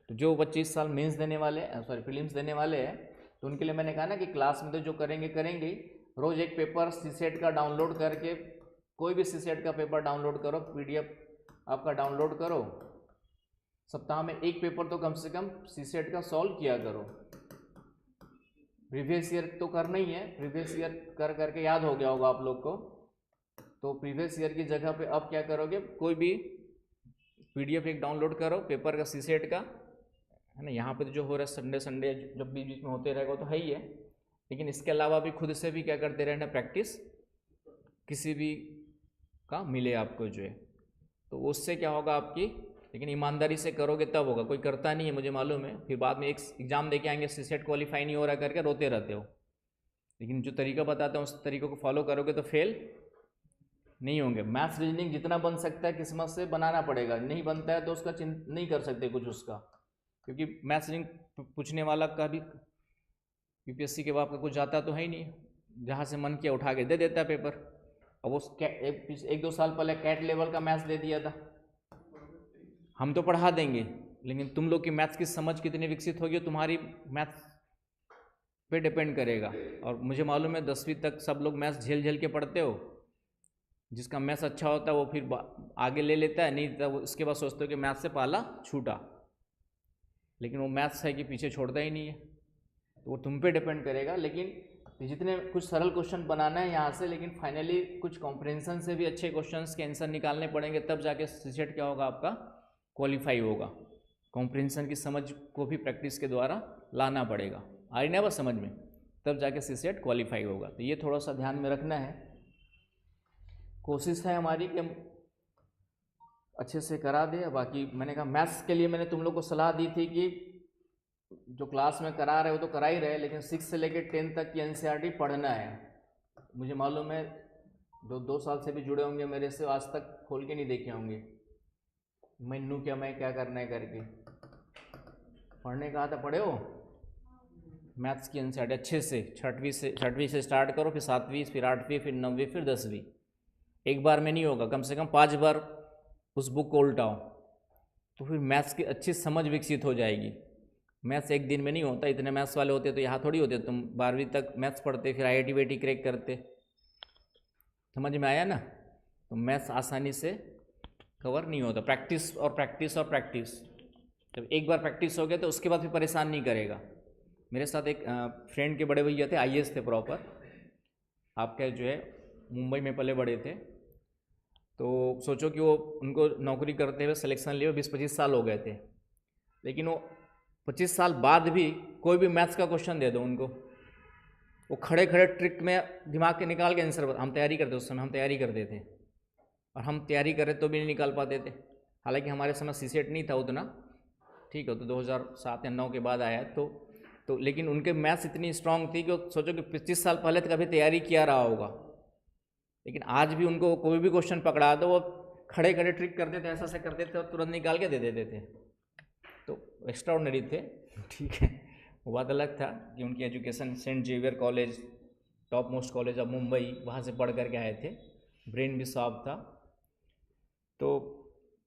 तो जो 25 साल मेंस देने वाले, सॉरी प्रीलिम्स देने वाले हैं, तो उनके लिए मैंने कहा ना कि क्लास में तो जो करेंगे करेंगे, रोज़ एक पेपर सीसेट का डाउनलोड करके, कोई भी सीसेट का पेपर डाउनलोड करो, पीडीएफ आपका डाउनलोड करो, सप्ताह में एक पेपर तो कम से कम सीसेट का सॉल्व किया करो। प्रीवियस ईयर तो करना ही है, प्रीवियस ईयर कर करके याद हो गया होगा आप लोग को। तो प्रीवियस ईयर की जगह पे अब क्या करोगे, कोई भी पीडीएफ एक डाउनलोड करो पेपर का सीसेट का, है ना। यहाँ पे तो जो हो रहा है संडे संडे जब बीच बीच में होते रहेगा तो है ही है, लेकिन इसके अलावा भी खुद से भी क्या करते रहना, प्रैक्टिस किसी भी का मिले आपको जो है, तो उससे क्या होगा आपकी। लेकिन ईमानदारी से करोगे तब होगा, कोई करता नहीं है मुझे मालूम है, फिर बाद में एक एग्जाम दे के आएंगे सीसेट क्वालिफाई नहीं हो रहा करके रोते रहते हो। लेकिन जो तरीका बताता हूँ उस तरीक़े को फॉलो करोगे तो फेल नहीं होंगे। मैथ्स रीजनिंग जितना बन सकता है किस्मत से बनाना पड़ेगा, नहीं बनता है तो उसका नहीं कर सकते कुछ उसका, क्योंकि मैथ्स रीजनिंग पूछने वाला का भी यूपीएससी के बाद का कुछ जाता तो है ही नहीं, जहाँ से मन किया उठा के दे देता है पेपर। अब वो एक दो साल पहले कैट लेवल का मैथ्स दे दिया था। हम तो पढ़ा देंगे, लेकिन तुम लोग की मैथ्स की समझ कितनी विकसित होगी तुम्हारी मैथ्स पे डिपेंड करेगा। और मुझे मालूम है 10वीं तक सब लोग मैथ्स झेल झेल के पढ़ते हो, जिसका मैथ्स अच्छा होता है वो फिर आगे ले लेता है, नहीं तो उसके बाद सोचते हो कि मैथ्स से पाला छूटा, लेकिन वो मैथ्स है कि पीछे छोड़ता ही नहीं है। तो वो तुम पे डिपेंड करेगा। लेकिन जितने कुछ सरल क्वेश्चन बनाना है यहाँ से, लेकिन फाइनली कुछ कॉम्प्रिहेंशन से भी अच्छे क्वेश्चंस के आंसर निकालने पड़ेंगे, तब जाके सीसेट क्या होगा आपका, क्वालिफाई होगा। कॉम्प्रिहेंशन की समझ को भी प्रैक्टिस के द्वारा लाना पड़ेगा, आई ना बस समझ में, तब जाके सीसेट क्वालिफाई होगा। तो ये थोड़ा सा ध्यान में रखना है। कोशिश है हमारी कि हम अच्छे से करा दे। बाकी मैंने कहा मैथ्स के लिए मैंने तुम लोग को सलाह दी थी कि जो क्लास में करा रहे हो तो करा ही रहे, लेकिन 6 से लेकर 10 तक की एनसीईआरटी पढ़ना है। मुझे मालूम है जो 2 साल से भी जुड़े होंगे मेरे से, आज तक खोल के नहीं देखे होंगे मैनू क्या मैं क्या करना है करके। पढ़ने कहा था, पढ़े हो मैथ्स की एनसीईआरटी अच्छे से, छठवीं से स्टार्ट करो, फिर 7वीं, फिर 8वीं, फिर 9वीं, फिर 10वीं। एक बार में नहीं होगा, कम से कम 5 बार उस बुक को उल्टाओ, तो फिर मैथ्स की अच्छी समझ विकसित हो जाएगी। मैथ्स एक दिन में नहीं होता, इतने मैथ्स वाले होते तो यहाँ थोड़ी होते, तुम 12वीं तक मैथ्स पढ़ते फिर IIT वाईटी क्रैक करते। समझ में आया ना? तो मैथ्स आसानी से कवर नहीं होता, प्रैक्टिस और प्रैक्टिस और प्रैक्टिस। जब एक बार प्रैक्टिस हो गया तो उसके बाद फिर परेशान नहीं करेगा। मेरे साथ एक फ्रेंड के बड़े भैया थे, IAS थे प्रॉपर, आपके जो है मुंबई में पले बड़े थे। तो सोचो कि वो उनको नौकरी करते हुए सिलेक्शन लिए 20-25 साल हो गए थे, लेकिन वो 25 साल बाद भी कोई भी मैथ्स का क्वेश्चन दे दो उनको, वो खड़े खड़े ट्रिक में दिमाग के निकाल के आंसर। हम तैयारी करते, उस समय हम तैयारी करते थे, और हम तैयारी करें तो भी नहीं निकाल पाते थे। हालांकि हमारे समय सीसेट नहीं था उतना, ठीक है, तो 2007 या 9 के बाद आया तो लेकिन उनके मैथ्स इतनी स्ट्रांग थी कि सोचो कि 25 साल पहले तक अभी तैयारी किया रहा होगा, लेकिन आज भी उनको कोई भी क्वेश्चन पकड़ा दो वो खड़े खड़े ट्रिक करते थे, ऐसा ऐसा करते थे और तुरंत निकाल के दे देते थे। तो एक्स्ट्रा ऑर्डिनरी थे, ठीक है। वो बात अलग था कि उनकी education Saint Xavier college, top most college of Mumbai, वहाँ से पढ़ करके आए थे, ब्रेन भी साफ था। तो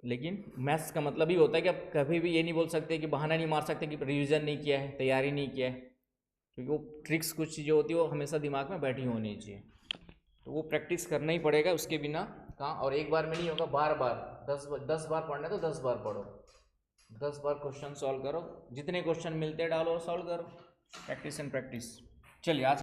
लेकिन मैथ्स का मतलब ही होता है कि आप कभी भी ये नहीं बोल सकते कि बहाना नहीं मार सकते कि रिवीजन नहीं किया है, तैयारी नहीं किया है, क्योंकि वो ट्रिक्स कुछ चीज़ें होती है वो हमेशा दिमाग में बैठी होनी चाहिए। तो वो प्रैक्टिस करना ही पड़ेगा, उसके बिना कहाँ, और एक बार में नहीं होगा, बार बार 10 बार पढ़ना है तो 10 बार पढ़ो, 10 बार क्वेश्चन सॉल्व करो, जितने क्वेश्चन मिलते डालो सॉल्व करो, प्रैक्टिस एंड प्रैक्टिस। चलिए आज